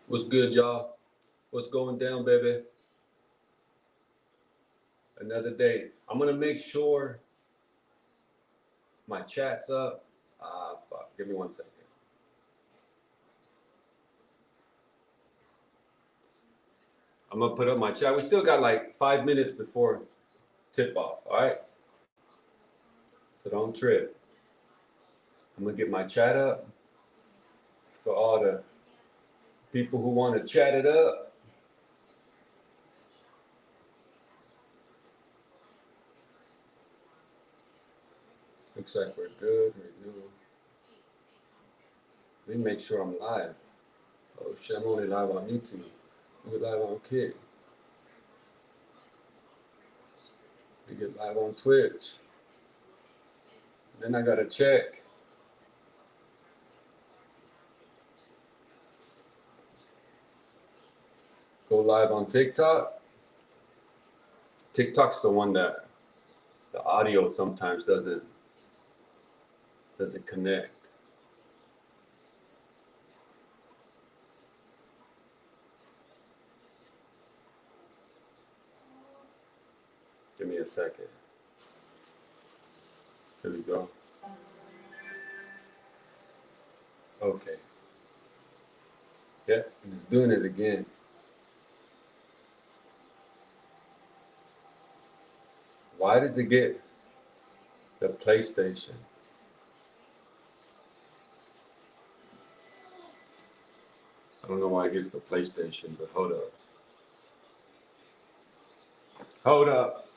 What's good, y'all? What's going down, baby? Another day. I'm gonna make sure my chat's up. Fuck. Give me 1 second. I'm gonna put up my chat. We still got like 5 minutes before tip off. All right. So don't trip. I'm gonna get my chat up for all the people who want to chat it up. Looks like we're good. We're good. Let me make sure I'm live. Oh shit, I'm only live on YouTube. We're live on Kick. We get live on Twitch. Then I gotta check. Go live on TikTok. TikTok's the one that the audio sometimes doesn't connect. Give me a second. Here we go. Okay. Yeah, and it's doing it again. Why does it get the PlayStation? I don't know why it gets the PlayStation, but hold up. Hold up.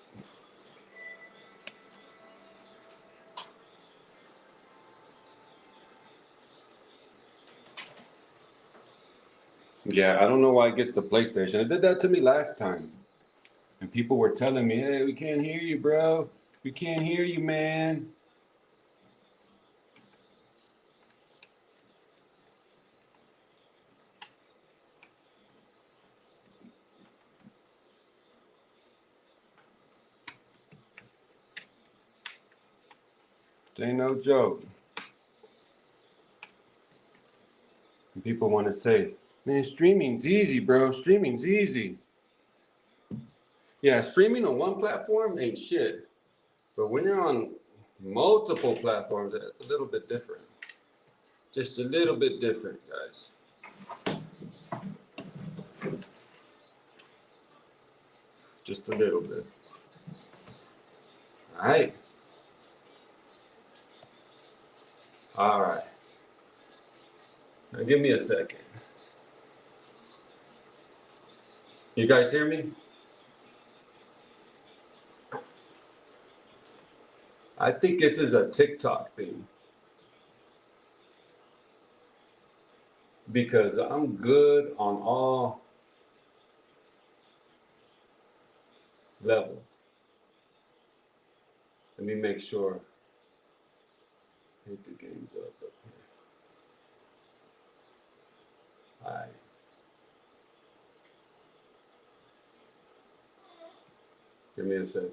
Yeah, I don't know why it gets the PlayStation. It did that to me last time. And people were telling me, hey, we can't hear you, bro. We can't hear you, man. It ain't no joke. And people want to say, man, streaming's easy, bro. Streaming's easy. Yeah, streaming on one platform ain't shit. But when you're on multiple platforms, it's a little bit different. Just a little bit different, guys. Just a little bit. All right. All right. Now give me a second. You guys hear me? I think this is a TikTok thing. Because I'm good on all levels. Let me make sure. Hit the games up here. All right. Give me a second.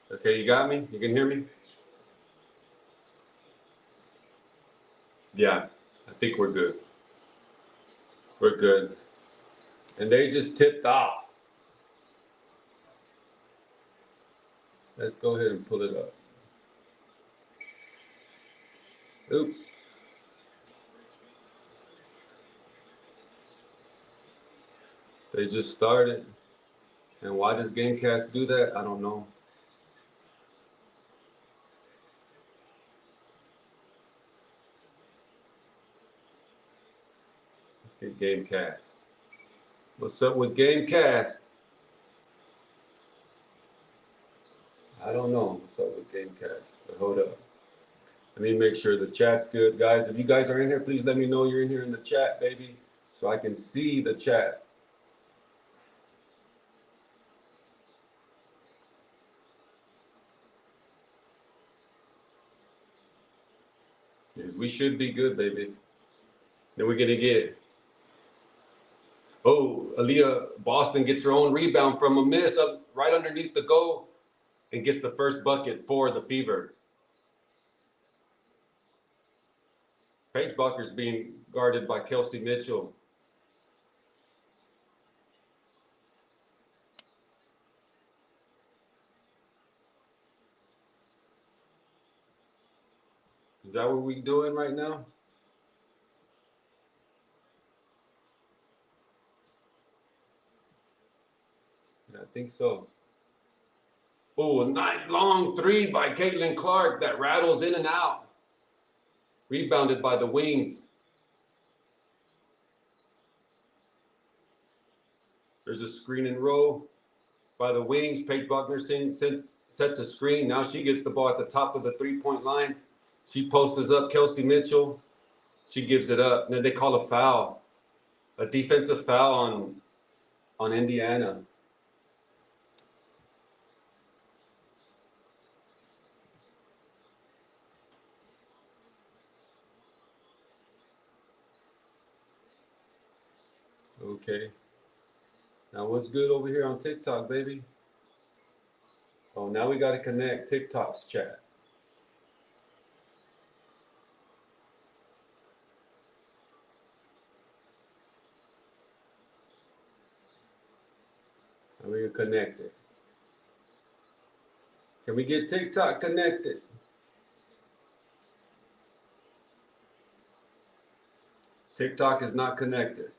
Okay, you got me? You can hear me? Yeah, I think we're good. We're good. And they just tipped off. Let's go ahead and pull it up. Oops. They just started. And why does Gamecast do that? I don't know. Let's get Gamecast. What's up with Gamecast? I don't know what's up with Gamecast, but hold up. Let me make sure the chat's good, guys. If you guys are in here, please let me know you're in here in the chat, baby, so I can see the chat. Yes, we should be good, baby. Then we're gonna get. Oh, Aaliyah Boston gets her own rebound from a miss up right underneath the goal and gets the first bucket for the Fever. Paige Bueckers being guarded by Kelsey Mitchell. Is that what we're doing right now? I think so. Oh, a nice long three by Caitlin Clark that rattles in and out. Rebounded by the wings. There's a screen and roll by the wings. Paige Bueckers sets a screen. Now she gets the ball at the top of the three-point line. She posts up Kelsey Mitchell. She gives it up. And then they call a foul. A defensive foul on Indiana. Okay. Now what's good over here on TikTok, baby? Oh, now we got to connect TikTok's chat. And we're connected. Can we get TikTok connected? TikTok is not connected.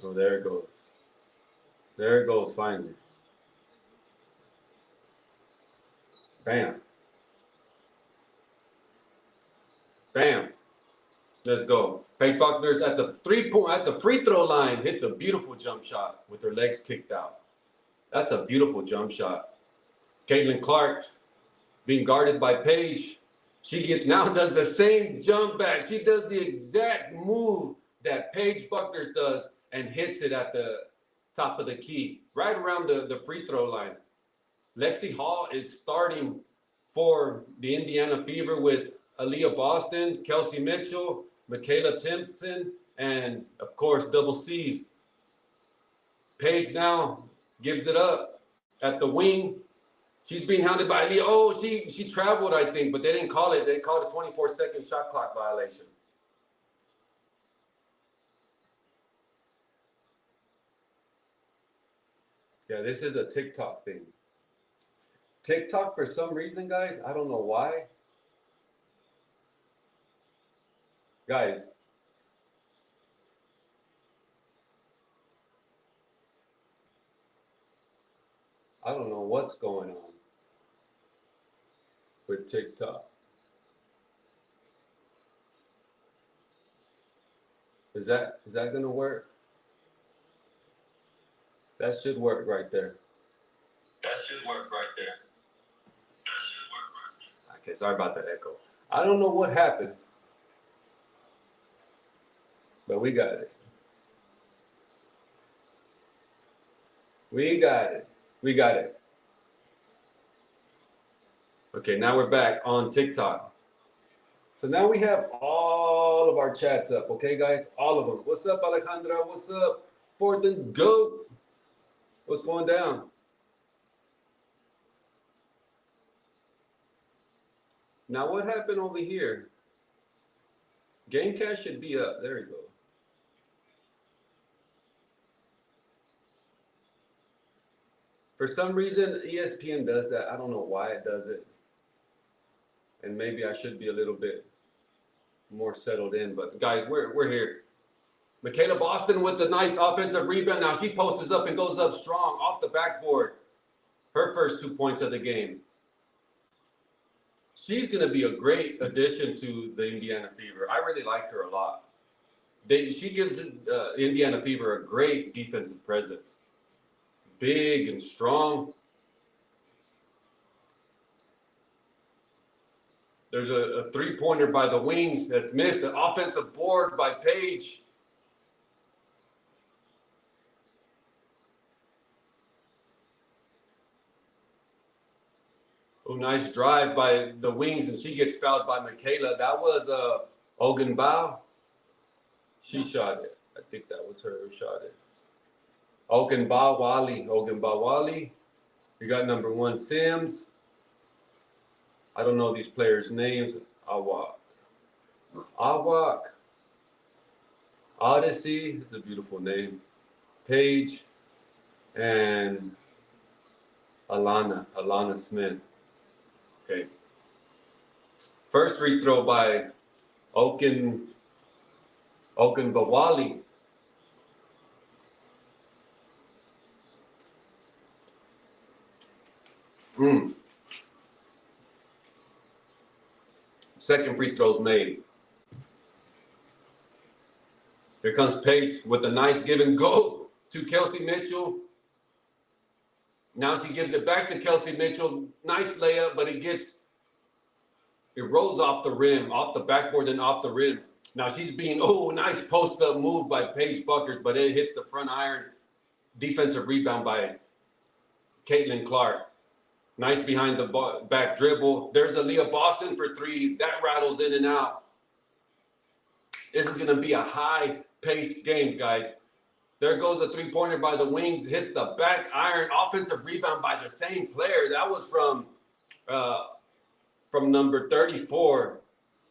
Oh, there it goes. There it goes, finally. Bam. Bam. Let's go. Paige Bueckers at the free throw line hits a beautiful jump shot with her legs kicked out. That's a beautiful jump shot. Caitlin Clark being guarded by Paige. She does the same jump back. She does the exact move that Paige Bueckers does and hits it at the top of the key, right around the free throw line. Lexi Hall is starting for the Indiana Fever with Aaliyah Boston, Kelsey Mitchell, Michaela Timpson, and of course, double C's. Paige now gives it up at the wing. She's being hounded by Aaliyah. Oh, she traveled, I think, but they didn't call it. They called a 24-second shot clock violation. Yeah, this is a TikTok thing. TikTok, for some reason, guys, I don't know why. Guys, I don't know what's going on with TikTok. Is that gonna work? That should work right there. That should work right there. That should work right there. Okay, sorry about that echo. I don't know what happened, but we got it. We got it. We got it. Okay, now we're back on TikTok. So now we have all of our chats up, okay, guys? All of them. What's up, Alejandra? What's up? Fourth and Goat. What's going down? Now, what happened over here? Game cash should be up. There you go. For some reason, ESPN does that. I don't know why it does it. And maybe I should be a little bit more settled in. But, guys, we're here. Michaela Boston with the nice offensive rebound. Now she posts up and goes up strong off the backboard. Her first 2 points of the game. She's going to be a great addition to the Indiana Fever. I really like her a lot. She gives Indiana Fever a great defensive presence. Big and strong. There's a three-pointer by the wings that's missed. An offensive board by Paige. Oh, nice drive by the wings, and she gets fouled by Michaela. That was Ogunbao. She shot it. I think that was her who shot it. Ogunbawale. We got number 1 Sims. I don't know these players' names. Awak. Odyssey. It's a beautiful name. Paige and Alana Smith. Okay. First free throw by Okunbowale. Second free throw's made. Here comes Paige with a nice give and go to Kelsey Mitchell. Now she gives it back to Kelsey Mitchell. Nice layup, but it rolls off the rim, off the backboard and off the rim. Now she's being, nice post-up move by Paige Bueckers, but it hits the front iron. Defensive rebound by Caitlin Clark. Nice behind the back dribble. There's Aaliyah Boston for three. That rattles in and out. This is going to be a high-paced game, guys. There goes a three-pointer by the wings. Hits the back iron. Offensive rebound by the same player. That was from number 34.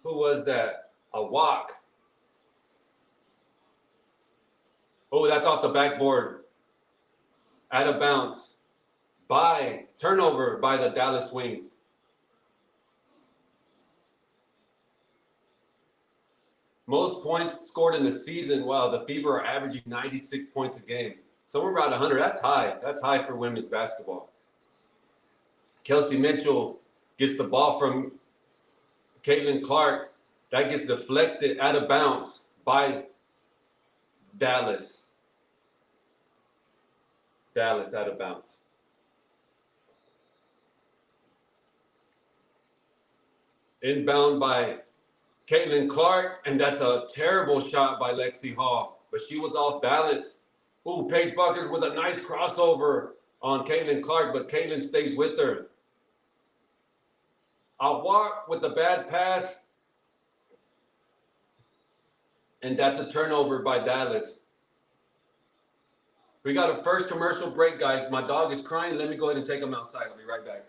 Who was that? A walk. Oh, that's off the backboard. Out of bounds. Turnover by the Dallas Wings. Most points scored in the season. Wow, the Fever are averaging 96 points a game. Somewhere around 100. That's high. That's high for women's basketball. Kelsey Mitchell gets the ball from Caitlin Clark. That gets deflected out of bounds by Dallas. Dallas out of bounds. Inbound by Caitlin Clark, and that's a terrible shot by Lexi Hall, but she was off balance. Ooh, Paige Bueckers with a nice crossover on Caitlin Clark, but Caitlin stays with her. Awak with the bad pass, and that's a turnover by Dallas. We got a first commercial break, guys. My dog is crying. Let me go ahead and take him outside. I'll be right back.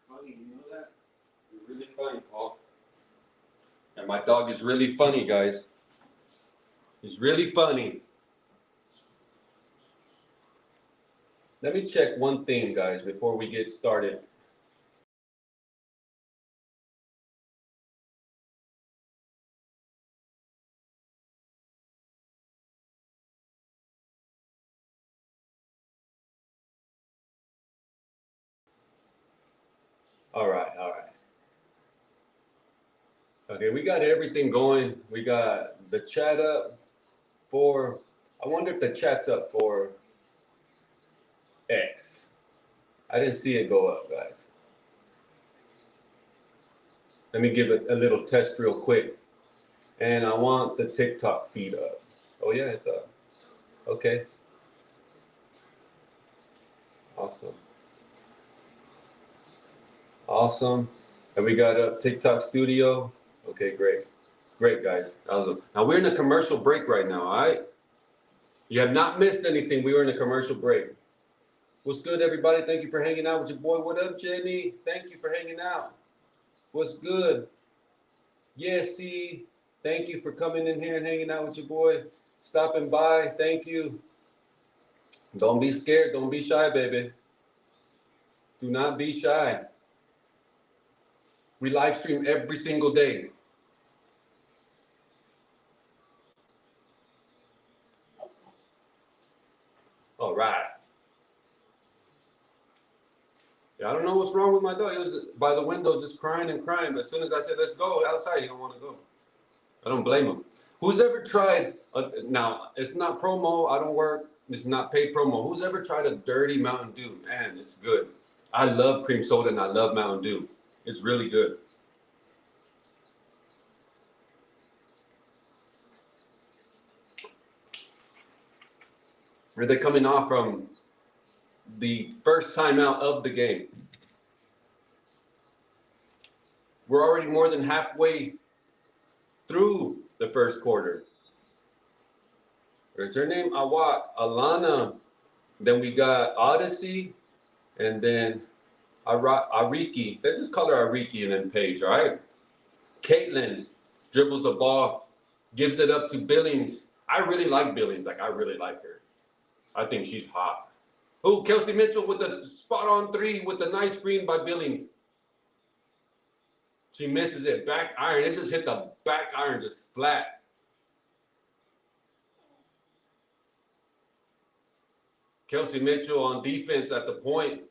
Funny, you know that? You're really funny, Paul. And my dog is really funny, guys. He's really funny. Let me check one thing, guys, before we get started. All right. Okay, we got everything going. We got the chat up for, I wonder if the chat's up for X. I didn't see it go up, guys. Let me give it a little test real quick. And I want the TikTok feed up. Oh yeah, it's up. Okay. Awesome. And we got up TikTok Studio. Okay, great. Great, guys. Now we're in a commercial break right now, all right? You have not missed anything. We were in a commercial break. What's good, everybody? Thank you for hanging out with your boy. What up, Jenny? Thank you for hanging out. What's good? Yes, see. Thank you for coming in here and hanging out with your boy. Stopping by. Thank you. Don't be scared. Don't be shy, baby. Do not be shy. We live stream every single day. All right. Yeah, I don't know what's wrong with my dog. He was by the window just crying and crying. But as soon as I said, let's go outside, he don't want to go. I don't blame him. Who's ever tried, now, it's not promo. I don't work. It's not paid promo. Who's ever tried a dirty Mountain Dew? Man, it's good. I love cream soda and I love Mountain Dew. It's really good. Or they're coming off from the first timeout of the game. We're already more than halfway through the first quarter. Is her name Awak, Alana? Then we got Odyssey, and then Ariki. Let's just call her Ariki and then Paige, all right? Caitlin dribbles the ball, gives it up to Billings. I really like Billings. Like, I really like her. I think she's hot. Oh, Kelsey Mitchell with the spot-on three with the nice screen by Billings. She misses it. Back iron. It just hit the back iron just flat. Kelsey Mitchell on defense at the point.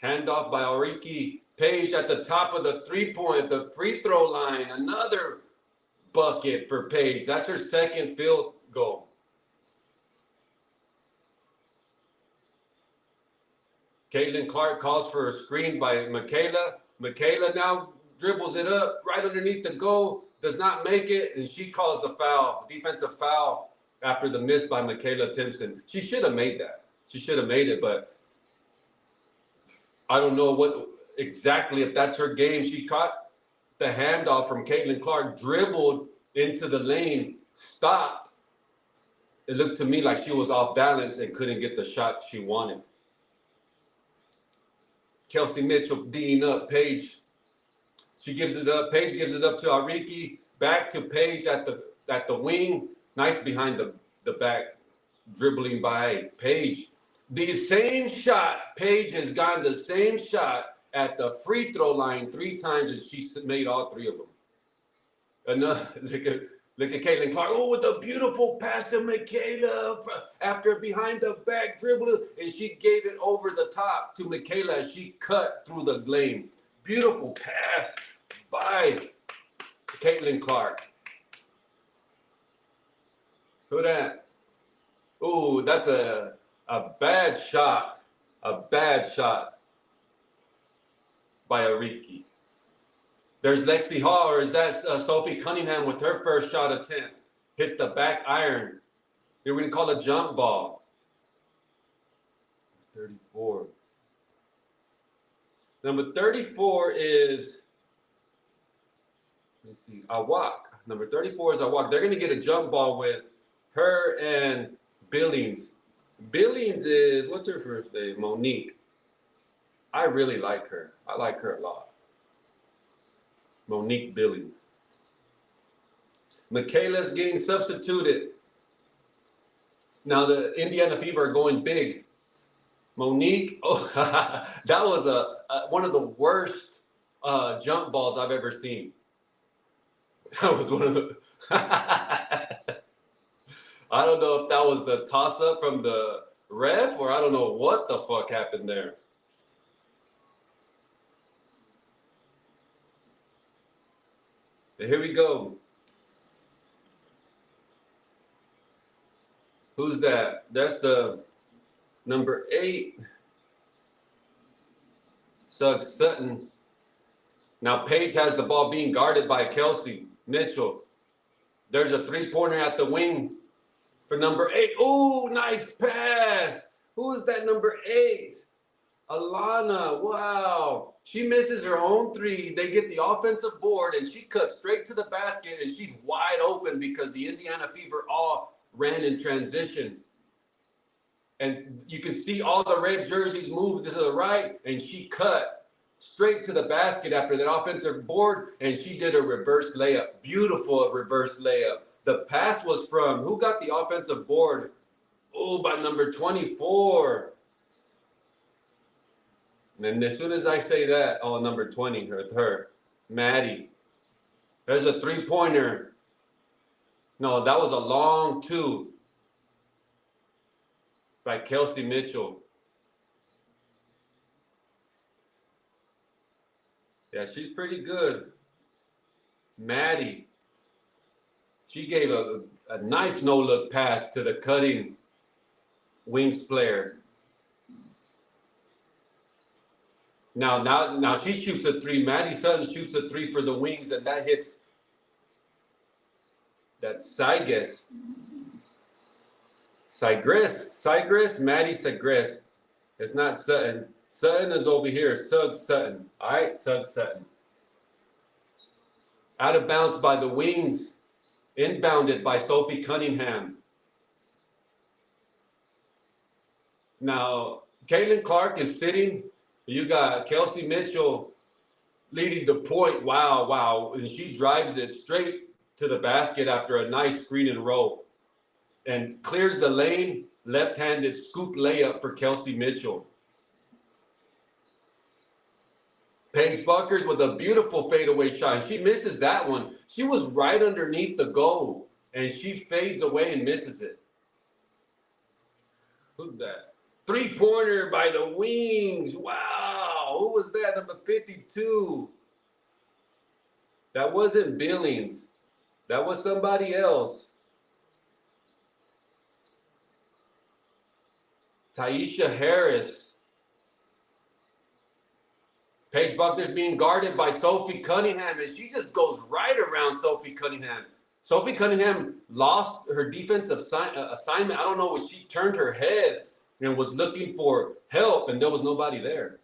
Handoff by Ariki. Paige at the top of the three-point, the free throw line. Another bucket for Paige. That's her second field goal. Caitlin Clark calls for a screen by Michaela. Michaela now dribbles it up right underneath the goal, does not make it, and she calls the foul, defensive foul, after the miss by Michaela Timpson. She should have made that. She should have made it, but I don't know what exactly if that's her game. She caught the handoff from Caitlin Clark, dribbled into the lane, stopped. It looked to me like she was off balance and couldn't get the shot she wanted. Kelsey Mitchell D'ing up Paige. She gives it up. Paige gives it up to Ariki. Back to Paige at the wing. Nice behind the back dribbling by Paige. The same shot. Paige has gotten the same shot at the free throw line 3 times, and she's made all 3 of them. Another look at Caitlin Clark. Oh, with a beautiful pass to Michaela after behind the back dribble, and she gave it over the top to Michaela as she cut through the lane. Beautiful pass by Caitlin Clark. Who that? Oh, that's a bad shot. A bad shot by Ariki. There's Lexi Hall, or is that Sophie Cunningham with her first shot attempt? Hits the back iron. Here we're going to call a jump ball. 34. Number 34 is, let's see, Awak. Number 34 is Awak. They're going to get a jump ball with her and Billings. Billings is, what's her first name? Monique. I really like her. I like her a lot. Monique Billings. Michaela's getting substituted. Now the Indiana Fever are going big. Monique, oh, that was one of the worst jump balls I've ever seen. That was one of the... I don't know if that was the toss-up from the ref, or I don't know what the fuck happened there. Here we go. Who's that? That's the number 8. Suggs Sutton. Now Paige has the ball being guarded by Kelsey Mitchell. There's a 3-pointer at the wing for number 8. Oh, nice pass. Who is that number 8? Alana, wow. She misses her own 3. They get the offensive board, and she cuts straight to the basket, and she's wide open because the Indiana Fever all ran in transition. And you can see all the red jerseys move to the right, and she cut straight to the basket after that offensive board, and she did a reverse layup. Beautiful reverse layup. The pass was from, who got the offensive board? Oh, by number 24. And as soon as I say that, oh, number 20, her, Maddie. There's a 3-pointer. No, that was a long 2 by Kelsey Mitchell. Yeah, she's pretty good. Maddie. She gave a nice no-look pass to the cutting wings player. Now she shoots a 3. Maddie Sutton shoots a 3 for the wings, and that hits that Saiges. Maddie Segrest. It's not Sutton. Sutton is over here. Sug Sutton. All right, Sug Sutton. Out of bounds by the wings. Inbounded by Sophie Cunningham. Now, Caitlin Clark is sitting. You got Kelsey Mitchell leading the point. Wow, wow. And she drives it straight to the basket after a nice screen and roll. And clears the lane. Left-handed scoop layup for Kelsey Mitchell. Paige Bueckers with a beautiful fadeaway shot. She misses that one. She was right underneath the goal. And she fades away and misses it. Who's that? Three-pointer by the wings. Wow. Who was that? Number 52. That wasn't Billings. That was somebody else. Taisha Harris. Paige Bueckers being guarded by Sophie Cunningham, and she just goes right around Sophie Cunningham. Sophie Cunningham lost her defensive assignment. I don't know if she turned her head and was looking for help, and there was nobody there.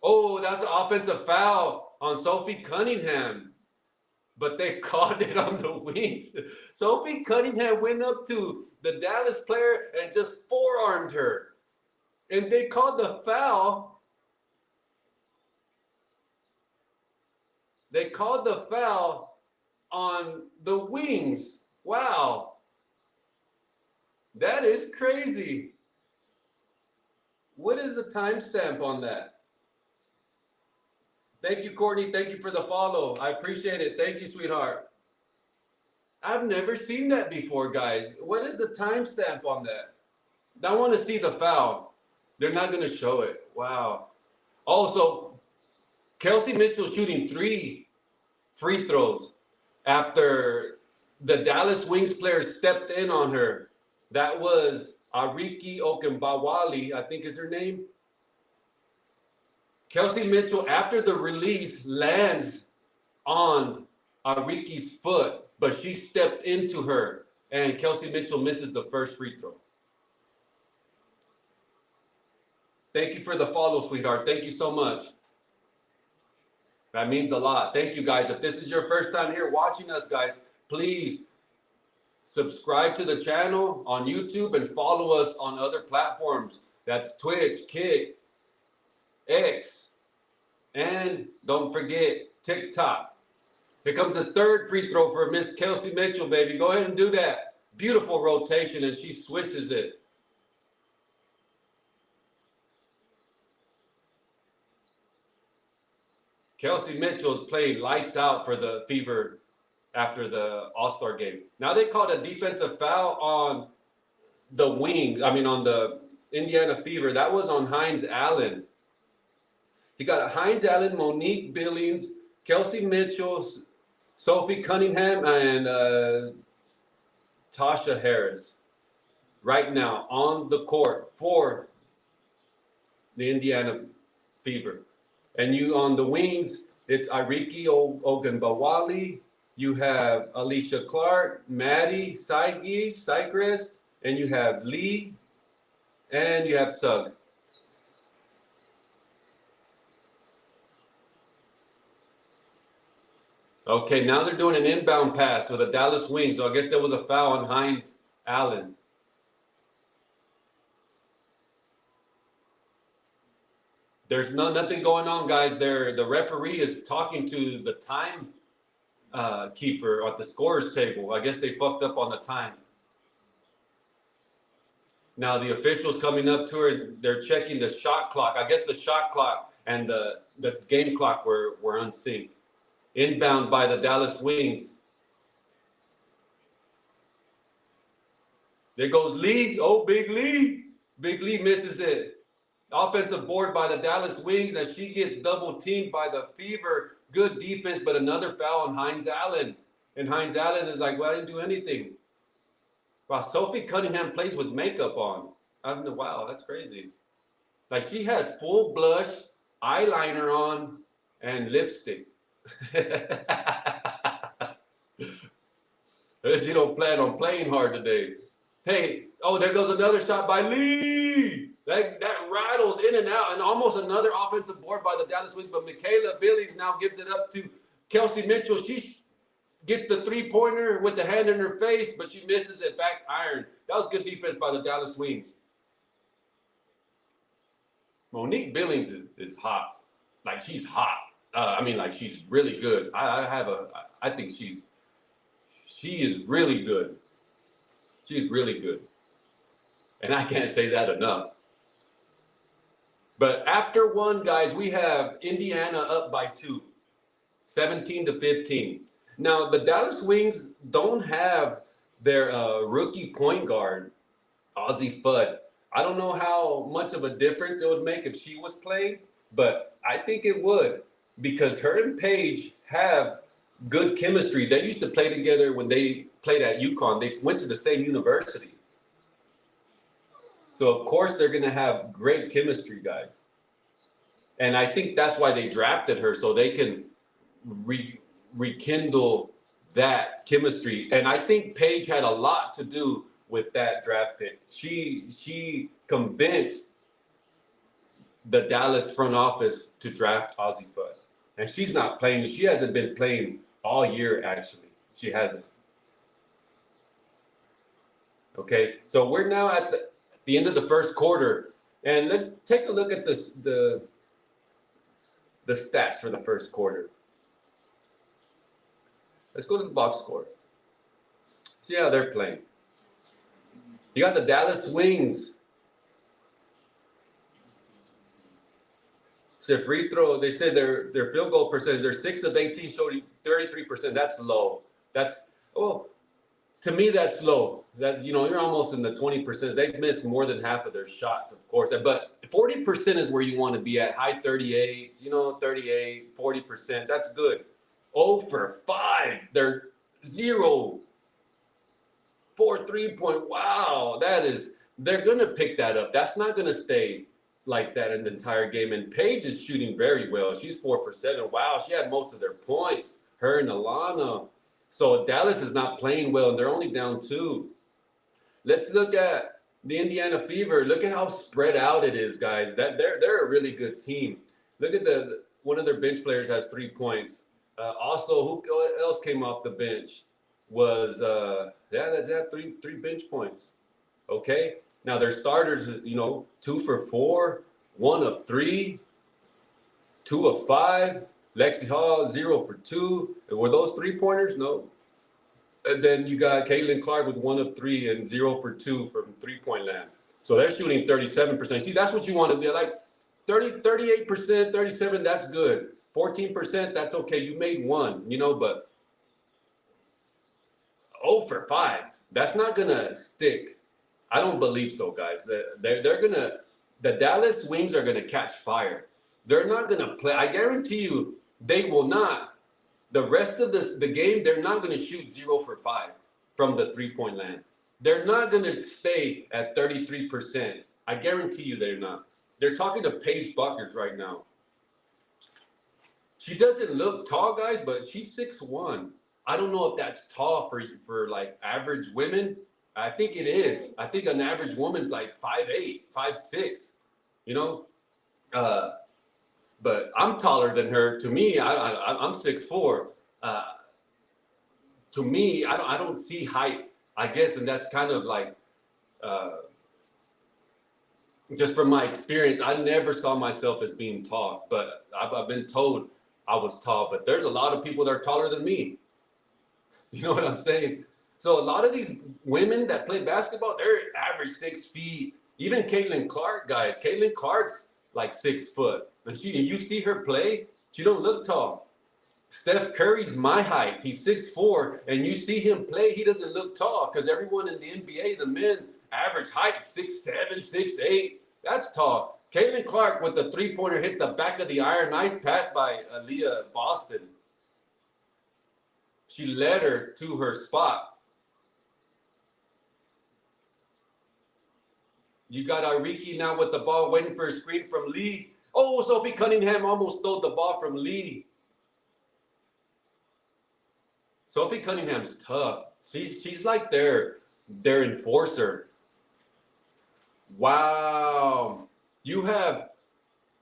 Oh, that's an offensive foul on Sophie Cunningham. But they called it on the wings. Sophie Cunningham went up to the Dallas player and just forearmed her. And they called the foul. They called the foul on the wings. Wow. That is crazy. What is the timestamp on that? Thank you, Courtney. Thank you for the follow. I appreciate it. Thank you, sweetheart. I've never seen that before, guys. What is the timestamp on that? I want to see the foul. They're not going to show it. Wow. Also, Kelsey Mitchell shooting 3 free throws after the Dallas Wings player stepped in on her. That was Ariki Okenbawali, I think is her name. Kelsey Mitchell, after the release, lands on Ariki's foot, but she stepped into her, and Kelsey Mitchell misses the first free throw. Thank you for the follow, sweetheart. Thank you so much. That means a lot. Thank you, guys. If this is your first time here watching us, guys, please subscribe to the channel on YouTube and follow us on other platforms. That's Twitch, Kick, X, and don't forget TikTok. Here comes the third free throw for Miss Kelsey Mitchell, baby. Go ahead and do that. Beautiful rotation, and she swishes it. Kelsey Mitchell is playing lights out for the Fever after the All-Star game. Now they called a defensive foul on the wing. On the Indiana Fever. That was on Hines Allen. You got Hines Allen, Monique Billings, Kelsey Mitchell, Sophie Cunningham, and Tasha Harris right now on the court for the Indiana Fever. And you on the wings, it's Ariki Ogunbowale. You have Alicia Clark, Maddie Segrest, and you have Lee, and you have Sug. Okay, now they're doing an inbound pass for the Dallas Wings. So I guess there was a foul on Hines Allen. There's nothing going on, guys. The referee is talking to the time keeper at the scorer's table. I guess they fucked up on the time. Now the officials coming up to her, they're checking the shot clock. I guess the shot clock and the game clock were unsynced. Inbound by the Dallas Wings. There goes Lee. Oh, Big Lee. Big Lee misses it. Offensive board by the Dallas Wings as she gets double teamed by the Fever. Good defense, but another foul on Hines Allen. And Hines Allen is like, well, I didn't do anything. Wow, Sophie Cunningham plays with makeup on. Wow, that's crazy. Like she has full blush, eyeliner on, and lipstick. She don't plan on playing hard today. Hey, oh, there goes another shot by Lee. That rattles in and out, and almost another offensive board by the Dallas Wings. But Michaela Billings now gives it up to Kelsey Mitchell. She gets the three-pointer with the hand in her face, but she misses it back iron. That was good defense by the Dallas Wings. Monique Billings is hot. Like, she's hot. I mean, like, she's really good. I think she is really good. She's really good. And I can't say that enough. But after one, guys, we have Indiana up by 2, 17-15. Now, the Dallas Wings don't have their rookie point guard, Ozzie Fudd. I don't know how much of a difference it would make if she was playing, but I think it would, because her and Paige have good chemistry. They used to play together when they played at UConn. They went to the same university. So, of course, they're going to have great chemistry, guys. And I think that's why they drafted her, so they can rekindle that chemistry. And I think Paige had a lot to do with that draft pick. She convinced the Dallas front office to draft Ozzie Fudd. And she's not playing. She hasn't been playing all year, actually. She hasn't. Okay, so we're now at the end of the first quarter. And let's take a look at the stats for the first quarter. Let's go to the box score. See how they're playing. You got the Dallas Wings. It's their free throw. They said their field goal percentage, they're 6 of 18, showing 33%. That's low. To me, that's low. That, you're almost in the 20%. They've missed more than half of their shots, of course. But 40% is where you want to be at. High 38, 38, 40%. That's good. 0 for 5. They're 0 for 3-point. Wow, they're going to pick that up. That's not going to stay like that in the entire game. And Paige is shooting very well. She's 4 for 7. Wow, she had most of their points. Her and Alana. So Dallas is not playing well, and they're only down 2. Let's look at the Indiana Fever. Look at how spread out it is, guys. They're a really good team. Look at one of their bench players has 3 points. Also, who else came off the bench? Was that's three bench points. Okay. Now their starters, 2 for 4, 1 of 3, 2 of 5. Lexi Hall, 0 for 2. Were those 3-pointers? No. And then you got Caitlin Clark with 1 of 3 and 0 for 2 from 3-point land. So they're shooting 37%. See, that's what you want to be like. 38%, 37, that's good. 14%, that's okay. You made 1, but 0 for 5. That's not going to stick. I don't believe so, guys. The Dallas Wings are going to catch fire. They're not going to play. I guarantee you they will not. The rest of the game, they're not going to shoot 0 for 5 from the 3-point land. They're not going to stay at 33%. I guarantee you they're not. They're talking to Paige Bueckers right now. She doesn't look tall, guys, but she's 6'1". I don't know if that's tall for like average women. I think it is. I think an average woman's like 5'8", 5'6", but I'm taller than her. To me, I'm 6'4". To me, I don't see height, I guess, and that's kind of like just from my experience. I never saw myself as being tall, but I've been told I was tall. But there's a lot of people that are taller than me. You know what I'm saying? So a lot of these women that play basketball, they're average 6 feet. Even Caitlin Clark, guys. Caitlin Clark's like 6 foot. And you see her play, she don't look tall. Steph Curry's my height. He's 6'4", and you see him play, he doesn't look tall because everyone in the NBA, the men, average height 6'7", 6'8". That's tall. Caitlin Clark with the 3-pointer hits the back of the iron. Nice pass by Aaliyah Boston. She led her to her spot. You got Ariki now with the ball, waiting for a screen from Lee. Oh, Sophie Cunningham almost stole the ball from Lee. Sophie Cunningham's tough. She's like their their enforcer. Wow. You have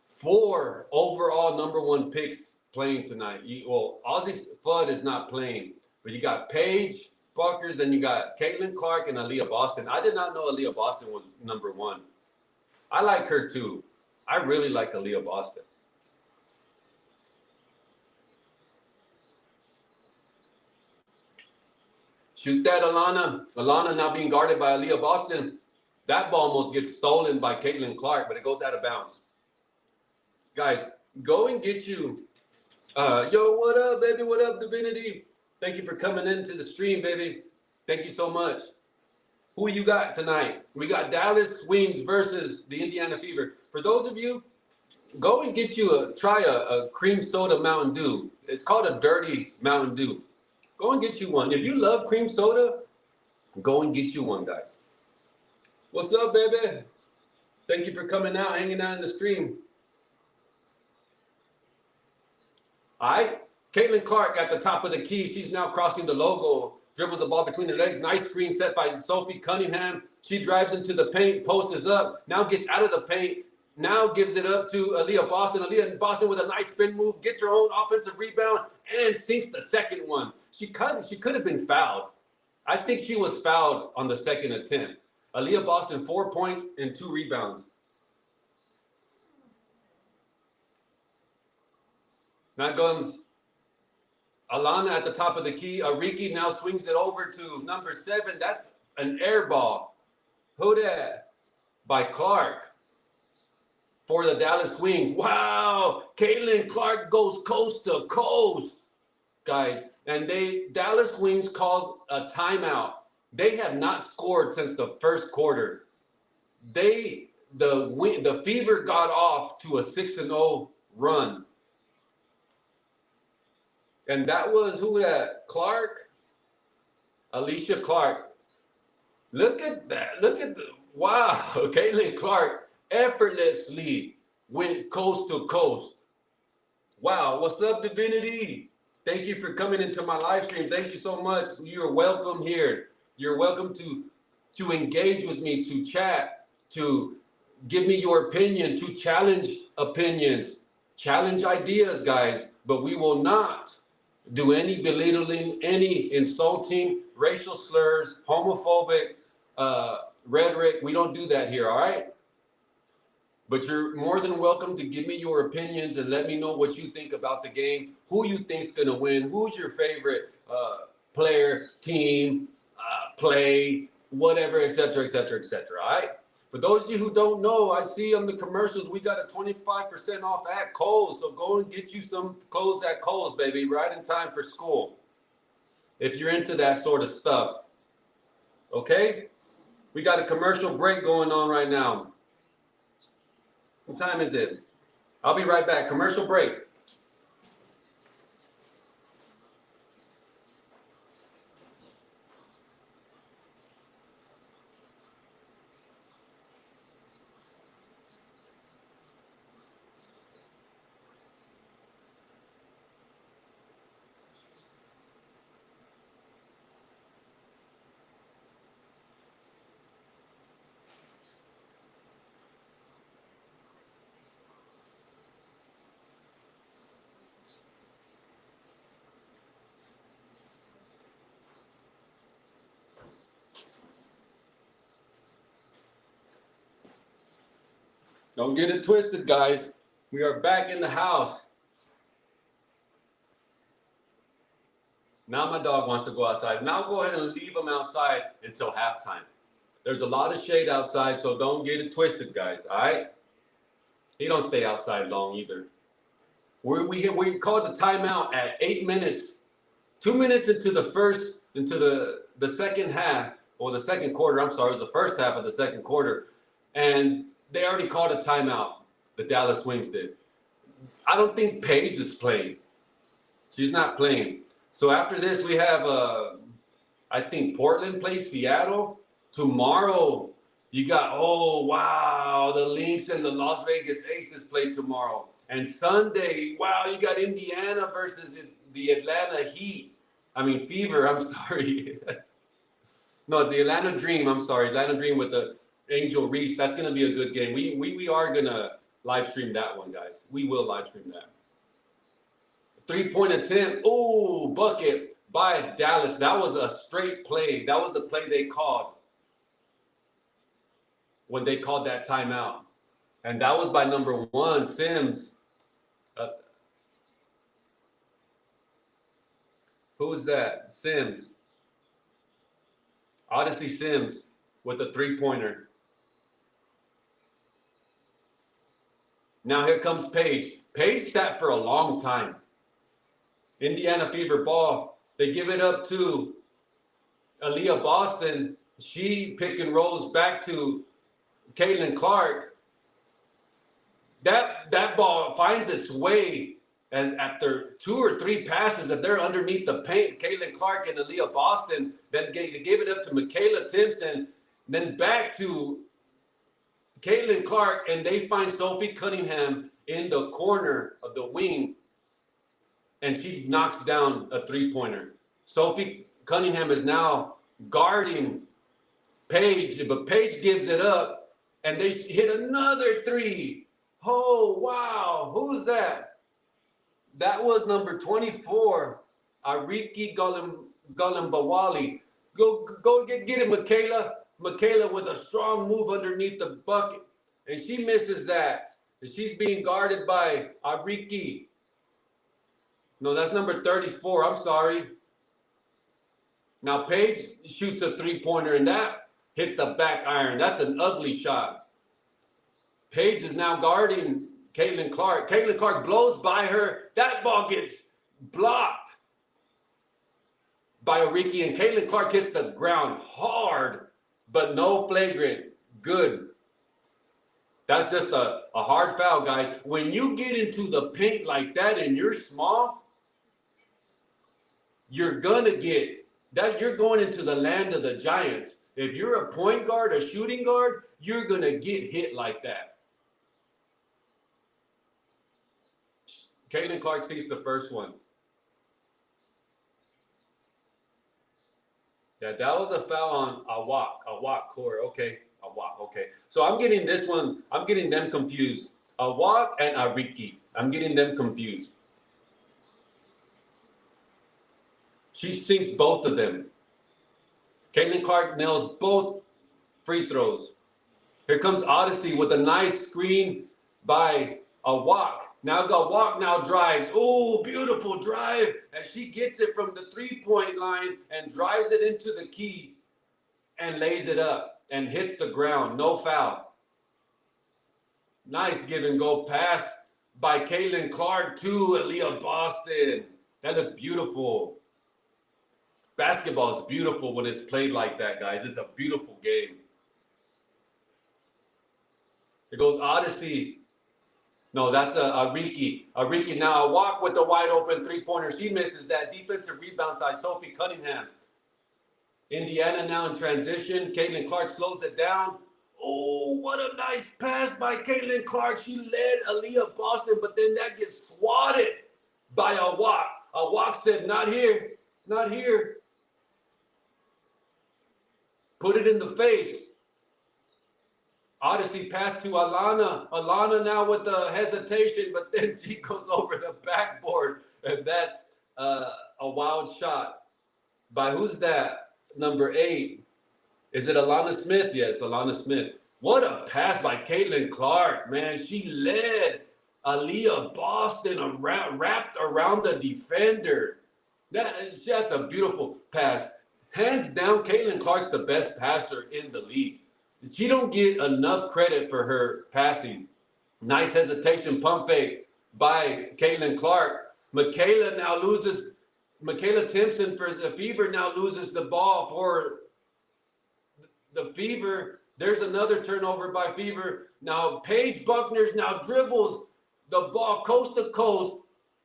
4 overall #1 picks playing tonight. Well, Ozzy Fudd is not playing, but you got Paige Bueckers, then you got Caitlin Clark and Aaliyah Boston. I did not know Aaliyah Boston was #1. I like her too. I really like Aaliyah Boston. Shoot that, Alana. Alana now being guarded by Aaliyah Boston. That ball almost gets stolen by Caitlin Clark, but it goes out of bounds. Guys, go and get you. Yo, what up, baby? What up, Divinity? Thank you for coming into the stream, baby. Thank you so much. Who you got tonight? We got Dallas Wings versus the Indiana Fever. For those of you, go and get you try a cream soda Mountain Dew. It's called a dirty Mountain Dew. Go and get you one. If you love cream soda, go and get you one, guys. What's up, baby? Thank you for coming out, hanging out in the stream. All right. Caitlin Clark at the top of the key. She's now crossing the logo. Dribbles the ball between her legs. Nice screen set by Sophie Cunningham. She drives into the paint. Post is up. Now gets out of the paint. Now gives it up to Aaliyah Boston. Aaliyah Boston with a nice spin move. Gets her own offensive rebound and sinks the second one. She could have been fouled. I think she was fouled on the second attempt. Aaliyah Boston, 4 points and 2 rebounds. Now comes Alana at the top of the key. Ariki now swings it over to #7. That's an air ball. Who that? By Clark for the Dallas Wings. Wow. Caitlin Clark goes coast to coast, guys. And Dallas Wings called a timeout. They have not scored since the first quarter. The Fever got off to a 6-0 run. And that was who that? Clark? Alicia Clark. Look at that. Look at the wow. Caitlin Clark effortlessly went coast to coast. Wow. What's up, Divinity? Thank you for coming into my live stream. Thank you so much. You're welcome here. You're welcome to engage with me, to chat, to give me your opinion, to challenge opinions, challenge ideas, guys. But we will not do any belittling, any insulting, racial slurs, homophobic rhetoric. We don't do that here, all right? But you're more than welcome to give me your opinions and let me know what you think about the game, who you think's going to win, who's your favorite player, team, play, whatever, et cetera, all right? For those of you who don't know, I see on the commercials, we got a 25% off at Kohl's. So go and get you some clothes at Kohl's, baby, right in time for school. If you're into that sort of stuff. Okay? We got a commercial break going on right now. What time is it? I'll be right back. Commercial break. Don't get it twisted, guys. We are back in the house. Now my dog wants to go outside. Now go ahead and leave him outside until halftime. There's a lot of shade outside, so don't get it twisted, guys, all right? He don't stay outside long either. We called the timeout at 8 minutes, 2 minutes into the second half, or the second quarter, I'm sorry, it was the first half of the second quarter, and they already called a timeout. The Dallas Wings did. I don't think Paige is playing. She's not playing. So after this, we have, I think Portland plays Seattle. Tomorrow, you got, oh, wow, the Lynx and the Las Vegas Aces play tomorrow. And Sunday, wow, you got Indiana versus the Atlanta Heat. I mean, Fever, I'm sorry. No, it's the Atlanta Dream. I'm sorry, Atlanta Dream with the Angel Reese. That's going to be a good game. We are going to live stream that one, guys. We will live stream that. 3-point attempt. Ooh, bucket by Dallas. That was a straight play. That was the play they called when they called that timeout. And that was by number 1, Sims. Who's that? Sims. Odyssey Sims with a 3-pointer. Now here comes Paige. Paige sat for a long time. Indiana Fever ball. They give it up to Aaliyah Boston. She pick and rolls back to Caitlin Clark. That ball finds its way as after 2 or 3 passes that they're underneath the paint. Caitlin Clark and Aaliyah Boston. Then they gave it up to Michaela Timpson. Then back to Caitlin Clark, and they find Sophie Cunningham in the corner of the wing, and she knocks down a 3-pointer. Sophie Cunningham is now guarding Paige, but Paige gives it up, and they hit another 3. Oh, wow. Who's that? That was number 24, Ariki Galimbawali. Go get it, Michaela. Michaela with a strong move underneath the bucket. And she misses that. And she's being guarded by Ariki. No, that's number 34. I'm sorry. Now, Paige shoots a 3-pointer, and that hits the back iron. That's an ugly shot. Paige is now guarding Caitlin Clark. Caitlin Clark blows by her. That ball gets blocked by Ariki, and Caitlin Clark hits the ground hard, but no flagrant. Good. That's just a hard foul, guys. When you get into the paint like that and you're small, you're gonna get that. You're going into the land of the giants. If you're a point guard, a shooting guard, you're gonna get hit like that. Caitlin Clark sees the first one. Yeah, that was a foul on Awak Core. Okay, Awak. Okay. So I'm getting this one. I'm getting them confused. Awak and Ariki. I'm getting them confused. She sinks both of them. Caitlin Clark nails both free throws. Here comes Odyssey with a nice screen by Awak. Now Awak now drives. Oh, beautiful drive. As she gets it from the 3-point line and drives it into the key and lays it up and hits the ground. No foul. Nice give and go pass by Caitlin Clark to Aaliyah Boston. That looked beautiful. Basketball is beautiful when it's played like that, guys. It's a beautiful game. It goes Odyssey. No, that's Ariki. Ariki now Awak with the wide open 3-pointer. She misses that. Defensive rebound side, Sophie Cunningham. Indiana now in transition. Caitlin Clark slows it down. Oh, what a nice pass by Caitlin Clark. She led Aaliyah Boston, but then that gets swatted by Awak. Awak said, not here, not here. Put it in the face. Odyssey pass to Alana. Alana now with the hesitation, but then she goes over the backboard. And that's a wild shot. By who's that? Number 8. Is it Alana Smith? Yes, Alana Smith. What a pass by Caitlin Clark, man. She led Aaliyah Boston wrapped around the defender. That's a beautiful pass. Hands down, Caitlin Clark's the best passer in the league. She don't get enough credit for her passing. Nice hesitation pump fake by Caitlin Clark. Michaela Timpson for the Fever now loses the ball for the Fever. There's another turnover by Fever. Now Paige Bueckers now dribbles the ball coast to coast,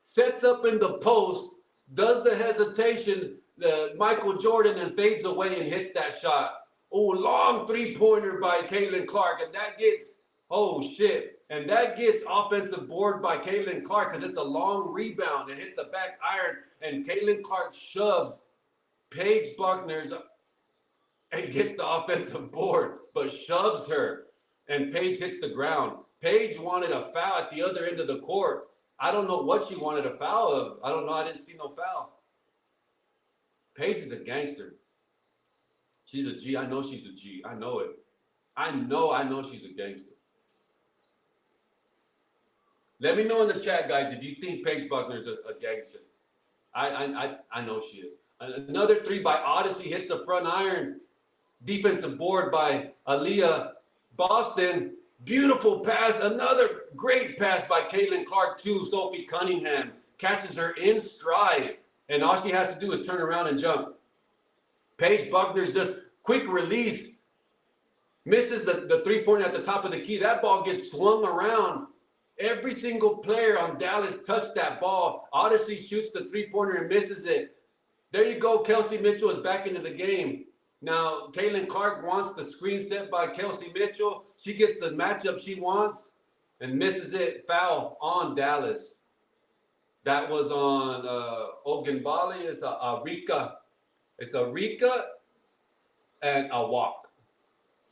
sets up in the post, does the hesitation, the Michael Jordan, and fades away and hits that shot. Oh, long 3-pointer by Caitlin Clark, and that gets, oh shit, and that gets offensive board by Caitlin Clark because it's a long rebound. It hits the back iron, and Caitlin Clark shoves Paige Bueckers and gets the offensive board, but shoves her, and Paige hits the ground. Paige wanted a foul at the other end of the court. I don't know what she wanted a foul of. I don't know. I didn't see no foul. Paige is a gangster. She's a G. I know she's a G. I know it. I know she's a gangster. Let me know in the chat, guys, if you think Paige Bueckers is a gangster. I know she is. Another three by Odyssey hits the front iron. Defensive board by Aaliyah Boston. Beautiful pass. Another great pass by Caitlin Clark to Sophie Cunningham. Catches her in stride. And all she has to do is turn around and jump. Paige Bueckers just quick release. Misses the three-pointer at the top of the key. That ball gets swung around. Every single player on Dallas touched that ball. Odyssey shoots the three-pointer and misses it. There you go. Kelsey Mitchell is back into the game. Now, Caitlin Clark wants the screen set by Kelsey Mitchell. She gets the matchup she wants and misses it. Foul on Dallas. That was on Ogunbali. It's a Rika. It's a Rika and a walk.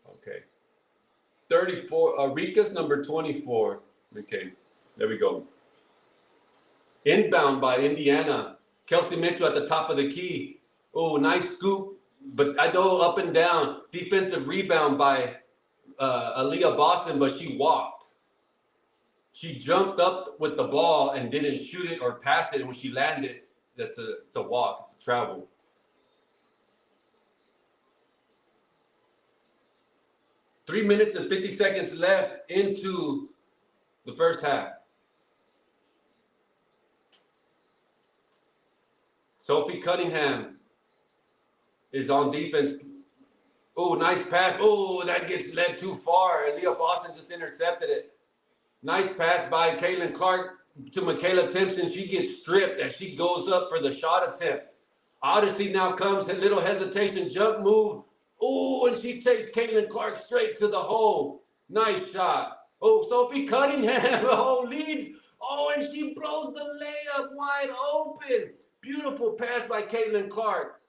Okay. 34. Rika's number 24. Okay. There we go. Inbound by Indiana. Kelsey Mitchell at the top of the key. Oh, nice scoop. But I go up and down. Defensive rebound by Aaliyah Boston, but she walked. She jumped up with the ball and didn't shoot it or pass it. And when she landed, it's a walk. It's a travel. Three minutes and 50 seconds left into the first half. Sophie Cunningham is on defense. Oh, nice pass. Oh, that gets led too far. Aaliyah Boston just intercepted it. Nice pass by Caitlin Clark to Michaela Timpson. She gets stripped as she goes up for the shot attempt. Odyssey now comes, a little hesitation, jump move. Oh, and she takes Caitlin Clark straight to the hole. Nice shot. Oh, Sophie Cunningham, leads. Oh, and she blows the layup wide open. Beautiful pass by Caitlin Clark.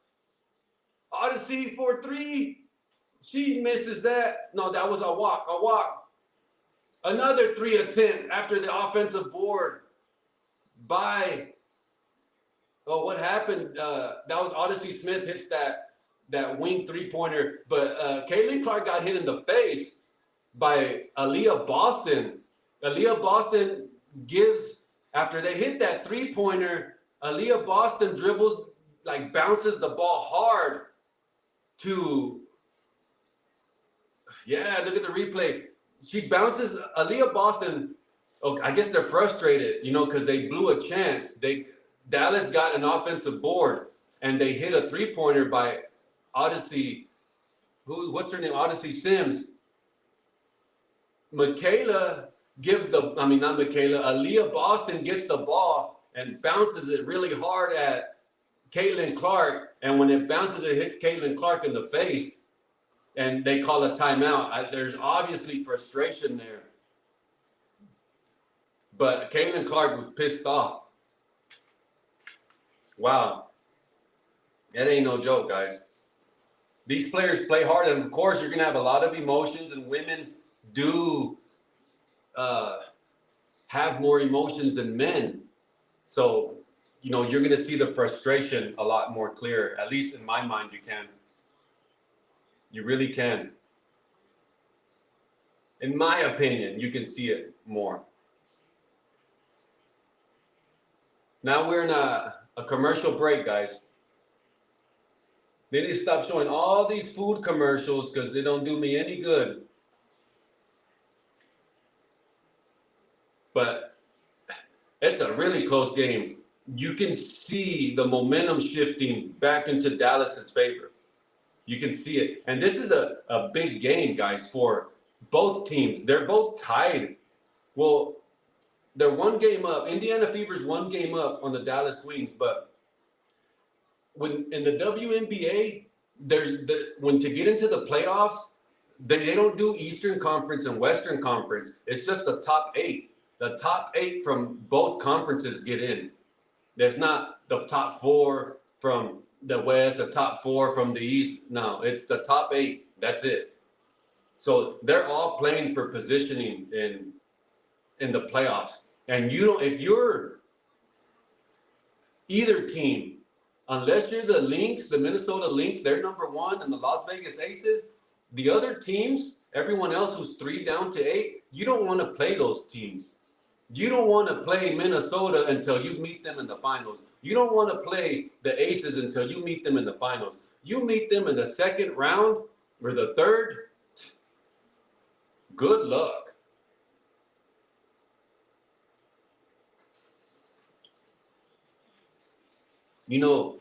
Odyssey for three. She misses that. No, that was a walk. Another three attempt after the offensive board by, what happened? That was Odyssey Smith hits that wing three-pointer. But Caitlin Clark got hit in the face by Aaliyah Boston. Aaliyah Boston gives, after they hit that three-pointer, Aaliyah Boston dribbles, bounces the ball hard to, look at the replay. She bounces, Aaliyah Boston, I guess they're frustrated, because they blew a chance. Dallas got an offensive board, and they hit a three-pointer by Odyssey, what's her name? Odyssey Sims. Aaliyah Boston gets the ball and bounces it really hard at Caitlin Clark. And when it bounces, it hits Caitlin Clark in the face. And they call a timeout. There's obviously frustration there. But Caitlin Clark was pissed off. Wow. That ain't no joke, guys. These players play hard. And, of course, you're going to have a lot of emotions. And women do have more emotions than men. So, you're going to see the frustration a lot more clear. At least in my mind, you can. You really can. In my opinion, you can see it more. Now we're in a commercial break, guys. They need to stop showing all these food commercials because they don't do me any good. But it's a really close game. You can see the momentum shifting back into Dallas's favor. You can see it. And this is a big game, guys, for both teams. They're both tied. Well, they're one game up. Indiana Fever's one game up on the Dallas Wings. But when in the WNBA, when to get into the playoffs, they don't do Eastern Conference and Western Conference. It's just the top 8. The top 8 from both conferences get in. There's not the top 4 from the West, the top 4 from the East. No, it's the top 8. That's it. So they're all playing for positioning in the playoffs. And you don't, if you're either team, unless you're the Lynx, the Minnesota Lynx, they're number 1, and the Las Vegas Aces, the other teams, everyone else who's 3 down to 8, you don't want to play those teams. You don't want to play Minnesota until you meet them in the finals. You don't want to play the Aces until you meet them in the finals. You meet them in the second round or the third, good luck. You know,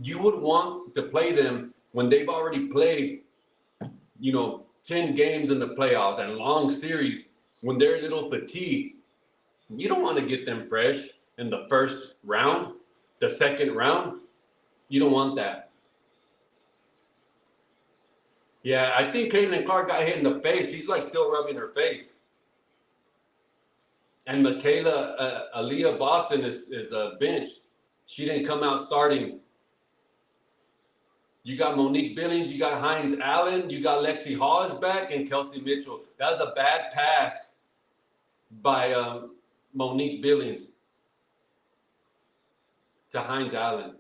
you would want to play them when they've already played, 10 games in the playoffs and long series, when they're a little fatigued. You don't want to get them fresh in the first round, the second round. You don't want that. Yeah, I think Caitlin Clark got hit in the face. She's like still rubbing her face. And Michaela Aaliyah Boston is a bench. She didn't come out starting. You got Monique Billings, you got Hines Allen, you got Lexi Hawes back, and Kelsey Mitchell. That was a bad pass by Monique Billings to Hines Allen.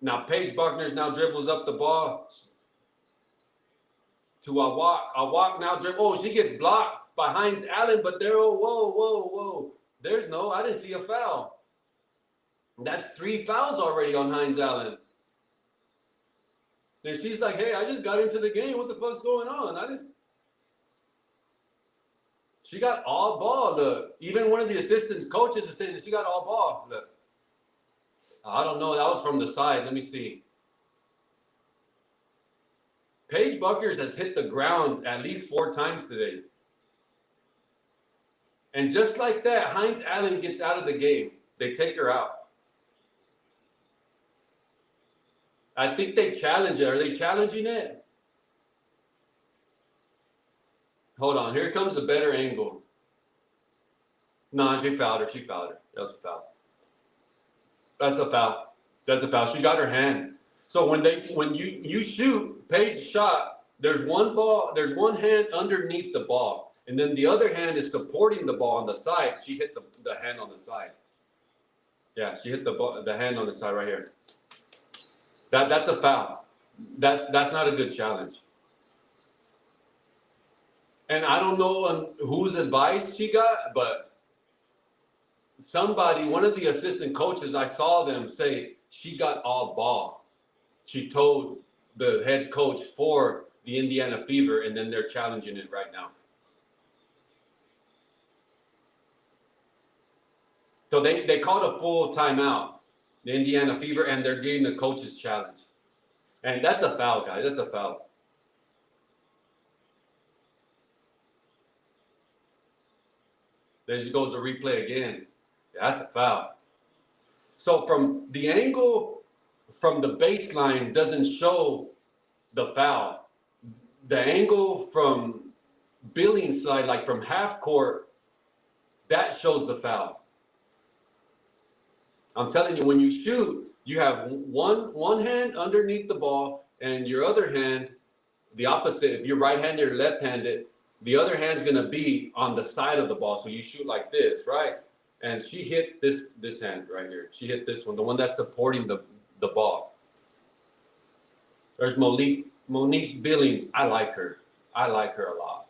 Now Paige Bueckers now dribbles up the ball to Awak now dribble. Oh, she gets blocked by Hines Allen, but there, whoa. There's no, I didn't see a foul. That's 3 fouls already on Hines Allen. And she's like, hey, I just got into the game. What the fuck's going on? She got all ball. Look, even one of the assistants coaches is saying that she got all ball. Look. I don't know. That was from the side. Let me see. Paige Bueckers has hit the ground at least 4 times today. And just like that, Hines Allen gets out of the game. They take her out. I think they challenge it. Are they challenging it? Hold on. Here comes a better angle. No, she fouled her. That was a foul. That's a foul. That's a foul. She got her hand. So when you shoot, Paige shot, there's one hand underneath the ball. And then the other hand is supporting the ball on the side. She hit the hand on the side. Yeah, she hit the hand on the side right here. That's a foul. That's not a good challenge. And I don't know on whose advice she got, but one of the assistant coaches, I saw them say she got all ball. She told the head coach for the Indiana Fever, and then they're challenging it right now. So they called a full timeout, the Indiana Fever, and they're getting the coach's challenge. And that's a foul, guys. That's a foul. There she goes to replay again. Yeah, that's a foul. So from the angle, from the baseline doesn't show the foul. The angle from Billings' side, like from half court, that shows the foul. I'm telling you, when you shoot, you have one hand underneath the ball and your other hand, the opposite. If you're right-handed or left-handed, the other hand's going to be on the side of the ball. So you shoot like this, right? And she hit this hand right here. She hit this one, the one that's supporting the ball. There's Monique Billings. I like her. I like her a lot.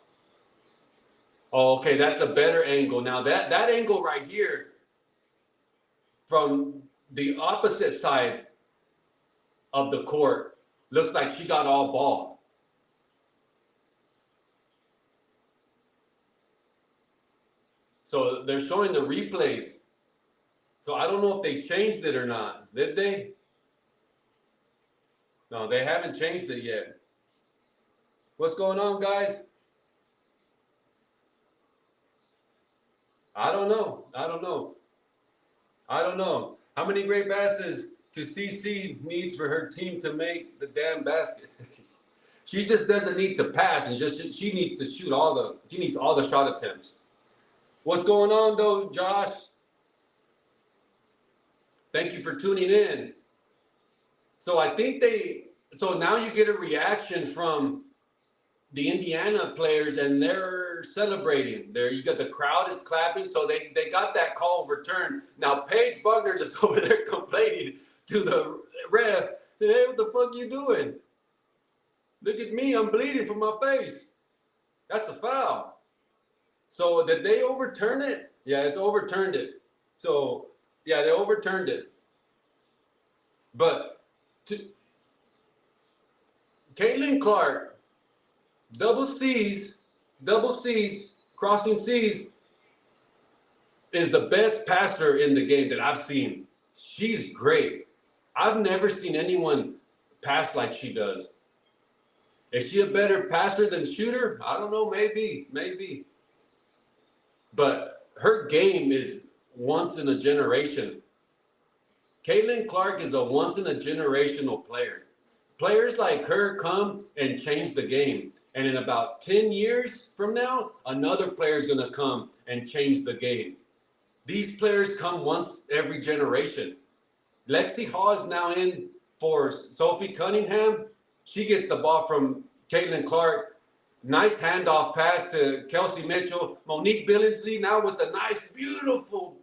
Oh, okay, that's a better angle. Now that angle right here, from the opposite side of the court, looks like she got all ball. So they're showing the replays. So I don't know if they changed it or not. Did they? No, they haven't changed it yet. What's going on, guys? I don't know. How many great passes to CC needs for her team to make the damn basket? She just doesn't need to pass, and she needs to shoot she needs all the shot attempts. What's going on though, Josh? Thank you for tuning in. So I think so now you get a reaction from the Indiana players, and they're celebrating. There, you got the crowd is clapping, so they got that call returned. Now Paige Bueckers is over there complaining to the ref. Said, "Hey, what the fuck you doing? Look at me, I'm bleeding from my face. That's a foul." So did they overturn it? Yeah, it's overturned it. So yeah, they overturned it. But Caitlin Clark, double C's, crossing C's, is the best passer in the game that I've seen. She's great. I've never seen anyone pass like she does. Is she a better passer than shooter? I don't know, maybe. But her game is once in a generation. Caitlin Clark is a once in a generational player. Players like her come and change the game. And in about 10 years from now, another player is going to come and change the game. These players come once every generation. Lexi Hall is now in for Sophie Cunningham. She gets the ball from Caitlin Clark. Nice handoff pass to Kelsey Mitchell. Monique Billingsley now with a nice, beautiful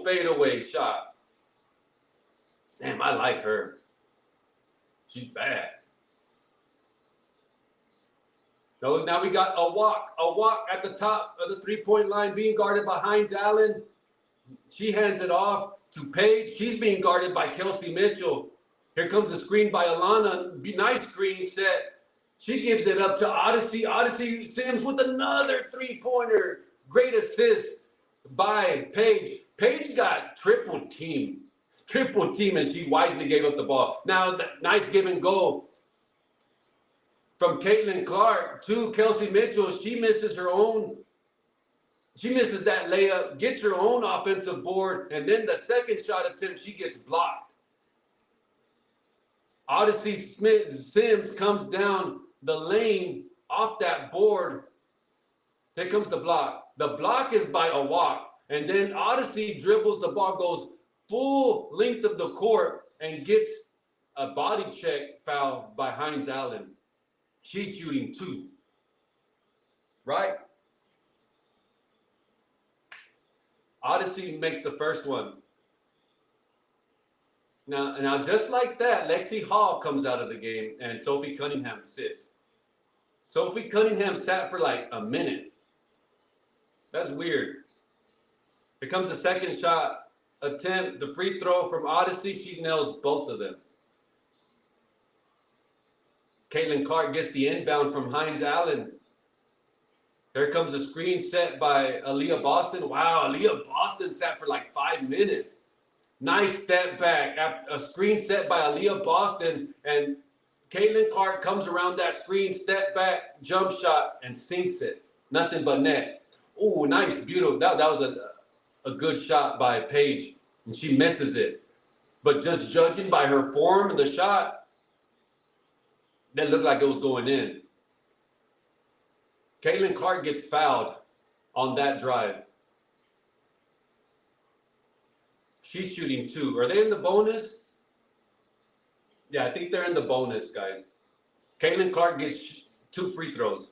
fadeaway shot. Damn, I like her. She's bad. Now we got a walk at the top of the three-point line being guarded by Hines Allen. She hands it off to Paige. She's being guarded by Kelsey Mitchell. Here comes a screen by Alana. Nice screen set. She gives it up to Odyssey. Odyssey Sims with another three-pointer. Great assist by Paige. Paige got triple team, and she wisely gave up the ball. Now, nice give and go from Caitlin Clark to Kelsey Mitchell. She misses that layup, gets her own offensive board, and then the second shot attempt, she gets blocked. Odyssey Sims comes down the lane off that board. Here comes the block. The block is by a walk. And then Odyssey dribbles the ball, goes full length of the court, and gets a body check foul by Hines Allen. She's shooting 2. Right? Odyssey makes the first one. Now, just like that, Lexi Hall comes out of the game, and Sophie Cunningham sits. Sophie Cunningham sat for like a minute. That's weird. Here comes the second shot attempt, the free throw from Odyssey. She nails both of them. Caitlin Clark gets the inbound from Hines Allen. Here comes a screen set by Aaliyah Boston. Wow, Aaliyah Boston sat for like 5 minutes. Nice step back. After a screen set by Aaliyah Boston, and Caitlin Clark comes around that screen, step back, jump shot, and sinks it. Nothing but net. Oh, nice, beautiful. That was a good shot by Paige, and she misses it. But just judging by her form and the shot, that looked like it was going in. Caitlin Clark gets fouled on that drive. She's shooting 2. Are they in the bonus? Yeah, I think they're in the bonus, guys. Caitlin Clark gets 2 free throws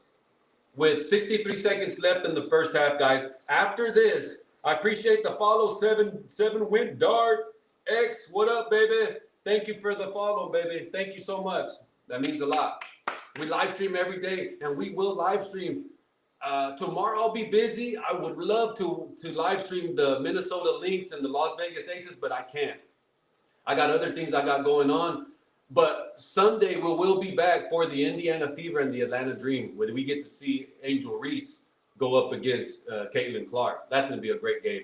with 63 seconds left in the first half, guys. After this, I appreciate the follow, 7 Win Dart X. What up, baby? Thank you for the follow, baby. Thank you so much. That means a lot. We live stream every day, and we will live stream. Tomorrow I'll be busy. I would love to live stream the Minnesota Lynx and the Las Vegas Aces, but I can't. I got other things I got going on. But Sunday we will be back for the Indiana Fever and the Atlanta Dream, where we get to see Angel Reese go up against Caitlin Clark. That's going to be a great game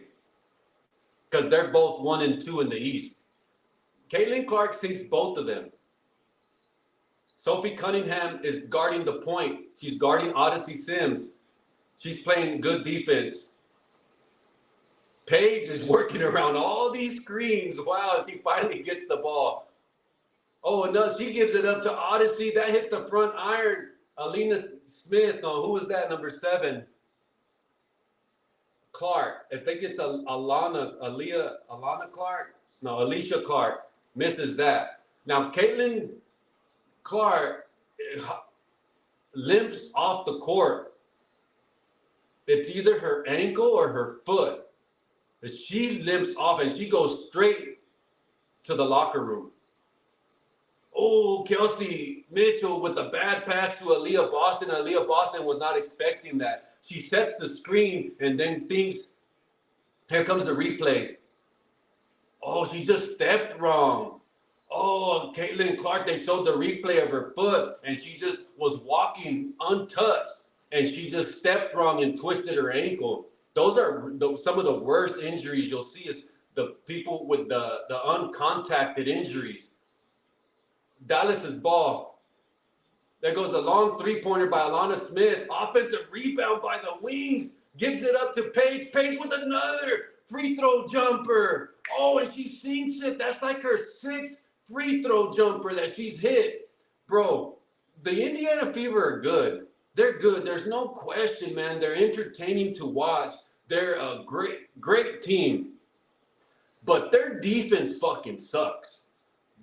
because they're both 1 and 2 in the East. Caitlin Clark sinks both of them. Sophie Cunningham is guarding the point. She's guarding Odyssey Sims. She's playing good defense. Paige is working around all these screens. Wow, as he finally gets the ball. Oh, no, she gives it up to Odyssey. That hits the front iron. Alina Smith. No, who was that? Number 7. Clark, if they get to Alicia Clark misses that. Now, Caitlin Clark limps off the court. It's either her ankle or her foot. She limps off and she goes straight to the locker room. Oh, Kelsey Mitchell with the bad pass to Aaliyah Boston. Aaliyah Boston was not expecting that. She sets the screen and then thinks, here comes the replay. Oh, she just stepped wrong. Oh, Caitlin Clark, they showed the replay of her foot and she just was walking untouched and she just stepped wrong and twisted her ankle. Those are some of the worst injuries you'll see is the people with the uncontacted injuries. Dallas's ball. There goes a long three-pointer by Alana Smith. Offensive rebound by the wings. Gives it up to Paige. Paige with another free throw jumper. Oh, and she sinks it. That's like her sixth free throw jumper that she's hit. Bro, the Indiana Fever are good. They're good. There's no question, man. They're entertaining to watch. They're a great team. But their defense fucking sucks.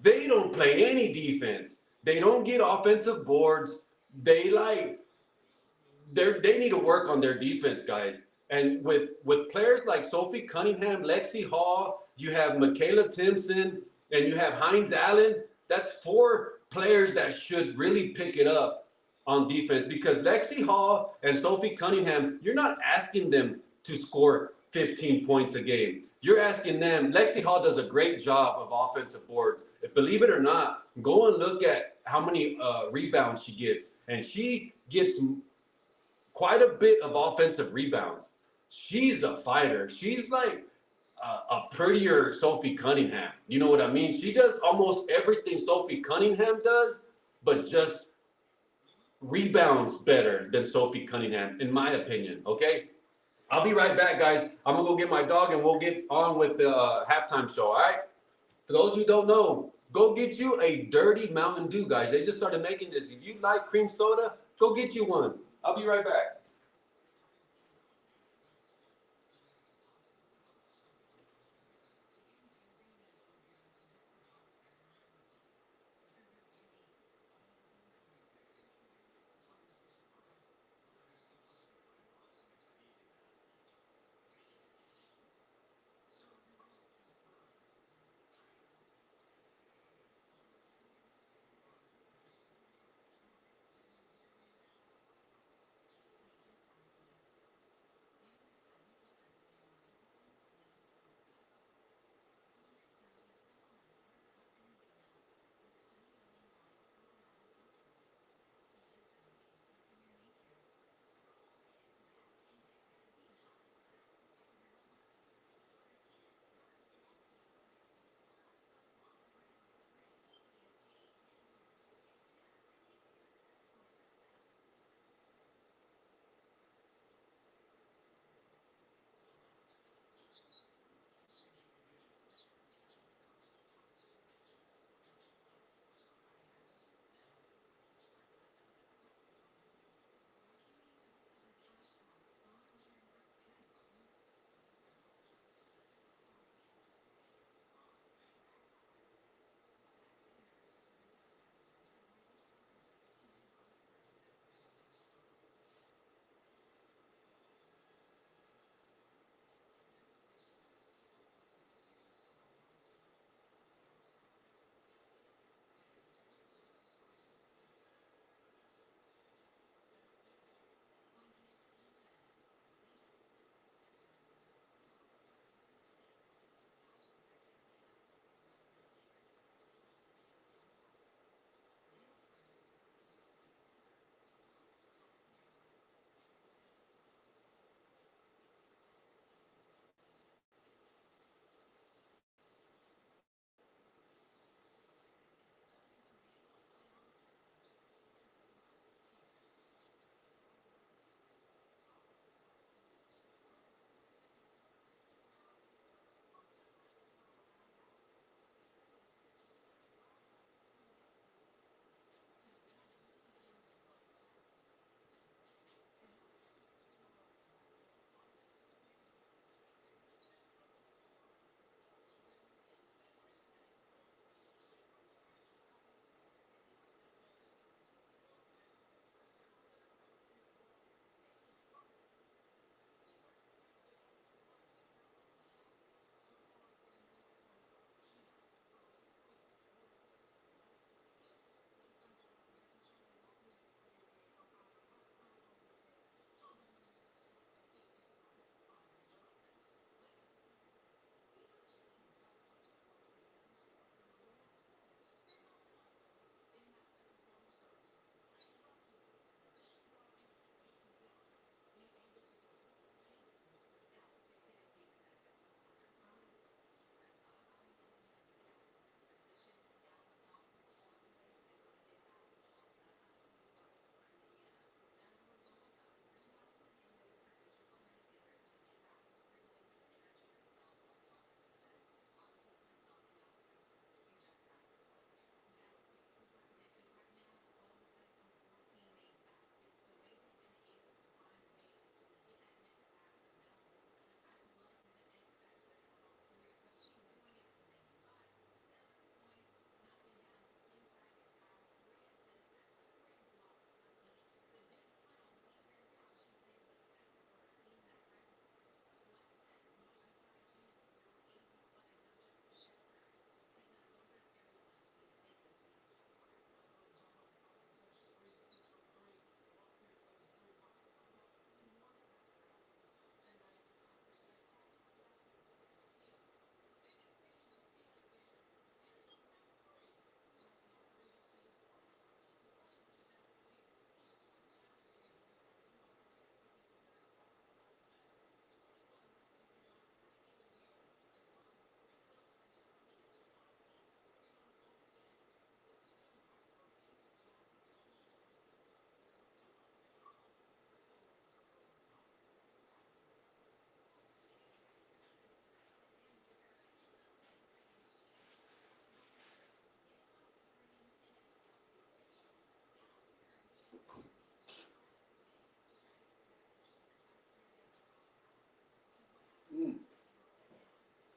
They don't play any defense. They don't get offensive boards. They need to work on their defense, guys. And with players like Sophie Cunningham, Lexi Hall, you have Michaela Timpson, and you have Hines Allen. That's four players that should really pick it up on defense because Lexi Hall and Sophie Cunningham, you're not asking them to score 15 points a game. You're asking them. Lexi Hall does a great job of offensive boards. Believe it or not, go and look at how many rebounds she gets. And she gets quite a bit of offensive rebounds. She's a fighter. She's like a prettier Sophie Cunningham. You know what I mean? She does almost everything Sophie Cunningham does, but just rebounds better than Sophie Cunningham, in my opinion. Okay? I'll be right back, guys. I'm going to go get my dog and we'll get on with the halftime show, all right? For those who don't know, go get you a dirty Mountain Dew, guys. They just started making this. If you like cream soda, go get you one. I'll be right back.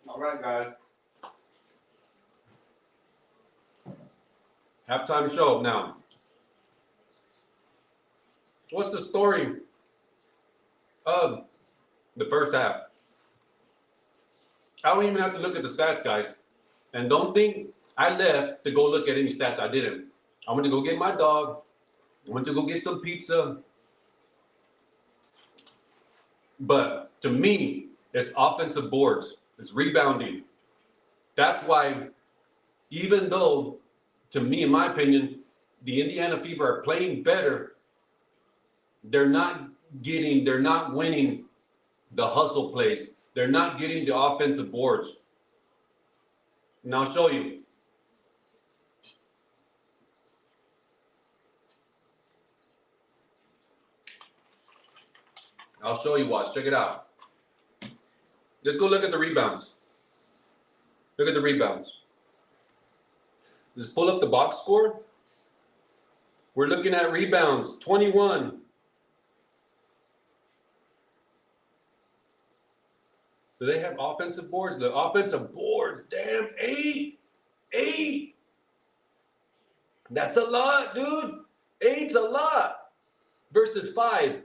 All right, guys. Halftime show now. What's the story of the first half? I don't even have to look at the stats, guys. And don't think I left to go look at any stats. I didn't. I went to go get my dog. I went to go get some pizza. But to me, it's offensive boards. It's rebounding. That's why, even though, to me, in my opinion, the Indiana Fever are playing better, they're not winning the hustle plays. They're not getting the offensive boards. And I'll show you. I'll show you, watch. Check it out. Let's go look at the rebounds. Look at the rebounds. Let's pull up the box score. We're looking at rebounds, 21. Do they have offensive boards? The offensive boards, damn, 8. 8. That's a lot, dude. 8's a lot. Versus 5.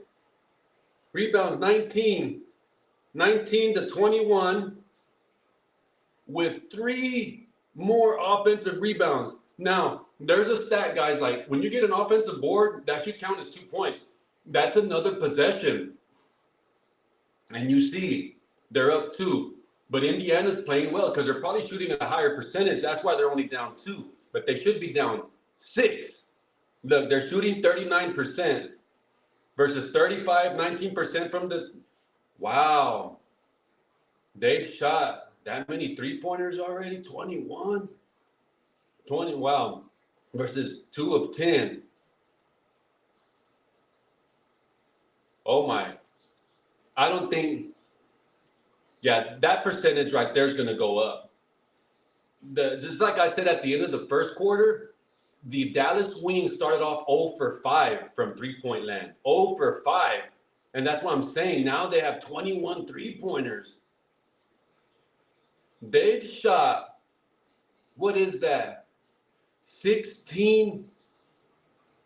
Rebounds, 19. 19 to 21 with 3 more offensive rebounds. Now, there's a stat, guys, like when you get an offensive board, that should count as 2 points. That's another possession. And you see, they're up 2. But Indiana's playing well because they're probably shooting at a higher percentage. That's why they're only down 2. But they should be down 6. Look, they're shooting 39% versus 35, 19% from the... Wow. They've shot that many three-pointers already? 21? 20, wow. Versus 2 of 10. Oh, my. I don't think... Yeah, that percentage right there is going to go up. Just like I said at the end of the first quarter, the Dallas Wings started off 0 for 5 from three-point land. 0 for 5. And that's what I'm saying. Now they have 21 three-pointers. They've shot, what is that? 16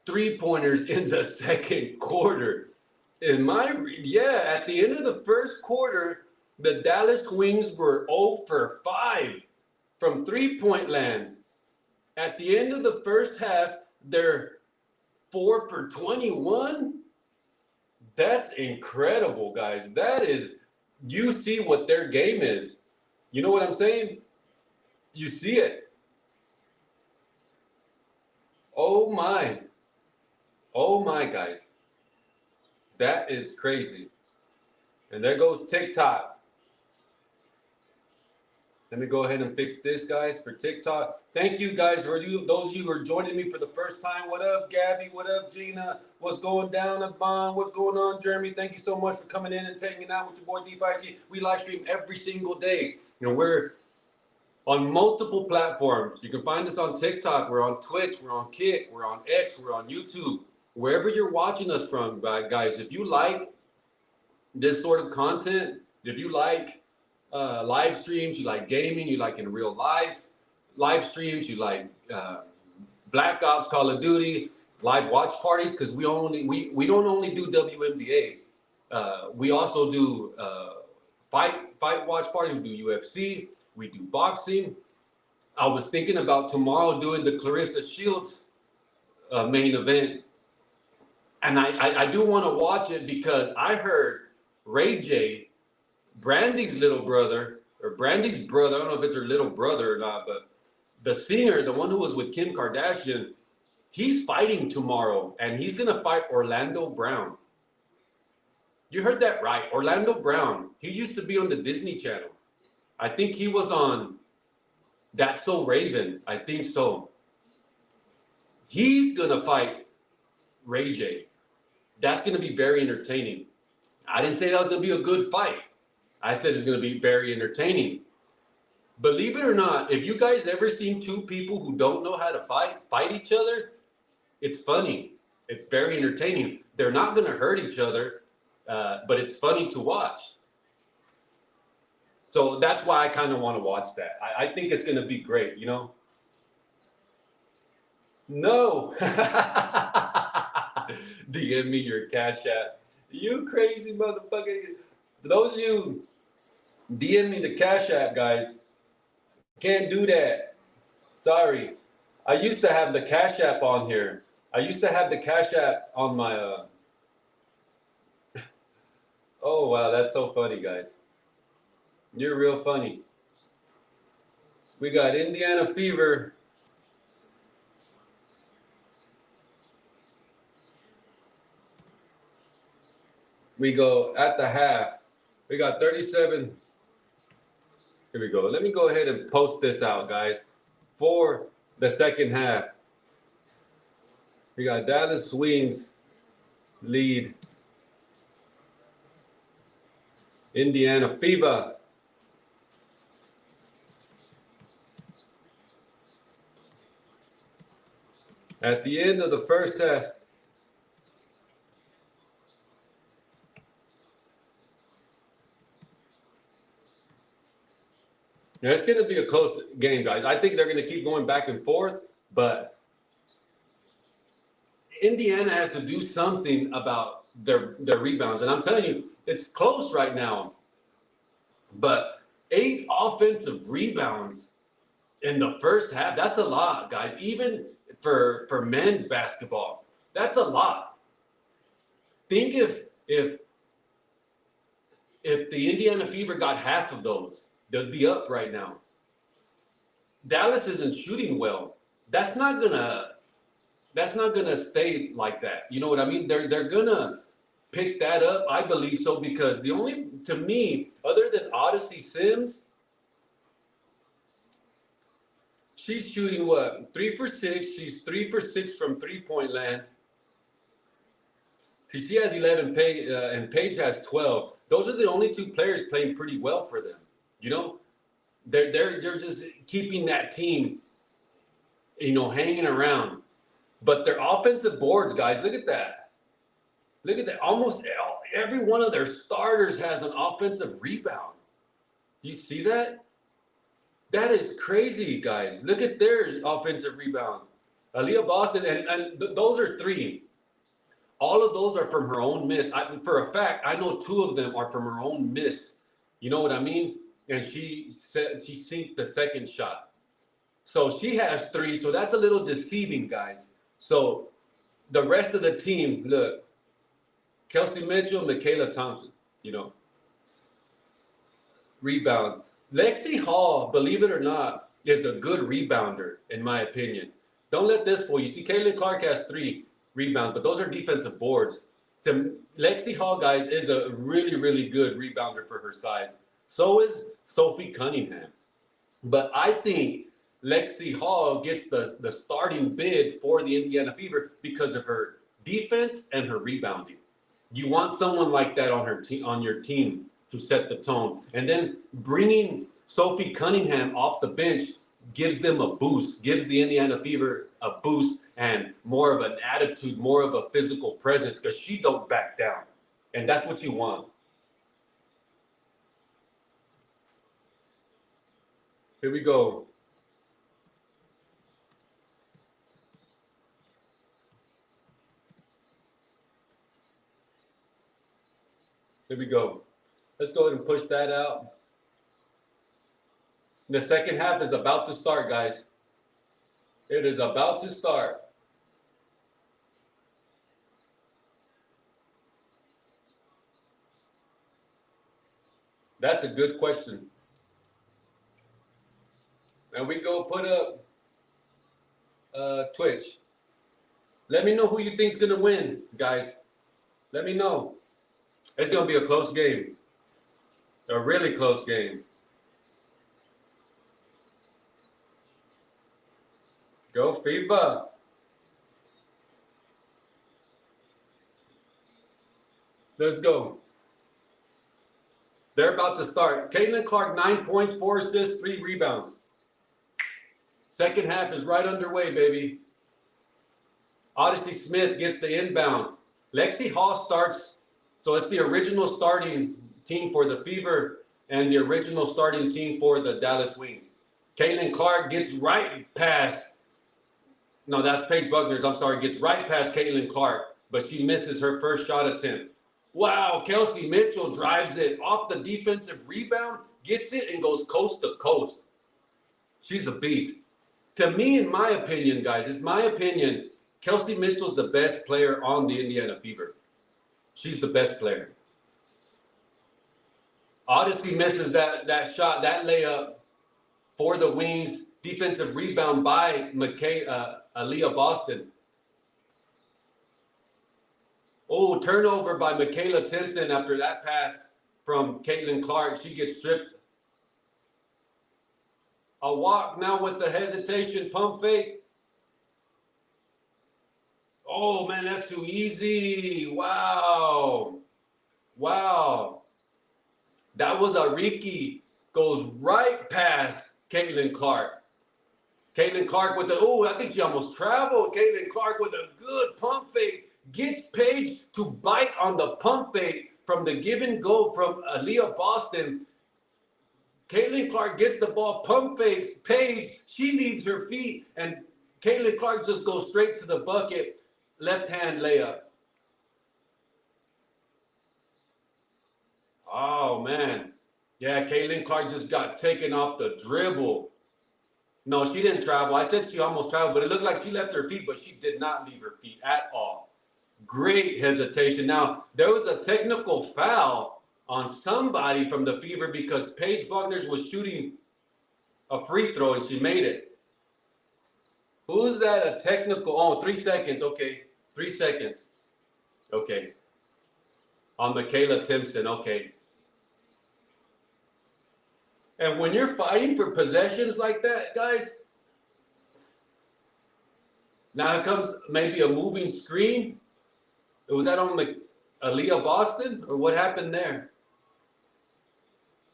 three-pointers in the second quarter. At the end of the first quarter, the Dallas Wings were 0 for 5 from three-point land. At the end of the first half, they're 4 for 21. That's incredible, guys. That is, you see what their game is. You know what I'm saying? You see it. Oh my. Oh my, guys. That is crazy. And there goes TikTok. Let me go ahead and fix this, guys, for TikTok. Thank you, guys, for those of you who are joining me for the first time. What up, Gabby? What up, Gina? What's going down, Avon? What's going on, Jeremy? Thank you so much for coming in and taking out with your boy DeFi-G. We live stream every single day. You know, we're on multiple platforms. You can find us on TikTok. We're on Twitch. We're on Kick. We're on X. We're on YouTube. Wherever you're watching us from, guys, if you like this sort of content, if you like live streams, you like gaming, you like in real live streams, you like Black Ops, Call of Duty, live watch parties, because we don't only do WNBA. We also do fight watch parties. We do UFC. We do boxing. I was thinking about tomorrow doing the Clarissa Shields main event, and I do want to watch it because I heard Ray J, Brandy's little brother, or Brandy's brother, I don't know if it's her little brother or not, but the singer, the one who was with Kim Kardashian, he's fighting tomorrow, and he's going to fight Orlando Brown. You heard that right, Orlando Brown. He used to be on the Disney Channel. I think he was on That's So Raven. I think so. He's going to fight Ray J. That's going to be very entertaining. I didn't say that was going to be a good fight. I said it's going to be very entertaining. Believe it or not, if you guys ever seen two people who don't know how to fight each other, it's funny. It's very entertaining. They're not going to hurt each other, but it's funny to watch. So that's why I kind of want to watch that. I think it's going to be great, you know? No. DM me your Cash App. You crazy motherfucker. Those of you, DM me the Cash App, guys. Can't do that. Sorry. I used to have the Cash App on here. I used to have the Cash App on my... Oh, wow, that's so funny, guys. You're real funny. We got Indiana Fever. We go at the half. We got 37. Here we go. Let me go ahead and post this out, guys, for the second half. We got Dallas Wings lead Indiana Fever. At the end of the first half, it's going to be a close game, guys. I think they're going to keep going back and forth, but Indiana has to do something about their rebounds. And I'm telling you, it's close right now. But 8 offensive rebounds in the first half, that's a lot, guys. Even for men's basketball, that's a lot. Think if the Indiana Fever got half of those, they'd be up right now. Dallas isn't shooting well. That's not gonna stay like that. You know what I mean? They're gonna pick that up. I believe so, because to me, other than Odyssey Sims, she's shooting what? 3 for 6. She's 3 for 6 from 3-point land. She has 11, and Paige has 12. Those are the only 2 players playing pretty well for them. You know, they're just keeping that team, you know, hanging around. But their offensive boards, guys, look at that. Look at that. Almost every one of their starters has an offensive rebound. You see that? That is crazy, guys. Look at their offensive rebounds. Aaliyah Boston, and those are 3. All of those are from her own miss. For a fact, I know 2 of them are from her own miss. You know what I mean? And she sinked the second shot. So she has 3. So that's a little deceiving, guys. So the rest of the team, look, Kelsey Mitchell, Michaela Thompson, you know, rebounds. Lexi Hall, believe it or not, is a good rebounder, in my opinion. Don't let this fool you. See, Caitlin Clark has 3 rebounds, but those are defensive boards. Lexi Hall, guys, is a really, really good rebounder for her size. So is Sophie Cunningham. But I think Lexi Hall gets the starting bid for the Indiana Fever because of her defense and her rebounding. You want someone like that on your team to set the tone. And then bringing Sophie Cunningham off the bench gives them a boost, gives the Indiana Fever a boost and more of an attitude, more of a physical presence, because she don't back down. And that's what you want. Here we go. Here we go. Let's go ahead and push that out. The second half is about to start, guys. It is about to start. That's a good question. And we go put up Twitch. Let me know who you think's gonna win, guys. Let me know. It's gonna be a close game. A really close game. Go FIBA. Let's go. They're about to start. Caitlin Clark, 9 points, 4 assists, 3 rebounds. Second half is right underway, baby. Odyssey Smith gets the inbound. Lexi Hall starts, so it's the original starting team for the Fever and the original starting team for the Dallas Wings. Caitlin Clark gets right past, no, that's Paige Bueckers, I'm sorry, gets right past Caitlin Clark, but she misses her first shot attempt. Wow, Kelsey Mitchell drives it off the defensive rebound, gets it, and goes coast to coast. She's a beast. To me, in my opinion, guys, it's my opinion, Kelsey Mitchell's the best player on the Indiana Fever. She's the best player. Odyssey misses that shot, that layup for the Wings. Defensive rebound by Aaliyah Boston. Oh, turnover by Michaela Timpson after that pass from Caitlin Clark. She gets stripped. A walk now with the hesitation, pump fake. Oh, man, that's too easy. Wow. Wow. That was a Riki. Goes right past Caitlin Clark. Caitlin Clark with the, oh, I think she almost traveled. Caitlin Clark with a good pump fake. Gets Paige to bite on the pump fake from the give and go from Aaliyah Boston. Caitlin Clark gets the ball, pump fakes Paige. She leaves her feet, and Caitlin Clark just goes straight to the bucket. Left hand layup. Oh, man. Yeah, Caitlin Clark just got taken off the dribble. No, she didn't travel. I said she almost traveled, but it looked like she left her feet, but she did not leave her feet at all. Great hesitation. Now, there was a technical foul on somebody from the Fever because Paige Bueckers was shooting a free throw and she made it. Who's that? A technical? Oh, 3 seconds. Okay. 3 seconds. Okay. On Michaela Timpson. Okay. And when you're fighting for possessions like that, guys, now it comes maybe a moving screen. Was that on Aaliyah Boston or what happened there?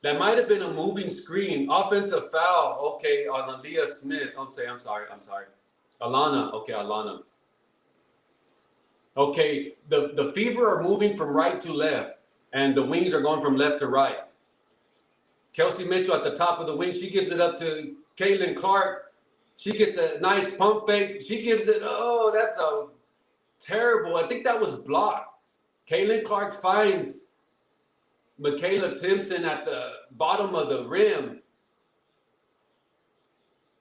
That might have been a moving screen. Offensive foul, okay, on Aaliyah Smith. I'm sorry. Alana, okay, Alana. Okay, the Fever are moving from right to left, and the Wings are going from left to right. Kelsey Mitchell at the top of the wing. She gives it up to Caitlin Clark. She gets a nice pump fake. She gives it, oh, that's a terrible. I think that was blocked. Caitlin Clark finds Michaela Timpson at the bottom of the rim.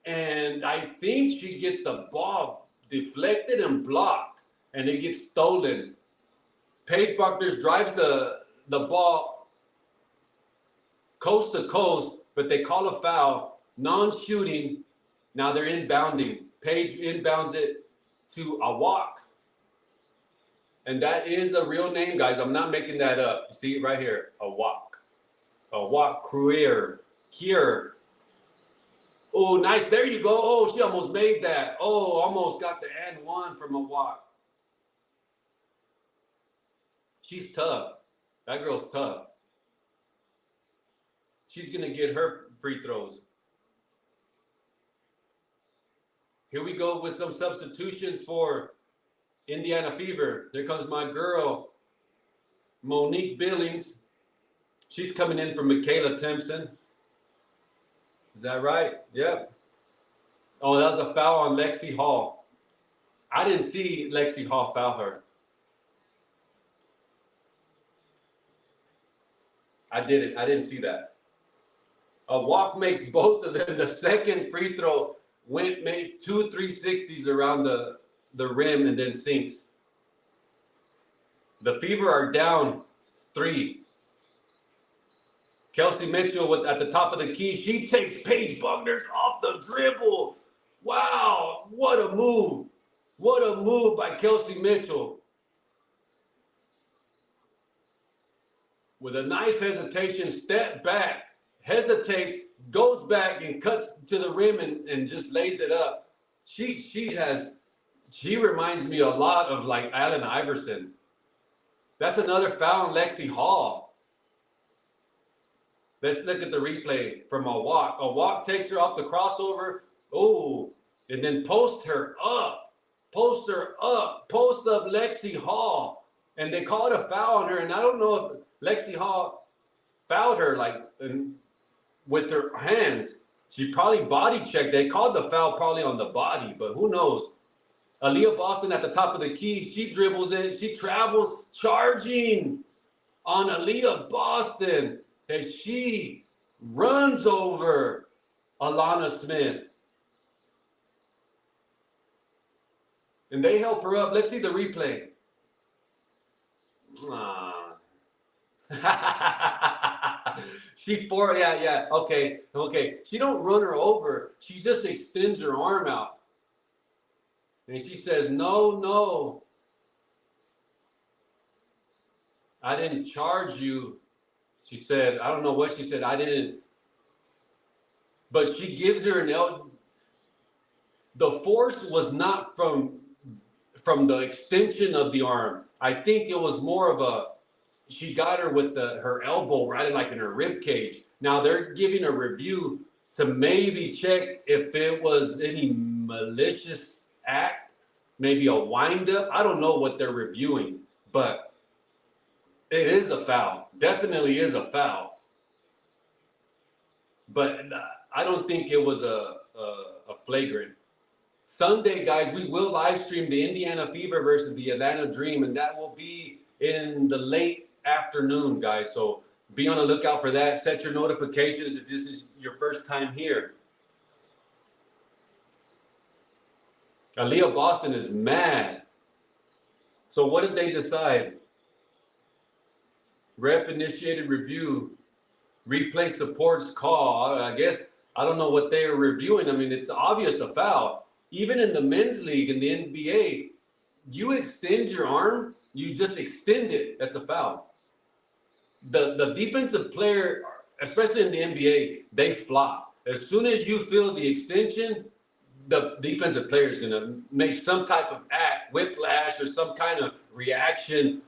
And I think she gets the ball deflected and blocked, and it gets stolen. Paige Bueckers drives the ball coast to coast, but they call a foul, non-shooting. Now they're inbounding. Paige inbounds it to a walk. And that is a real name, guys. I'm not making that up. You see it right here, a walk. A walk career. Here. Oh, nice. There you go. Oh, she almost made that. Oh, almost got the and one from a walk. She's tough. That girl's tough. She's going to get her free throws. Here we go with some substitutions for Indiana Fever. There comes my girl, Monique Billings. She's coming in from Michaela Timpson. Is that right? Yep. Oh, that was a foul on Lexi Hall. I didn't see Lexi Hall foul her. I didn't see that. A walk makes both of them. The second free throw made 2 360s around the rim and then sinks. The Fever are down 3. Kelsey Mitchell at the top of the key. She takes Paige Bueckers off the dribble. Wow, what a move. What a move by Kelsey Mitchell. With a nice hesitation, step back, hesitates, goes back and cuts to the rim and just lays it up. She reminds me a lot of like Allen Iverson. That's another foul on Lexi Hall. Let's look at the replay from a walk. A walk takes her off the crossover. Oh, and then post her up. post her up, post up Lexi Hall. And they called a foul on her. And I don't know if Lexi Hall fouled her like with her hands. She probably body checked. They called the foul probably on the body, but who knows? Aaliyah Boston at the top of the key. She dribbles it. She travels, charging on Aaliyah Boston. And she runs over Alana Smith. And they help her up. Let's see the replay. Okay. She don't run her over. She just extends her arm out. And she says, no. I didn't charge you. She said, I don't know what she said. I didn't. But she gives her an L. The force was not from the extension of the arm. I think it was more of she got her with her elbow right in her rib cage. Now they're giving a review to maybe check if it was any malicious act, maybe a windup. I don't know what they're reviewing, but it is a foul. Definitely is a foul. But I don't think it was a flagrant. Sunday, guys, we will live stream the Indiana Fever versus the Atlanta Dream, and that will be in the late afternoon, guys. So be on the lookout for that. Set your notifications if this is your first time here. Aaliyah Boston is mad. So what did they decide? Ref initiated review. Replay supports call. I guess, I don't know what they are reviewing. I mean, it's obvious a foul. Even in the men's league, in the NBA, you extend your arm, you just extend it. That's a foul. The defensive player, especially in the NBA, they flop. As soon as you feel the extension, the defensive player is going to make some type of act, whiplash, or some kind of reaction,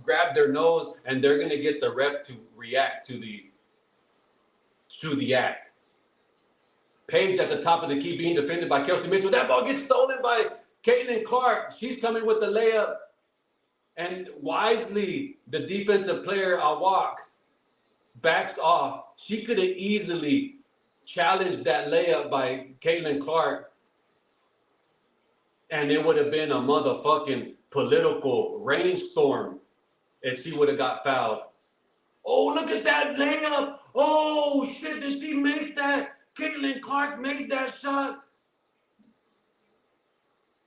grab their nose, and they're going to get the ref to react to the act. Paige at the top of the key being defended by Kelsey Mitchell. That ball gets stolen by Caitlin Clark. She's coming with the layup. And wisely, the defensive player, Awak, backs off. She could have easily challenged that layup by Caitlin Clark. And it would have been a motherfucking political rainstorm if she would have got fouled. Oh, look at that layup. Oh, shit, did she make that? Caitlin Clark made that shot.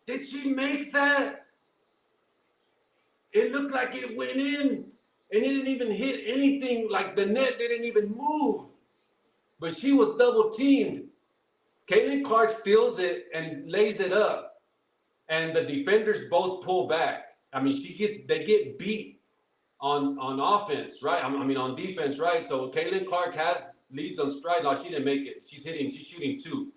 Did she make that? It looked like it went in, and it didn't even hit anything. Like the net didn't even move. But she was double teamed. Caitlin Clark steals it and lays it up, and the defenders both pull back. I mean, they get beat on offense, right? I mean, on defense, right? So Caitlin Clark leads on stride. No, she didn't make it. She's shooting two.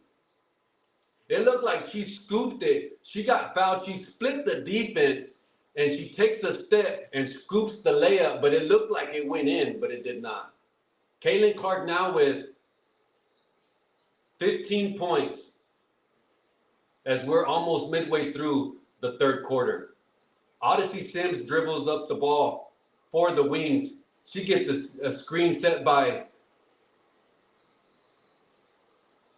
It looked like she scooped it. She got fouled. She split the defense, and she takes a step and scoops the layup, but it looked like it went in, but it did not. Caitlin Clark now with 15 points as we're almost midway through the third quarter. Odyssey Sims dribbles up the ball for the Wings. She gets a screen set by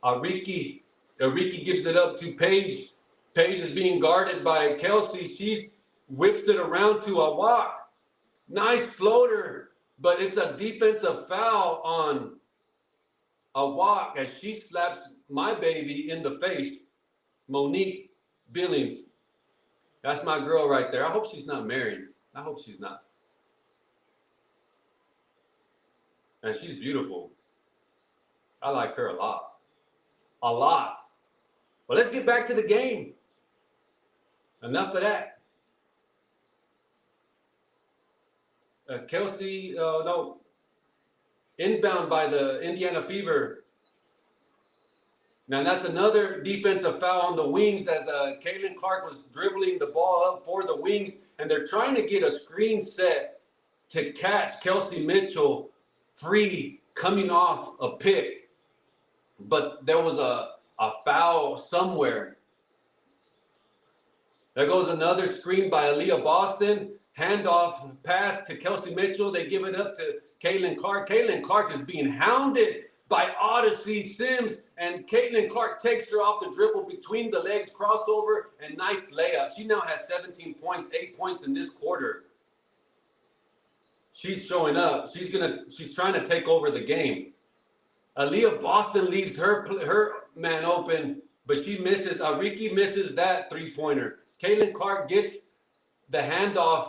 Ariki. Ariki gives it up to Paige. Paige is being guarded by Kelsey. She whips it around to Awak. Nice floater, but it's a defensive foul on Awak as she slaps my baby in the face, Monique Billings. That's my girl right there. I hope she's not married. I hope she's not. And she's beautiful. I like her a lot. A lot. Well, let's get back to the game. Enough of that. Kelsey, inbound by the Indiana Fever. Now, that's another defensive foul on the Wings as Caitlin Clark was dribbling the ball up for the Wings, and they're trying to get a screen set to catch Kelsey Mitchell free coming off a pick. But there was a foul somewhere. There goes another screen by Aaliyah Boston. Handoff pass to Kelsey Mitchell. They give it up to Caitlin Clark. Caitlin Clark is being hounded by Odyssey Sims, and Caitlin Clark takes her off the dribble between the legs, crossover, and nice layup. She now has 17 points, 8 points in this quarter. She's showing up. She's trying to take over the game. Aaliyah Boston leaves her man open, but she misses. Ariki misses that three-pointer. Caitlin Clark gets the handoff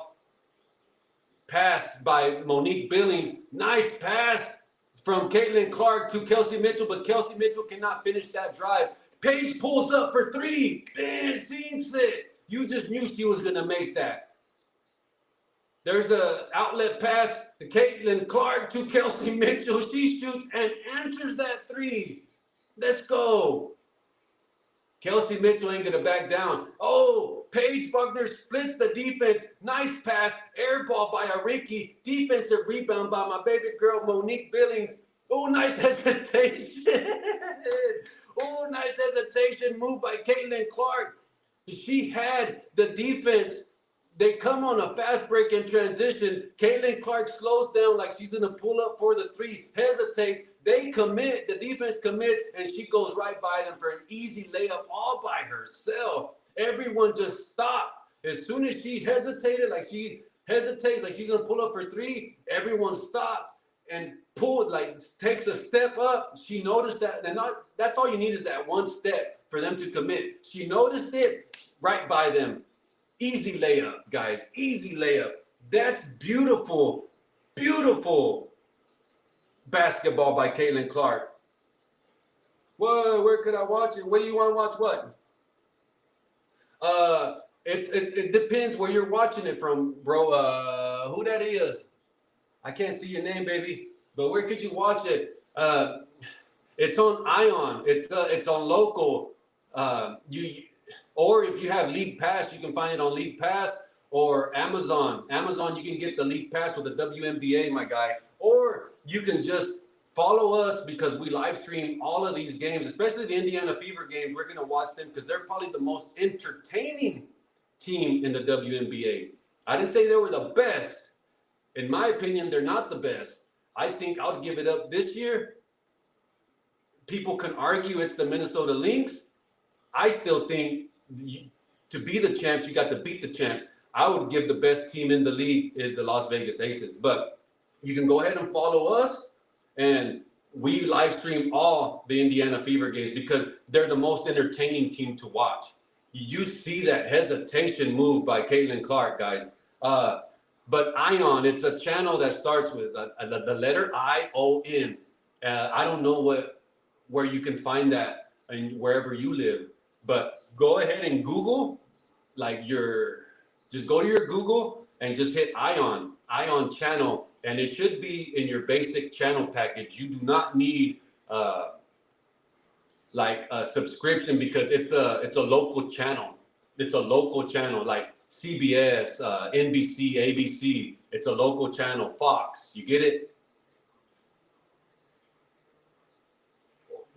pass by Monique Billings. Nice pass from Caitlin Clark to Kelsey Mitchell, but Kelsey Mitchell cannot finish that drive. Paige pulls up for three. Man, sinks it. You just knew she was going to make that. There's an outlet pass to Caitlin Clark to Kelsey Mitchell. She shoots and answers that three. Let's go. Kelsey Mitchell ain't going to back down. Oh, Paige Bueckers splits the defense. Nice pass. Air ball by Ariki. Defensive rebound by my baby girl, Monique Billings. Oh, nice hesitation. Oh, nice hesitation move by Caitlin Clark. She had the defense. They come on a fast break in transition. Caitlin Clark slows down like she's going to pull up for the three. Hesitates. They commit. The defense commits, and she goes right by them for an easy layup all by herself. Everyone just stopped. As soon as she hesitated, like she hesitates, like she's going to pull up for three, everyone stopped and pulled, like takes a step up. She noticed that. And that's all you need is that one step for them to commit. She noticed it right by them. Easy layup, guys. Easy layup. That's beautiful, beautiful basketball by Caitlin Clark. Whoa, where could I watch it? Where do you want to watch what? It depends where you're watching it from, bro. Who that is? I can't see your name, baby. But where could you watch it? It's on Ion. It's on local. Or if you have League Pass, you can find it on League Pass or Amazon. Amazon, you can get the League Pass with the WNBA, my guy. Or you can just follow us because we live stream all of these games, especially the Indiana Fever games. We're going to watch them because they're probably the most entertaining team in the WNBA. I didn't say they were the best. In my opinion, they're not the best. I think I'll give it up this year. People can argue it's the Minnesota Lynx. I still think to be the champs, you got to beat the champs. I would give the best team in the league is the Las Vegas Aces. But you can go ahead and follow us, and we live stream all the Indiana Fever games because they're the most entertaining team to watch. You see that hesitation move by Caitlin Clark, guys. But Ion, it's a channel that starts with the letter I-O-N. I don't know where you can find that and wherever you live. But go ahead and Google, just go to your Google and just hit Ion channel, and it should be in your basic channel package. You do not need a subscription because it's a local channel. It's a local channel like CBS, NBC, ABC. It's a local channel. Fox, you get it?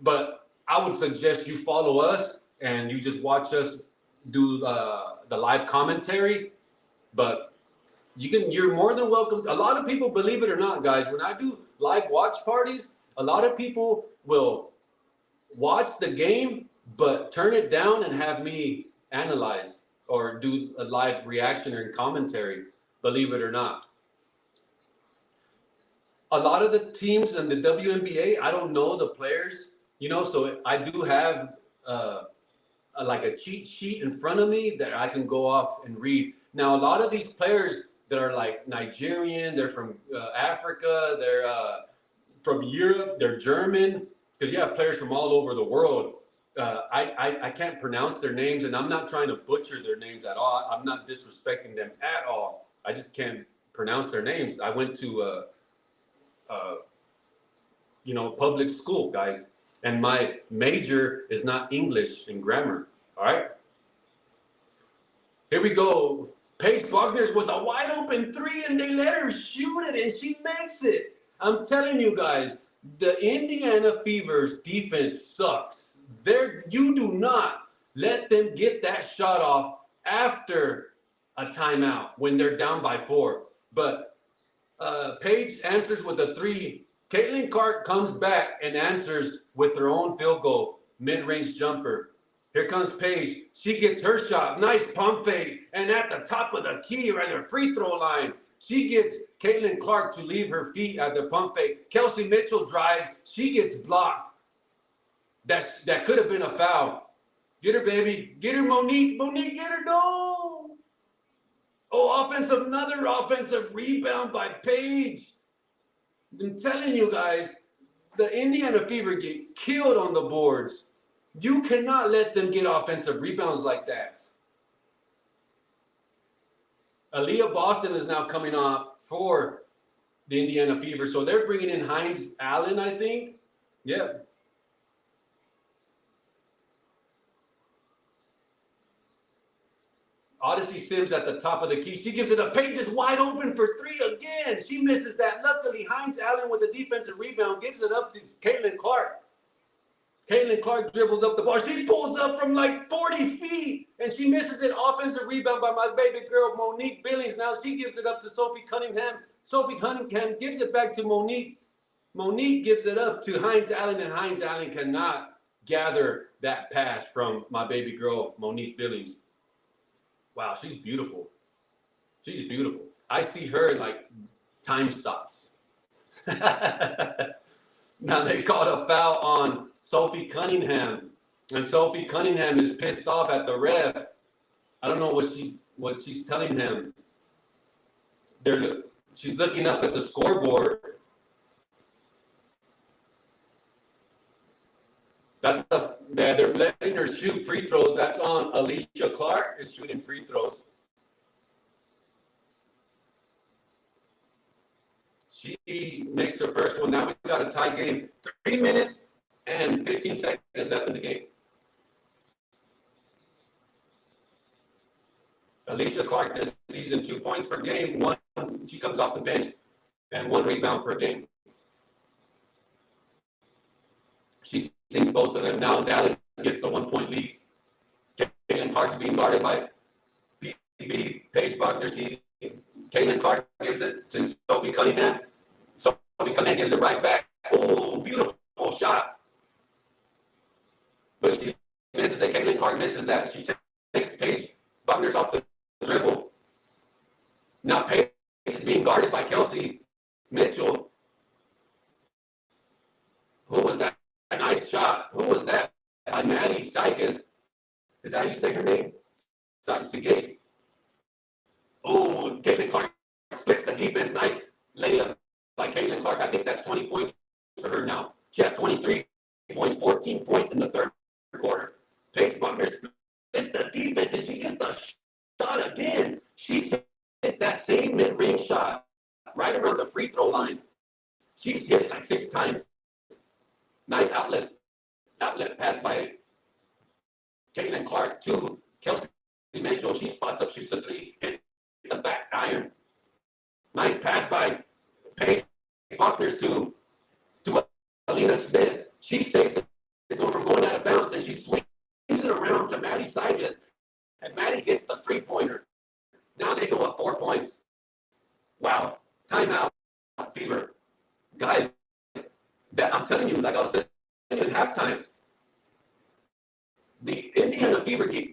But I would suggest you follow us and you just watch us do the live commentary. But you're more than welcome. A lot of people, believe it or not, guys, when I do live watch parties, a lot of people will watch the game, but turn it down and have me analyze or do a live reaction or commentary, believe it or not. A lot of the teams in the WNBA, I don't know the players, so I do have like a cheat sheet in front of me that I can go off and read. Now, a lot of these players that are like Nigerian, they're from Africa, they're from Europe, they're German, because you have players from all over the world. I can't pronounce their names, and I'm not trying to butcher their names at all. I'm not disrespecting them at all. I just can't pronounce their names. I went to public school, guys. And my major is not English and grammar. All right. Here we go. Paige Bueckers with a wide open three, and they let her shoot it, and she makes it. I'm telling you guys, the Indiana Fever's defense sucks. You do not let them get that shot off after a timeout when they're down by 4. But Paige answers with a 3. Caitlin Clark comes back and answers with her own field goal, mid-range jumper. Here comes Paige. She gets her shot. Nice pump fake. And at the top of the key, right at the free throw line, she gets Caitlin Clark to leave her feet at the pump fake. Kelsey Mitchell drives. She gets blocked. That could have been a foul. Get her, baby. Get her, Monique. Monique, get her. No. Oh, another offensive rebound by Paige. I'm telling you guys, the Indiana Fever get killed on the boards. You cannot let them get offensive rebounds like that. Aaliyah Boston is now coming off for the Indiana Fever. So they're bringing in Hines Allen, I think. Yep. Odyssey Sims at the top of the key. She gives it up. Paige is wide open for 3 again. She misses that. Luckily, Hines Allen with a defensive rebound gives it up to Caitlin Clark. Caitlin Clark dribbles up the ball. She pulls up from like 40 feet, and she misses it. Offensive rebound by my baby girl, Monique Billings. Now she gives it up to Sophie Cunningham. Sophie Cunningham gives it back to Monique. Monique gives it up to Hines Allen, and Hines Allen cannot gather that pass from my baby girl, Monique Billings. Wow, she's beautiful. She's beautiful. I see her in like time stops. Now they called a foul on Sophie Cunningham, and Sophie Cunningham is pissed off at the ref. I don't know what she's telling him. She's looking up at the scoreboard. They're letting her shoot free throws. That's on Alicia Clark is shooting free throws. She makes her first one. Now we got a tie game. 3 minutes and 15 seconds left in the game. Alicia Clark this season, 2 points per game. 1, she comes off the bench, and 1 rebound per game. She takes both of them. Now Dallas gets the 1-point lead. Caitlin Clark's being guarded by Paige Bueckers. Caitlin Clark gives it to Sophie Cunningham. Sophie Cunningham gives it right back. Oh, beautiful shot. But she misses it. Caitlin Clark misses that. She takes Paige Bueckers off the dribble. Now Paige is being guarded by Kelsey Mitchell. Who was that? A nice shot. Who was that? Maddie Sykes. Is that how you say her name? Sykes. Oh, Caitlin Clark splits the defense. Nice layup by Caitlin Clark. I think that's 20 points for her now. She has 23 points, 14 points in the third quarter. Paige Bueckers splits the defense, and she gets the shot again. She's hit that same mid-range shot right around the free throw line. She's hit it like 6 times. Nice outlet pass by Caitlin Clark to Kelsey Mitchell. She spots up, shoots a 3, hits the back iron. Nice pass by Paige Bueckers to Alina Smith. She saves it from going out of bounds, and she swings it around to Maddie Sykes, and Maddie gets the 3-pointer. Now they go up 4 points. Wow. Timeout. Fever. Guys, that I'm telling you, like I was saying in halftime, the Indiana Fever get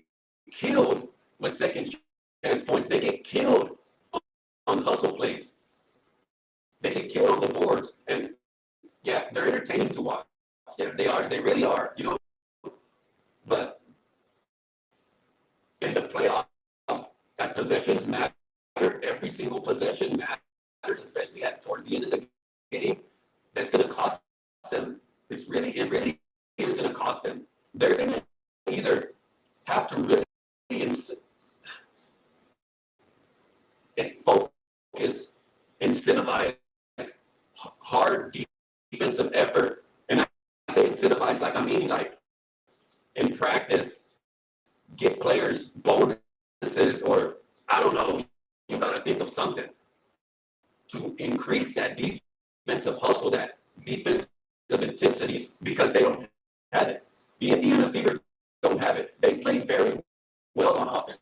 killed with second chance points. They get killed on hustle plays. They get killed on the boards. And yeah, they're entertaining to watch. Yeah, they are. They really are, But in the playoffs, as possessions matter, every single possession matters, especially towards the end of the game. That's going to cost them. It really is going to cost them. They're going to either have to really focus, incentivize hard defensive effort. And I say incentivize like I mean like in practice, get players bonuses, or I don't know, you got to think of something to increase that defensive hustle, that defensive intensity, because they don't have it. The Indiana Fever don't have it. They play very well on offense.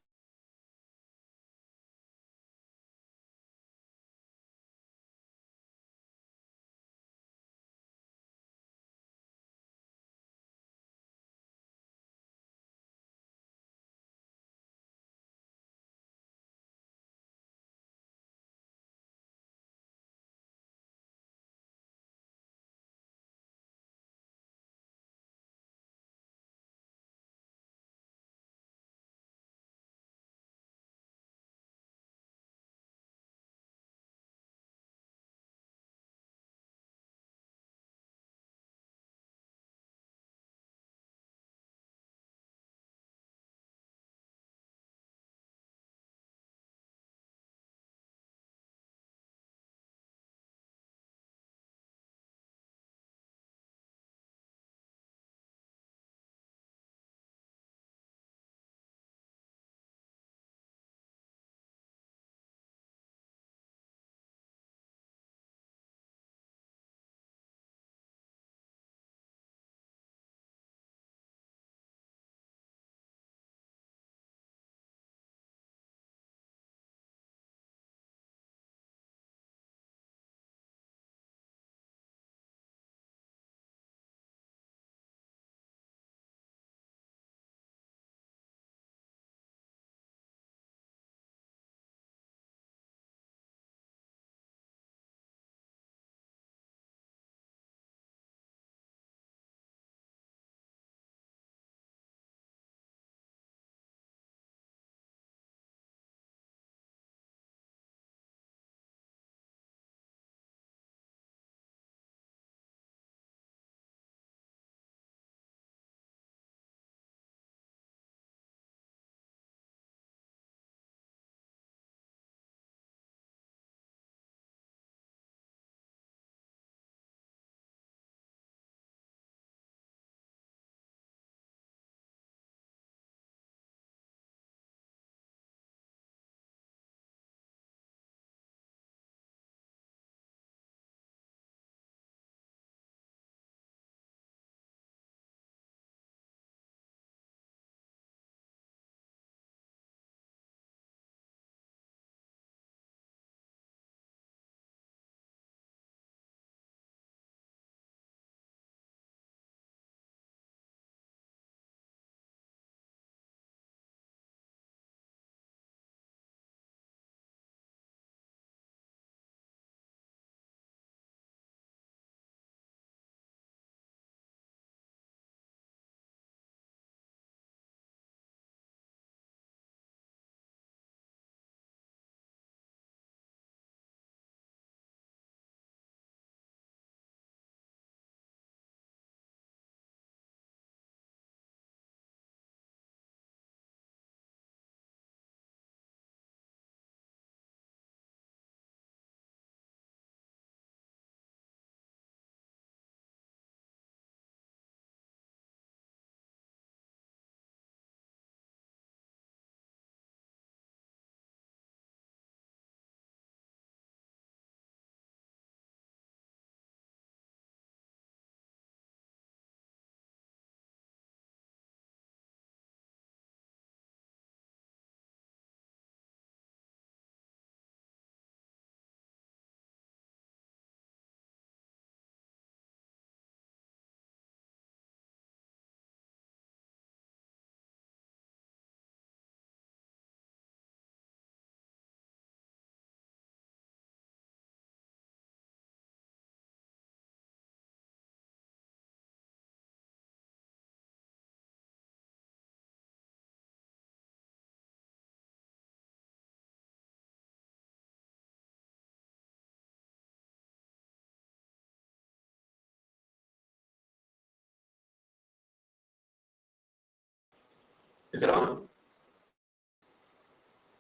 Is it on?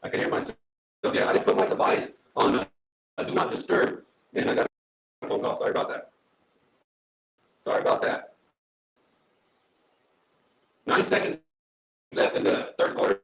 I can hear myself. Yeah, I didn't put my device on do not disturb. And I got a phone call. Sorry about that. Sorry about that. 9 seconds left in the third quarter.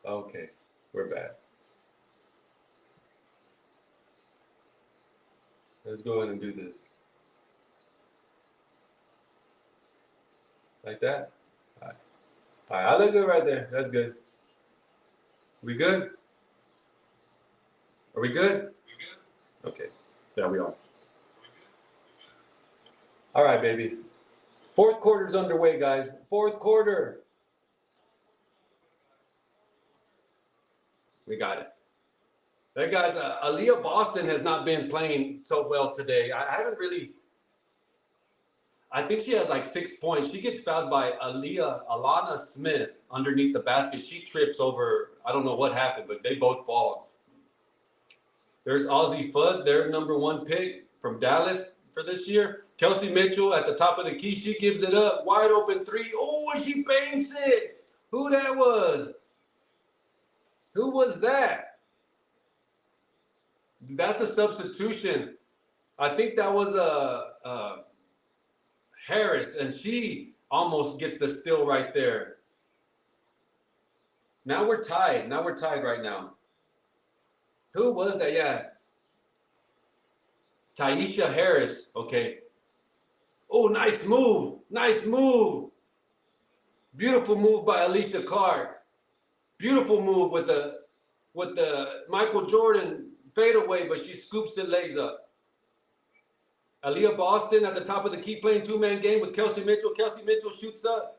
Okay, we're back. Let's go ahead and do this. Like that? All right. All right, I look good right there. That's good. We good? Are we good? Okay. Yeah, we are. All right, baby. Fourth quarter's underway, guys. Fourth quarter. We got it. Hey, guys, Aaliyah Boston has not been playing so well today. I haven't really. I think she has like 6 points. She gets fouled by Alana Smith underneath the basket. She trips over. I don't know what happened, but they both fall. There's Aussie Fudd, their number one pick from Dallas for this year. Kelsey Mitchell at the top of the key. She gives it up. Wide open three. Oh, and she paints it. Who that was? Who was that? That's a substitution. I think that was a Harris, and she almost gets the steal right there. Now we're tied. Now we're tied right now. Who was that? Yeah. Taisha Harris. Okay. Oh, nice move. Nice move. Beautiful move by Alicia Clark. Beautiful move with the with the Michael Jordan fadeaway, but she scoops and lays up. Aaliyah Boston at the top of the key playing two-man game with Kelsey Mitchell. Kelsey Mitchell shoots up.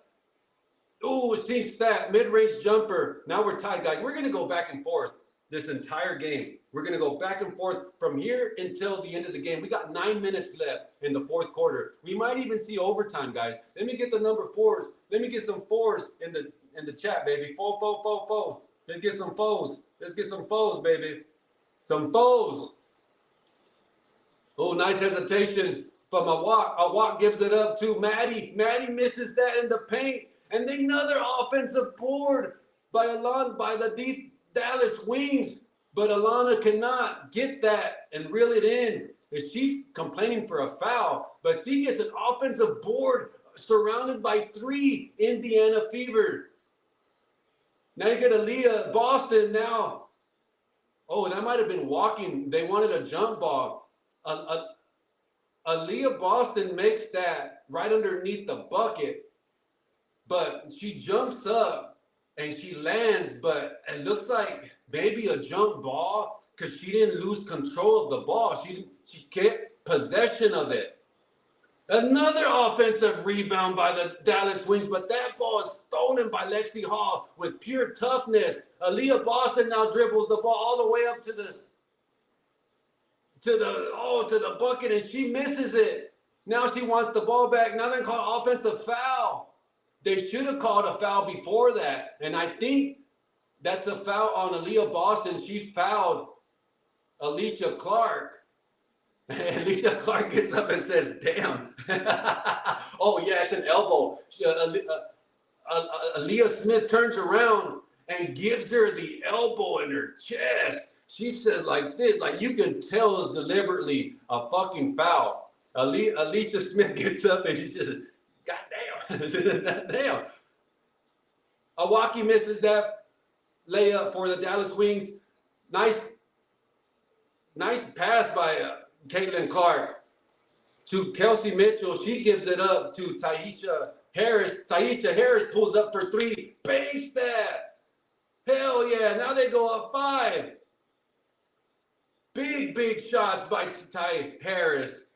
Ooh, team stat, mid-range jumper. Now we're tied, guys. We're going to go back and forth this entire game. We're going to go back and forth from here until the end of the game. We got 9 minutes left in the fourth quarter. We might even see overtime, guys. Let me get the number fours. Let me get some fours in the chat, baby. Four. Let's get some foes. Let's get some foes, baby. Some foes. Oh, nice hesitation from a walk. A walk gives it up to Maddie. Maddie misses that in the paint. And another offensive board by the Dallas Wings. But Alana cannot get that and reel it in. She's complaining for a foul. But she gets an offensive board surrounded by 3 Indiana Fever. Now you get Aaliyah Boston now. Oh, that might have been walking. They wanted a jump ball. Aaliyah Boston makes that right underneath the bucket. But she jumps up and she lands, but it looks like maybe a jump ball because she didn't lose control of the ball. She kept possession of it. Another offensive rebound by the Dallas Wings, but that ball is stolen by Lexi Hall with pure toughness. Aaliyah Boston now dribbles the ball all the way up to the bucket, and she misses it. Now she wants the ball back. Now they're called offensive foul. They should have called a foul before that. And I think that's a foul on Aaliyah Boston. She fouled Alicia Clark. And Alicia Clark gets up and says, damn. Oh, yeah, it's an elbow. Aaliyah Smith turns around and gives her the elbow in her chest. She says like this, like you can tell it's deliberately a fucking foul. Alicia Smith gets up and she says, God damn. Damn. Awaki misses that layup for the Dallas Wings. Nice pass by Caitlin Clark to Kelsey Mitchell. She gives it up to Taisha Harris. Taisha Harris pulls up for 3. Banks that. Hell yeah. Now they go up 5. Big shots by Ty Harris.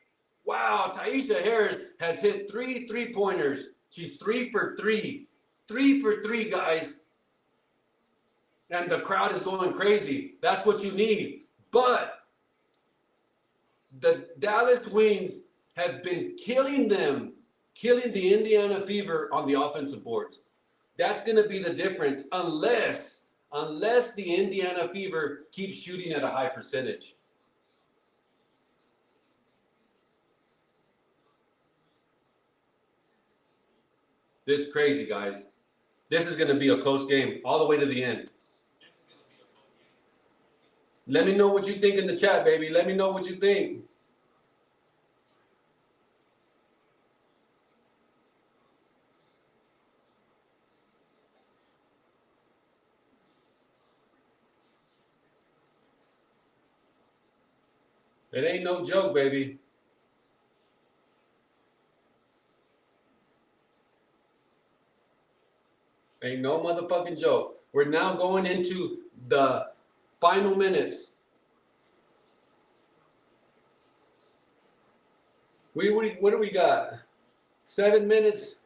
Wow, Taisha Harris has hit 3 3-pointers. She's 3 for 3. 3 for 3, guys. And the crowd is going crazy. That's what you need. But the Dallas Wings have been killing the Indiana Fever on the offensive boards. That's going to be the difference unless the Indiana Fever keeps shooting at a high percentage. This is crazy, guys. This is going to be a close game all the way to the end. Let me know what you think in the chat, baby. Let me know what you think. It ain't no joke, baby. Ain't no motherfucking joke. We're now going into the final minutes. What do we got? 7 minutes.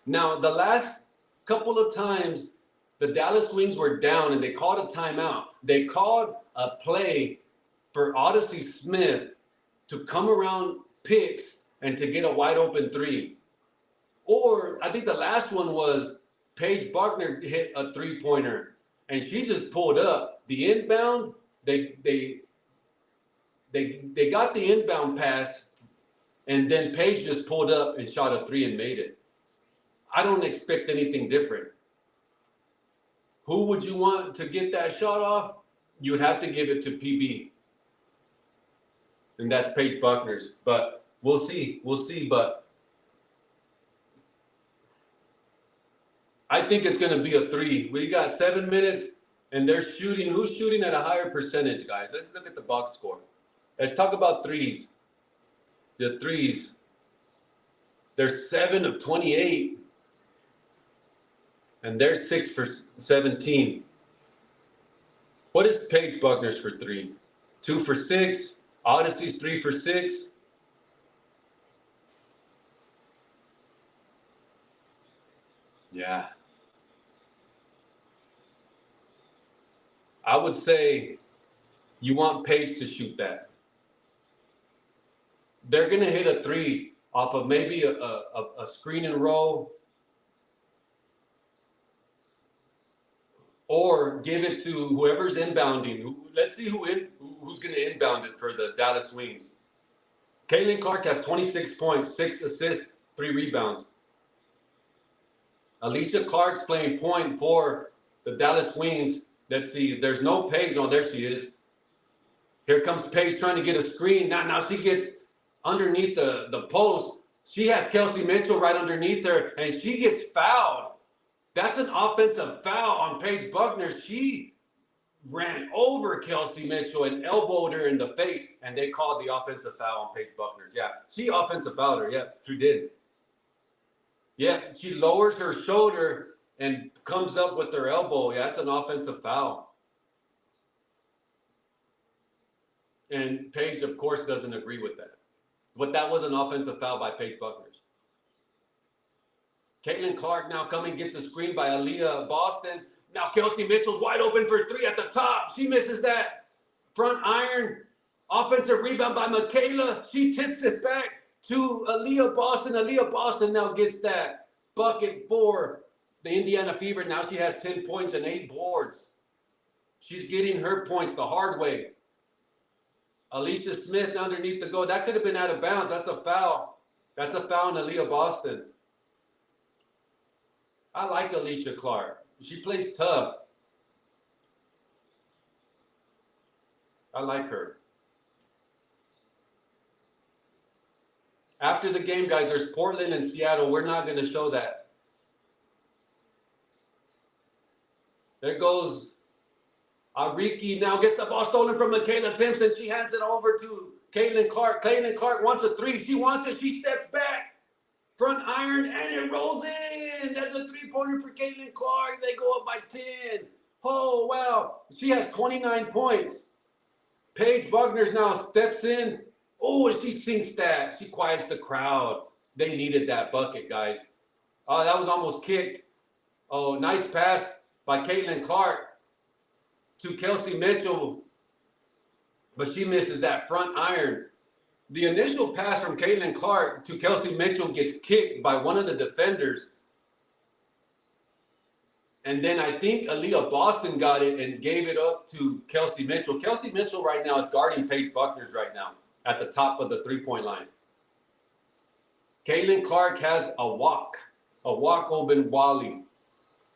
Now, the last couple of times the Dallas Wings were down and they called a timeout. They called a play for Odyssey Smith to come around picks and to get a wide open 3. Or I think the last one was Paige Bueckers hit a 3-pointer and she just pulled up. The inbound, they got the inbound pass and then Paige just pulled up and shot a 3 and made it. I don't expect anything different. Who would you want to get that shot off? You would have to give it to PB. And that's Paige Bueckers. But we'll see. But I think it's going to be a 3. We got 7 minutes, and they're shooting. Who's shooting at a higher percentage, guys? Let's look at the box score. Let's talk about threes. The threes. They're 7 of 28. And they're 6 for 17. What is Paige Bueckers for 3? 2 for 6. Odyssey's 3 for 6. Yeah. I would say you want Paige to shoot that. They're going to hit a 3 off of maybe a screen and roll, or give it to whoever's inbounding. Let's see who's going to inbound it for the Dallas Wings. Caitlin Clark has 26 points, 6 assists, 3 rebounds. Alicia Clark's playing point for the Dallas Wings. Let's see. There's no Paige. Oh, there she is. Here comes Paige trying to get a screen. Now she gets underneath the post. She has Kelsey Mitchell right underneath her, and she gets fouled. That's an offensive foul on Paige Bueckers. She ran over Kelsey Mitchell and elbowed her in the face, and they called the offensive foul on Paige Bueckers. Yeah, she offensive fouled her. Yeah, she did. Yeah, she lowers her shoulder and comes up with her elbow. Yeah, that's an offensive foul. And Paige, of course, doesn't agree with that. But that was an offensive foul by Paige Bueckers. Caitlin Clark now coming, gets a screen by Aaliyah Boston. Now Kelsey Mitchell's wide open for 3 at the top. She misses that. Front iron. Offensive rebound by Michaela. She tips it back to Aaliyah Boston. Aaliyah Boston now gets that bucket for the Indiana Fever. Now she has 10 points and 8 boards. She's getting her points the hard way. Alicia Smith underneath the goal. That could have been out of bounds. That's a foul. That's a foul on Aaliyah Boston. I like Alicia Clark. She plays tough. I like her. After the game, guys, there's Portland and Seattle. We're not going to show that. There goes Ariki. Now gets the ball stolen from Michaela Timpson. She hands it over to Caitlin Clark. Caitlin Clark wants a 3. She wants it. She steps back. Front iron, and it rolls in. That's a 3-pointer for Caitlin Clark. They go up by 10. Oh, wow. She has 29 points. Paige Bueckers now steps in. Oh, and she sinks that. She quiets the crowd. They needed that bucket, guys. Oh, that was almost kicked. Oh, nice pass by Caitlin Clark to Kelsey Mitchell. But she misses that front iron. The initial pass from Caitlin Clark to Kelsey Mitchell gets kicked by one of the defenders. And then I think Aaliyah Boston got it and gave it up to Kelsey Mitchell. Kelsey Mitchell right now is guarding Paige Bueckers right now at the top of the 3-point line. Caitlin Clark has a walk open Wally.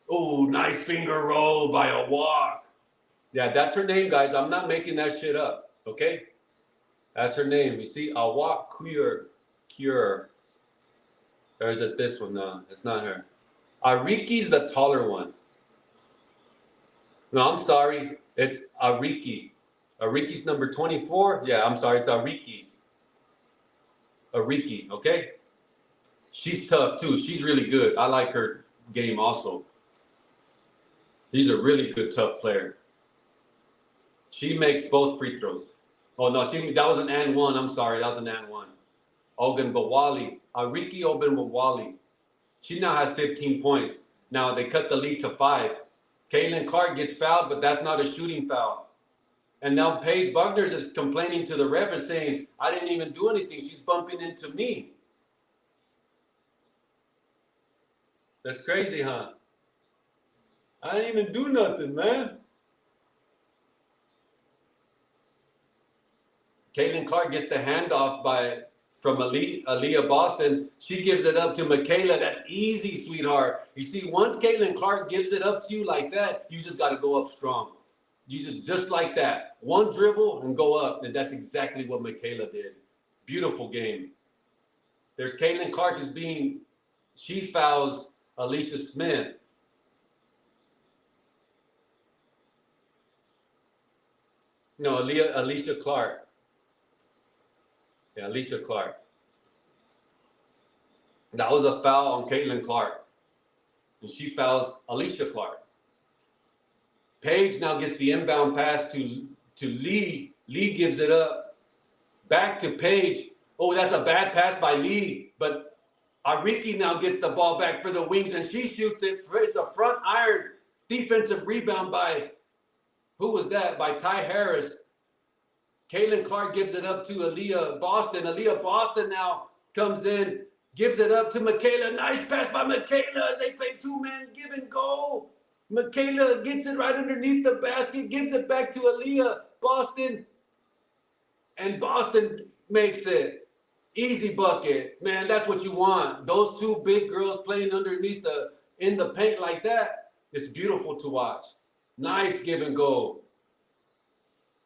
Oh, nice finger roll by a walk. Yeah, that's her name, guys. I'm not making that shit up, okay? That's her name. You see, Awak Cure. Or is it this one? No, it's not her. Ariki's the taller one. No, I'm sorry. It's Ariki. Ariki's number 24. Yeah, I'm sorry. It's Ariki. Ariki, okay? She's tough, too. She's really good. I like her game also. She's a really good, tough player. She makes both free throws. Oh, no, that was an and one. I'm sorry. That was an and one. Ogunbowale. Ariki Ogunbowale. She now has 15 points. Now they cut the lead to 5. Caitlin Clark gets fouled, but that's not a shooting foul. And now Paige Bueckers is complaining to the ref and saying, I didn't even do anything. She's bumping into me. That's crazy, huh? I didn't even do nothing, man. Caitlin Clark gets the handoff from Aaliyah Boston. She gives it up to Michaela. That's easy, sweetheart. You see, once Caitlin Clark gives it up to you like that, you just got to go up strong. You just like that. One dribble and go up. And that's exactly what Michaela did. Beautiful game. There's Caitlin Clark she fouls Alicia Smith. No, Alicia Clark. Yeah, Alicia Clark. That was a foul on Caitlin Clark. And she fouls Alicia Clark. Paige now gets the inbound pass to Lee. Lee gives it up back to Paige. Oh, that's a bad pass by Lee, but Ariki now gets the ball back for the wings, and she shoots it. It's a front iron defensive rebound by, who was that? By Ty Harris. Caitlin Clark gives it up to Aaliyah Boston. Aaliyah Boston now comes in, gives it up to Michaela. Nice pass by Michaela as they play two-man give and go. Michaela gets it right underneath the basket, gives it back to Aaliyah Boston, and Boston makes it. Easy bucket. Man, that's what you want. Those two big girls playing underneath in the paint like that. It's beautiful to watch. Nice give and go.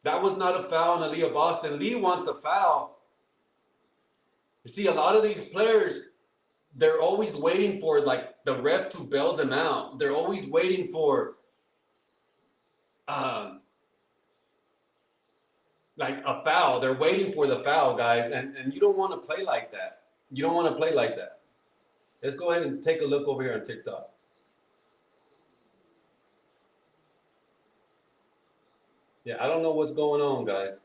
That was not a foul on Aaliyah Boston. Lee wants the foul. You see, a lot of these players, they're always waiting for like the ref to bail them out. They're always waiting for like a foul. They're waiting for the foul, guys. And you don't want to play like that. You don't want to play like that. Let's go ahead and take a look over here on TikTok. Yeah, I don't know what's going on, guys.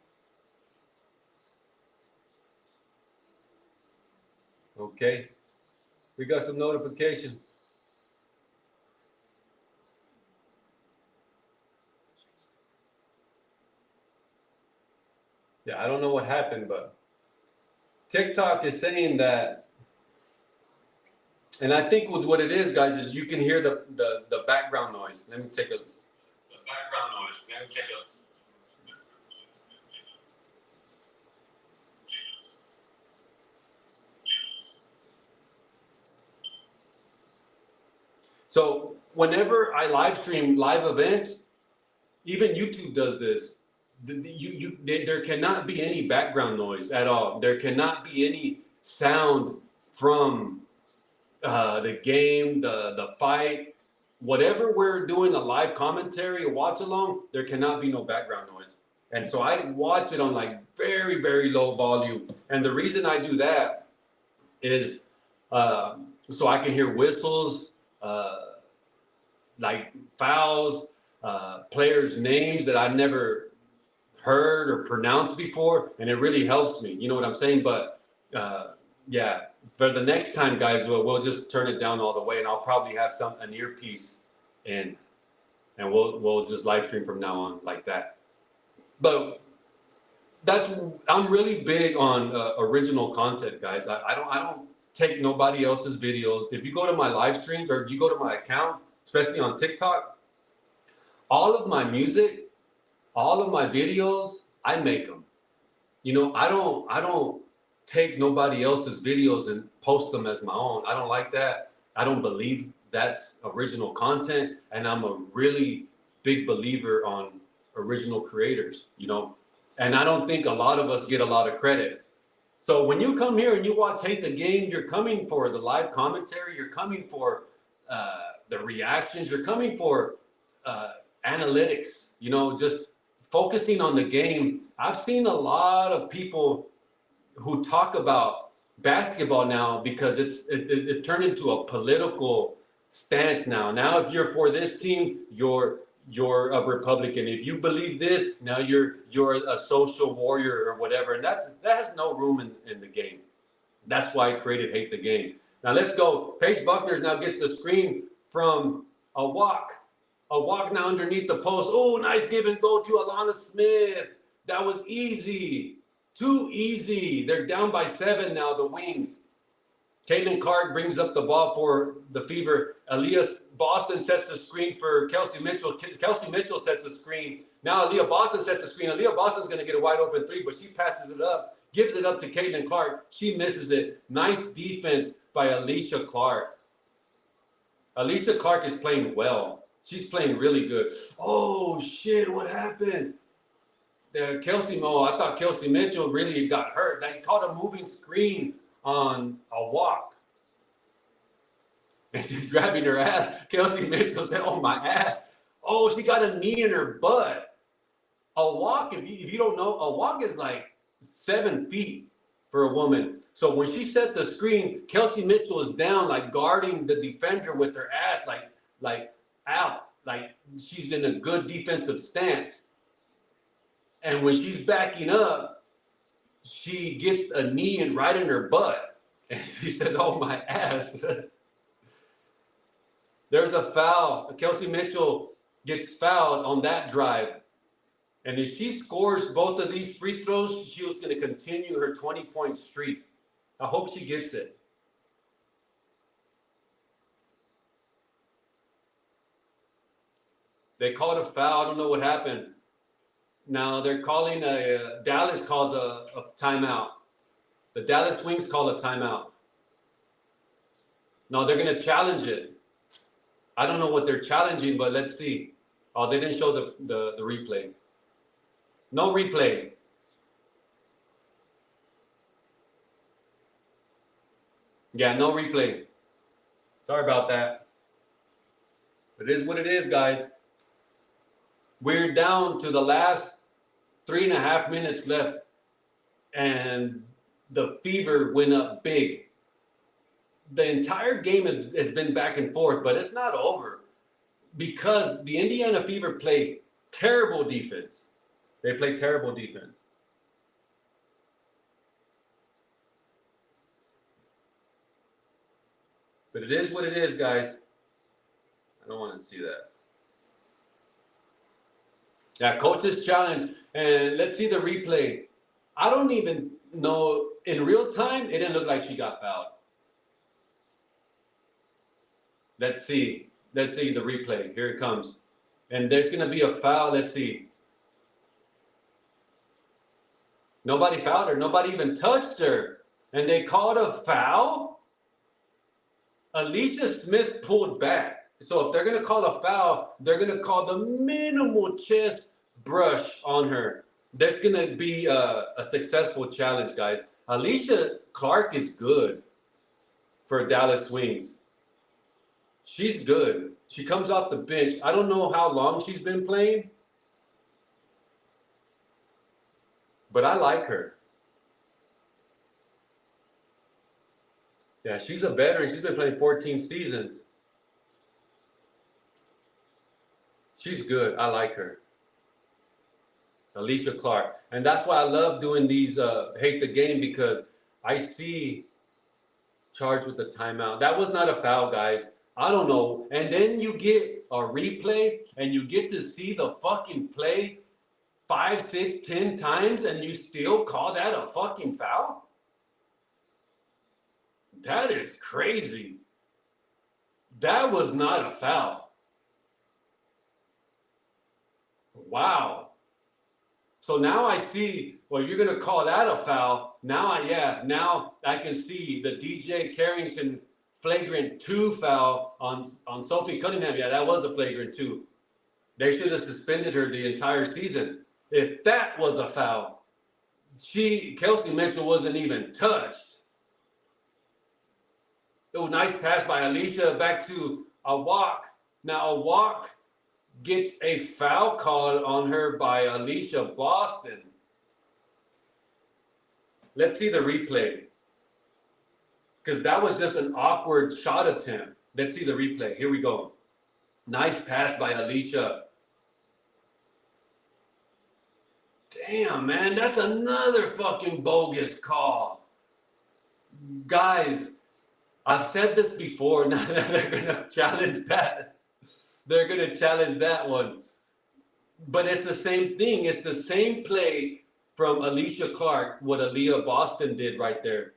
Okay. We got some notification. Yeah, I don't know what happened, but TikTok is saying that, and I think what it is, guys, is you can hear the background noise. Let me take a. The background noise. Let me take a. So whenever I live stream live events, even YouTube does this. There cannot be any background noise at all. There cannot be any sound from the game, the fight, whatever we're doing a live commentary, a watch along. There cannot be no background noise. And so I watch it on like very, very low volume. And the reason I do that is so I can hear whistles, like fouls, players' names that I've never heard or pronounced before, and it really helps me. You know what I'm saying? But yeah, for the next time, guys, we'll just turn it down all the way, and I'll probably have an earpiece in, and we'll just live stream from now on like that. But I'm really big on original content, guys. I don't take nobody else's videos. If you go to my live streams or you go to my account, especially on TikTok, all of my music, all of my videos, I make them. You know, I don't take nobody else's videos and post them as my own. I don't like that. I don't believe that's original content, and I'm a really big believer on original creators, you know. And I don't think a lot of us get a lot of credit. So when you come here and you watch Hate the Game, you're coming for the live commentary, you're coming for the reactions, you're coming for analytics, you know, just focusing on the game. I've seen a lot of people who talk about basketball now because it turned into a political stance now. Now, if you're for this team, you're a Republican. If you believe this, now you're a social warrior or whatever. And that has no room in the game. That's why I created Hate the Game. Now let's go. Paige Bueckers now gets the screen from a walk. A walk now underneath the post. Oh, nice give and go to Alana Smith. That was easy. Too easy. They're down by 7 now, the Wings. Caitlin Clark brings up the ball for the Fever. Aaliyah Boston sets the screen for Kelsey Mitchell. Kelsey Mitchell sets the screen. Now Aaliyah Boston sets the screen. Aaliyah Boston's going to get a wide open 3, but she passes it up, gives it up to Caitlin Clark. She misses it. Nice defense by Alicia Clark. Alicia Clark is playing well. She's playing really good. Oh, shit, what happened? I thought Kelsey Mitchell really got hurt. They caught a moving screen on a walk. And she's grabbing her ass. Kelsey Mitchell said, oh, my ass. Oh, she got a knee in her butt. A walk, if you don't know, a walk is like 7 feet for a woman. So when she set the screen, Kelsey Mitchell is down, like guarding the defender with her ass, like out. like she's in a good defensive stance. And when she's backing up, she gets a knee and right in her butt. And she says, oh, my ass. There's a foul. Kelsey Mitchell gets fouled on that drive. And if she scores both of these free throws, she was going to continue her 20-point streak. I hope she gets it. They called a foul. I don't know what happened. Now they're calling Dallas calls a timeout. The Dallas Wings call a timeout. No, they're going to challenge it. I don't know what they're challenging, but let's see. Oh, they didn't show the replay. No replay. Yeah, no replay. Sorry about that. It is what it is, guys. We're down to the last 3.5 minutes left, and the Fever went up big. The entire game has been back and forth, but it's not over because the Indiana Fever play terrible defense. They play terrible defense. But it is what it is, guys. I don't want to see that. Yeah, coach's challenge. And let's see the replay. I don't even know. In real time, it didn't look like she got fouled. Let's see. Let's see the replay. Here it comes. And there's going to be a foul. Let's see. Nobody fouled her. Nobody even touched her. And they called a foul. Alicia Smith pulled back. So if they're going to call a foul, they're going to call the minimal chest brush on her. There's going to be a successful challenge, guys. Alicia Clark is good for Dallas Wings. She's good. She comes off the bench. I don't know how long she's been playing, but I like her. Yeah, she's a veteran. She's been playing 14 seasons. She's good. I like her. Alicia Clark. And that's why I love doing these Hate the Game, because I see charged with the timeout. That was not a foul, guys. I don't know. And then you get a replay and you get to see the fucking play 5, 6, 10 times and you still call that a fucking foul? That is crazy. That was not a foul. Wow. So now I see, well, you're going to call that a foul. Now I can see the DJ Carrington flagrant 2 foul on Sophie Cunningham. Yeah, that was a flagrant 2. They should have suspended her the entire season. If that was a foul, Kelsey Mitchell wasn't even touched. Oh, nice pass by Alicia back to a walk. Now a walk gets a foul called on her by Alicia Boston. Let's see the replay, because that was just an awkward shot attempt. Let's see the replay. Here we go. Nice pass by Alicia. Damn, man, that's another fucking bogus call. Guys, I've said this before. Now they're going to challenge that. They're going to challenge that one. But it's the same thing. It's the same play from Alicia Clark, what Aaliyah Boston did right there.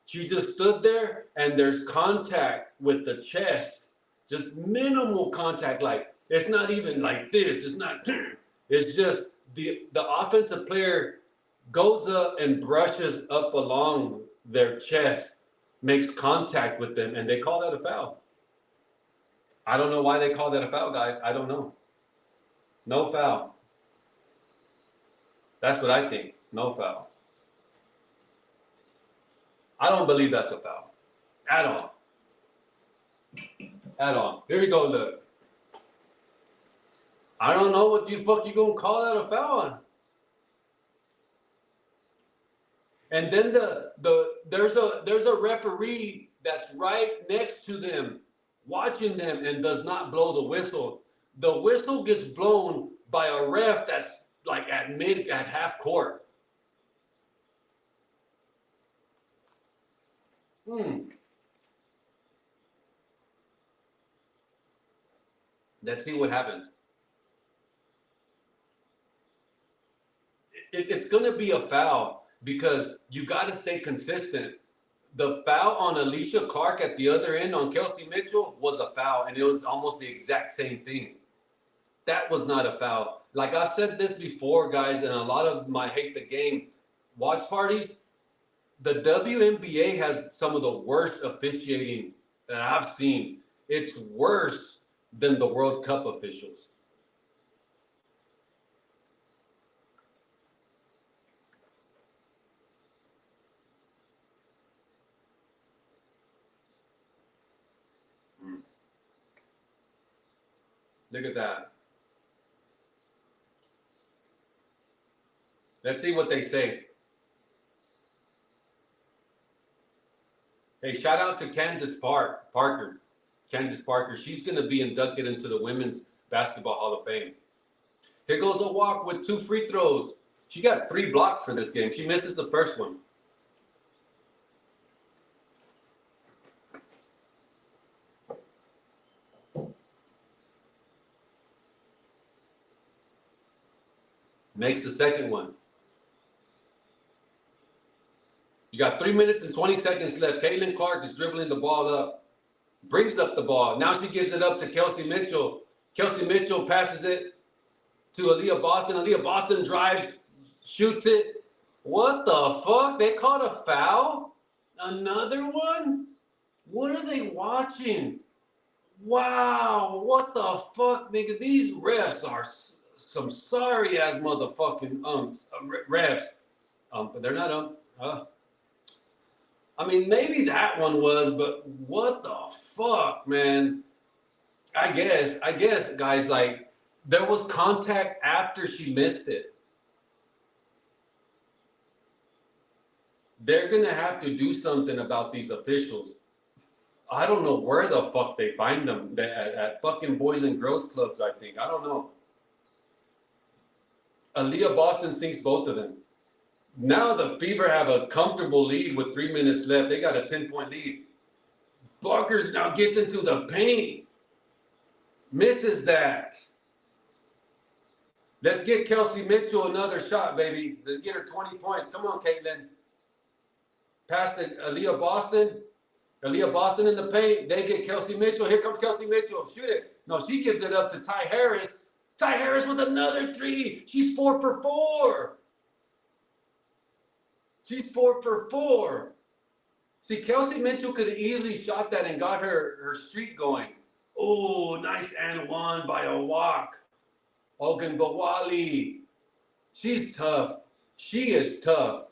She just stood there, and there's contact with the chest. Just minimal contact. Like, it's not even like this. It's not. It's just the offensive player goes up and brushes up along their chest, makes contact with them, and they call that a foul. I don't know why they call that a foul, guys. I don't know. No foul. That's what I think. No foul. I don't believe that's a foul. At all. At all. Here we go, look. I don't know what you fuck you gonna call that a foul on. And then there's a referee that's right next to them, watching them, and does not blow the whistle. The whistle gets blown by a ref that's like at half court. Let's see what happens. It's going to be a foul because you got to stay consistent. The foul on Alicia Clark at the other end on Kelsey Mitchell was a foul, and it was almost the exact same thing. That was not a foul. Like I've said this before, guys, and a lot of my hate the game watch parties, the WNBA has some of the worst officiating that I've seen. It's worse than the World Cup officials. Look at that. Let's see what they say. Hey, shout out to Parker. Candace Parker. She's going to be inducted into the Women's Basketball Hall of Fame. Here goes a walk with 2 free throws. She got 3 blocks for this game. She misses the first one. Makes the second one. You got 3 minutes and 20 seconds left. Caitlin Clark is dribbling the ball up. Brings up the ball. Now she gives it up to Kelsey Mitchell. Kelsey Mitchell passes it to Aaliyah Boston. Aaliyah Boston drives, shoots it. What the fuck? They caught a foul? Another one? What are they watching? Wow. What the fuck, nigga? These refs are some sorry-ass motherfucking refs. But they're not I mean, maybe that one was, but what the fuck, man? I guess, guys, like, there was contact after she missed it. They're going to have to do something about these officials. I don't know where the fuck they find them. At fucking Boys and Girls Clubs, I think. I don't know. Aaliyah Boston sinks both of them. Now the Fever have a comfortable lead with 3 minutes left. They got a 10-point lead. Bueckers now gets into the paint. Misses that. Let's get Kelsey Mitchell another shot, baby. Let's get her 20 points. Come on, Caitlin. Pass to Aaliyah Boston. Aaliyah Boston in the paint. They get Kelsey Mitchell. Here comes Kelsey Mitchell. Shoot it. No, she gives it up to Ty Harris. Ty Harris with another 3. She's 4 for 4. She's 4 for 4. See, Kelsey Mitchell could have easily shot that and got her streak going. Oh, nice and one by a walk. Ogunbowale. She's tough. She is tough.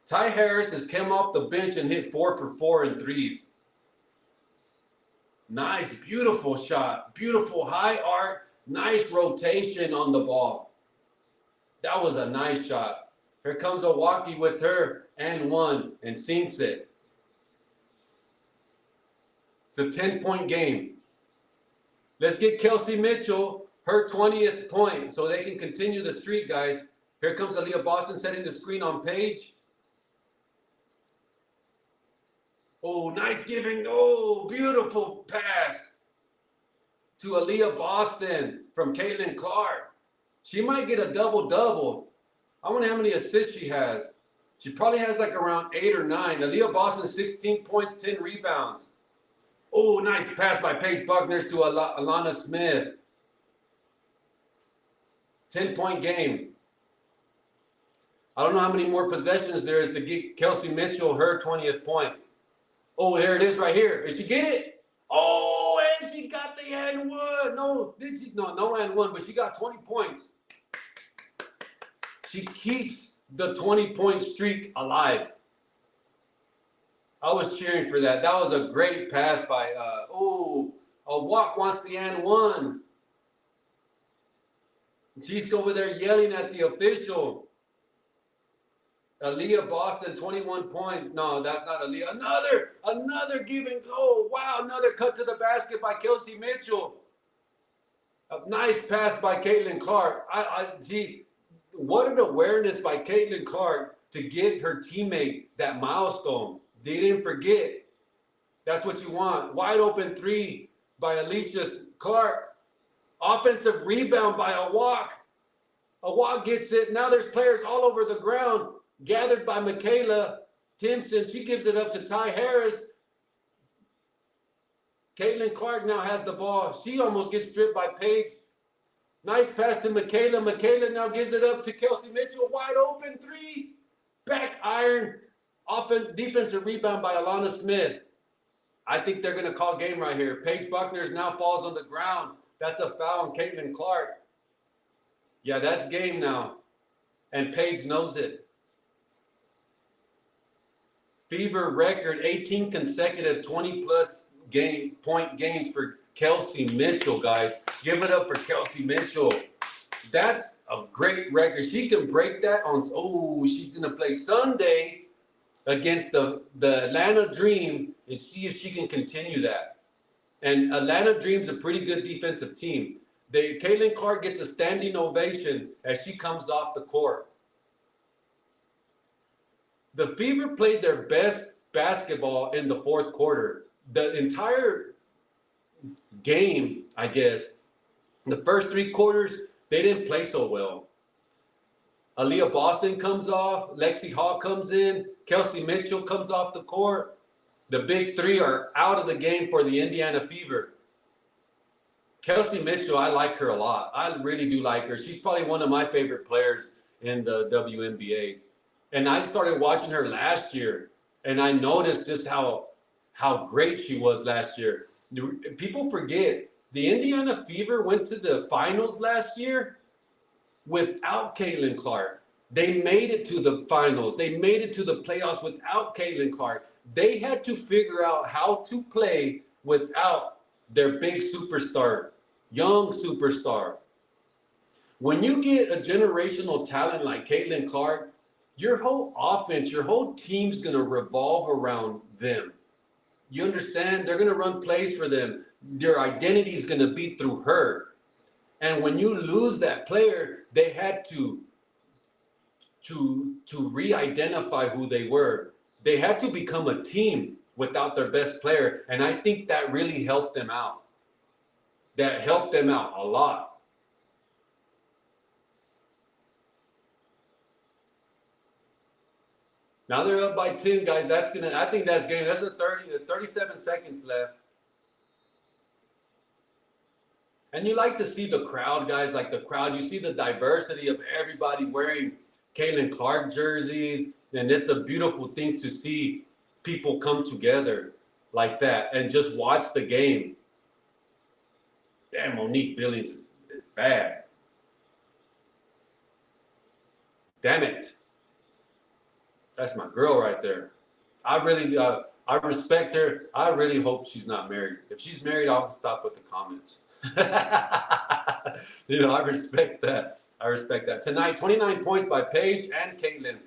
Ty Harris has come off the bench and hit 4 for 4 in threes. Nice, beautiful shot. Beautiful high arc. Nice rotation on the ball. That was a nice shot. Here comes Milwaukee with her and one and sinks it. It's a 10-point game. Let's get Kelsey Mitchell her 20th point so they can continue the streak, guys. Here comes Aaliyah Boston setting the screen on Paige. Oh, nice giving. Oh, beautiful pass to Aaliyah Boston from Caitlin Clark. She might get a double-double. I wonder how many assists she has. She probably has like around 8 or 9. Aaliyah Boston, 16 points, 10 rebounds. Oh, nice pass by Paige Bueckers to Alana Smith. 10-point game. I don't know how many more possessions there is to get Kelsey Mitchell her 20th point. Oh, there it is right here. Did she get it? Oh, and she got the and one. No, did she? No and one, but she got 20 points. She keeps the 20-point streak alive. I was cheering for that. That was a great pass by, a walk wants the and one. She's over there yelling at the official. Aaliyah Boston, 21 points. No, that's not Aaliyah. Another give and go. Wow, another cut to the basket by Kelsey Mitchell. A nice pass by Caitlin Clark. Gee, what an awareness by Caitlin Clark to give her teammate that milestone. They didn't forget. That's what you want. Wide open three by Alicia Clark. Offensive rebound by a walk. A walk gets it. Now there's players all over the ground. Gathered by Michaela Timpson. She gives it up to Ty Harris. Caitlin Clark now has the ball. She almost gets stripped by Paige. Nice pass to Michaela. Michaela now gives it up to Kelsey Mitchell. Wide open three. Back iron. Defensive rebound by Alana Smith. I think they're going to call game right here. Paige Bueckers now falls on the ground. That's a foul on Caitlin Clark. Yeah, that's game now. And Paige knows it. Fever record, 18 consecutive 20-plus point games for Kelsey Mitchell, guys. Give it up for Kelsey Mitchell. That's a great record. She can break that on, she's going to play Sunday against the Atlanta Dream and see if she can continue that. And Atlanta Dream's a pretty good defensive team. Caitlin Clark gets a standing ovation as she comes off the court. The Fever played their best basketball in the fourth quarter. The entire game, I guess, the first three quarters, they didn't play so well. Aaliyah Boston comes off. Lexi Hall comes in. Kelsey Mitchell comes off the court. The big three are out of the game for the Indiana Fever. Kelsey Mitchell, I like her a lot. I really do like her. She's probably one of my favorite players in the WNBA. And I started watching her last year, and I noticed just how great she was last year. People forget, the Indiana Fever went to the finals last year without Caitlin Clark. They made it to the finals. They made it to the playoffs without Caitlin Clark. They had to figure out how to play without their big superstar, young superstar. When you get a generational talent like Caitlin Clark, your whole offense, your whole team's going to revolve around them. You understand? They're going to run plays for them. Their identity is going to be through her. And when you lose that player, they had to re-identify who they were. They had to become a team without their best player. And I think that really helped them out. That helped them out a lot. Now they're up by 10, guys. I think that's game. That's 37 seconds left. And you like to see the crowd, guys, like the crowd. You see the diversity of everybody wearing Caitlin Clark jerseys. And it's a beautiful thing to see people come together like that and just watch the game. Damn, Monique Billings is bad. Damn it. That's my girl right there. I respect her. I really hope she's not married. If she's married, I'll stop with the comments. I respect that. I respect that. Tonight, 29 points by Paige and Caitlin.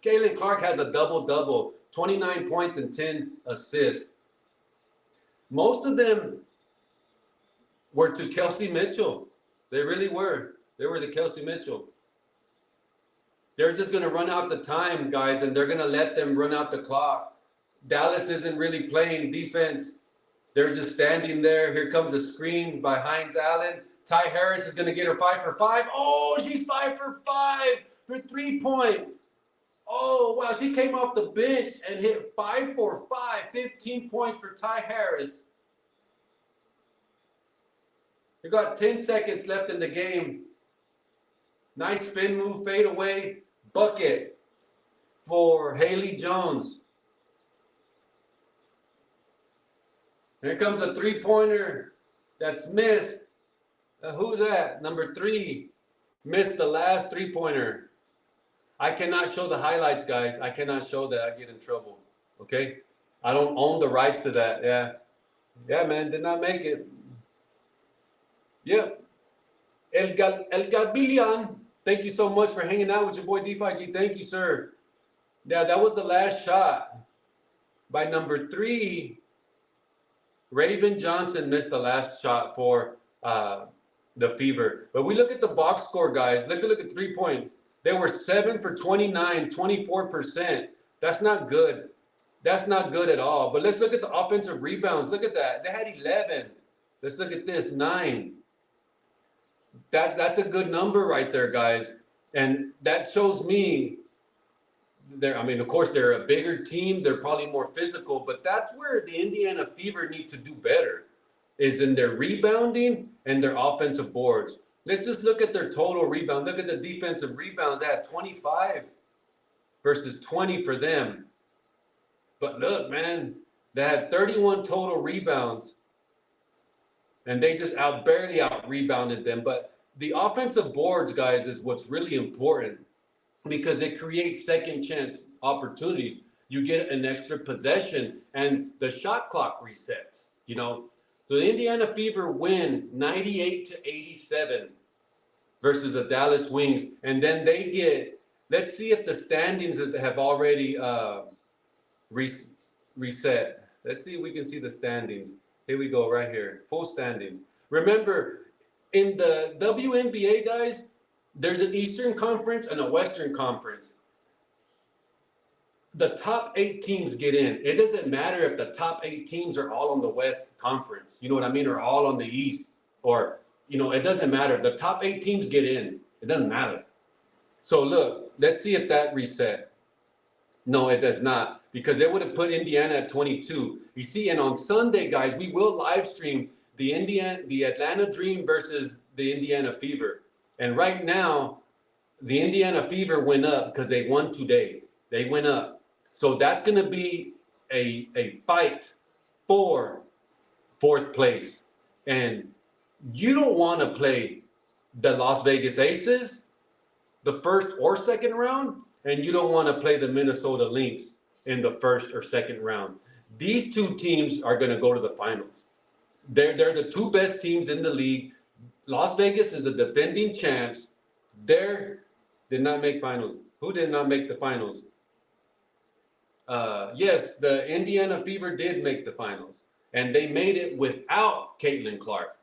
Caitlin Clark has a double-double, 29 points and 10 assists. Most of them were to Kelsey Mitchell. They really were. They were to Kelsey Mitchell. They're just going to run out the time, guys, and they're going to let them run out the clock. Dallas isn't really playing defense. They're just standing there. Here comes a screen by Hines Allen. Ty Harris is going to get her 5 for 5. Oh, she's 5 for 5. Her 3-point. Oh, wow. She came off the bench and hit 5 for 5. 15 points for Ty Harris. You got 10 seconds left in the game. Nice spin move, fade away. Bucket for Haley Jones. Here comes a 3-pointer that's missed. Who's that? Number 3 missed the last 3-pointer. I cannot show the highlights, guys. I cannot show that. I get in trouble. Okay? I don't own the rights to that. Yeah. Yeah, man. Did not make it. Yep. El Gabilian. Thank you so much for hanging out with your boy DeFi-G. Thank you, sir. Yeah, that was the last shot by number 3. Raven Johnson missed the last shot for the Fever. But we look at the box score, guys. Look at 3 points. They were 7 for 29, 24%. That's not good. That's not good at all. But let's look at the offensive rebounds. Look at that. They had 11. Let's look at this, 9. That's a good number right there, guys. And that shows me I mean, of course, they're a bigger team. They're probably more physical, but that's where the Indiana Fever need to do better, is in their rebounding and their offensive boards. Let's just look at their total rebound. Look at the defensive rebounds. They had 25 versus 20 for them. But look, man, they had 31 total rebounds, and they just barely out rebounded them. But the offensive boards, guys, is what's really important, because it creates second chance opportunities. You get an extra possession and the shot clock resets, So the Indiana Fever win 98-87 versus the Dallas Wings. And then they get, let's see if the standings have already reset. Let's see if we can see the standings. Here we go, right here, full standings. Remember, in the WNBA, guys, there's an Eastern Conference and a Western Conference. The top 8 teams get in. It doesn't matter if the top 8 teams are all on the West Conference, you know what I mean, or all on the East, or, it doesn't matter. The top 8 teams get in. It doesn't matter. So look, let's see if that reset. No, it does not, because they would have put Indiana at 22. You see, and on Sunday, guys, we will live stream the Atlanta Dream versus the Indiana Fever. And right now, the Indiana Fever went up because they won today. They went up. So that's going to be a fight for 4th place. And you don't want to play the Las Vegas Aces the first or second round, and you don't want to play the Minnesota Lynx in the first or second round. These 2 teams are going to go to the finals. They're the 2 best teams in the league. Las Vegas is the defending champs. Did not make finals. Who did not make the finals? Yes, the Indiana Fever did make the finals, and they made it without Caitlin Clark.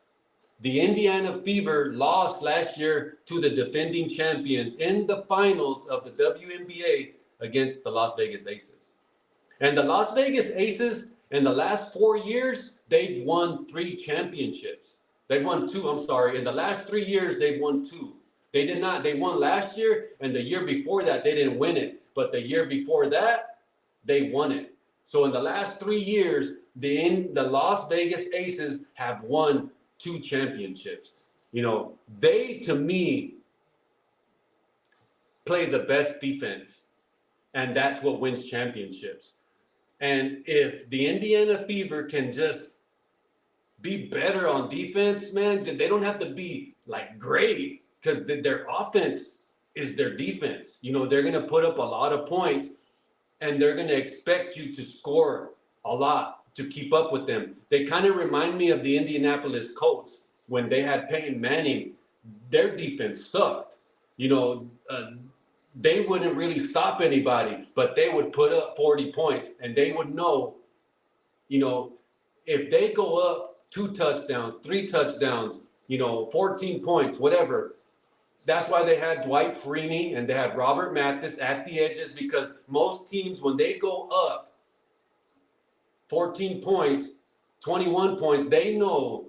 The Indiana Fever lost last year to the defending champions in the finals of the WNBA against the Las Vegas Aces. And the Las Vegas Aces, in the last 4 years, they've won 3 championships. They've won 2, I'm sorry. In the last 3 years, they've won 2. They won last year, and the year before that, they didn't win it. But the year before that, they won it. So in the last 3 years, the Las Vegas Aces have won 2 championships. They, to me, play the best defense, and that's what wins championships. And if the Indiana Fever can just be better on defense, man, they don't have to be like great, because their offense is their defense. They're going to put up a lot of points, and they're going to expect you to score a lot to keep up with them. They kind of remind me of the Indianapolis Colts when they had Peyton Manning. Their defense sucked. They wouldn't really stop anybody, but they would put up 40 points, and they would know, if they go up 2 touchdowns, 3 touchdowns, 14 points, whatever. That's why they had Dwight Freeney and they had Robert Mathis at the edges, because most teams, when they go up 14 points, 21 points, they know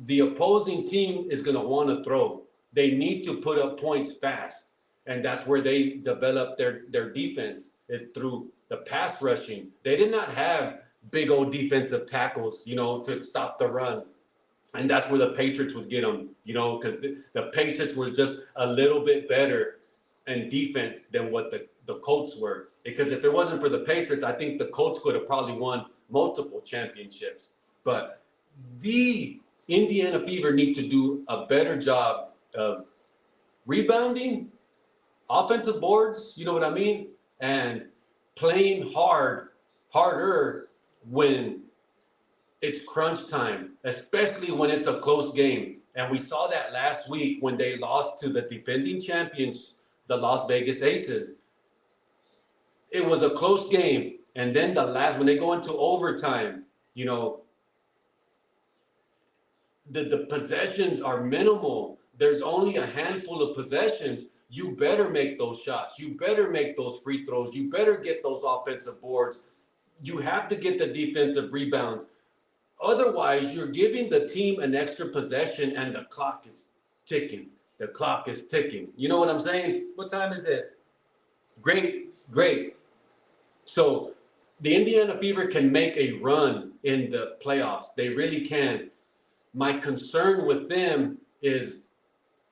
the opposing team is going to want to throw. They need to put up points fast. And that's where they develop their defense, is through the pass rushing. They did not have big old defensive tackles, to stop the run. And that's where the Patriots would get them, because the Patriots were just a little bit better in defense than what the Colts were. Because if it wasn't for the Patriots, I think the Colts could have probably won multiple championships. But the Indiana Fever need to do a better job of rebounding, offensive boards, you know what I mean? And playing harder when it's crunch time, especially when it's a close game. And we saw that last week when they lost to the defending champions, the Las Vegas Aces. it was a close game. And then the last, when they go into overtime, you know, the possessions are minimal. There's only a handful of possessions. You better make those shots. You better make those free throws. You better get those offensive boards. You have to get the defensive rebounds. Otherwise, you're giving the team an extra possession and the clock is ticking. The clock is ticking. You know what I'm saying? What time is it? Great, great. So the Indiana Fever can make a run in the playoffs. They really can. My concern with them is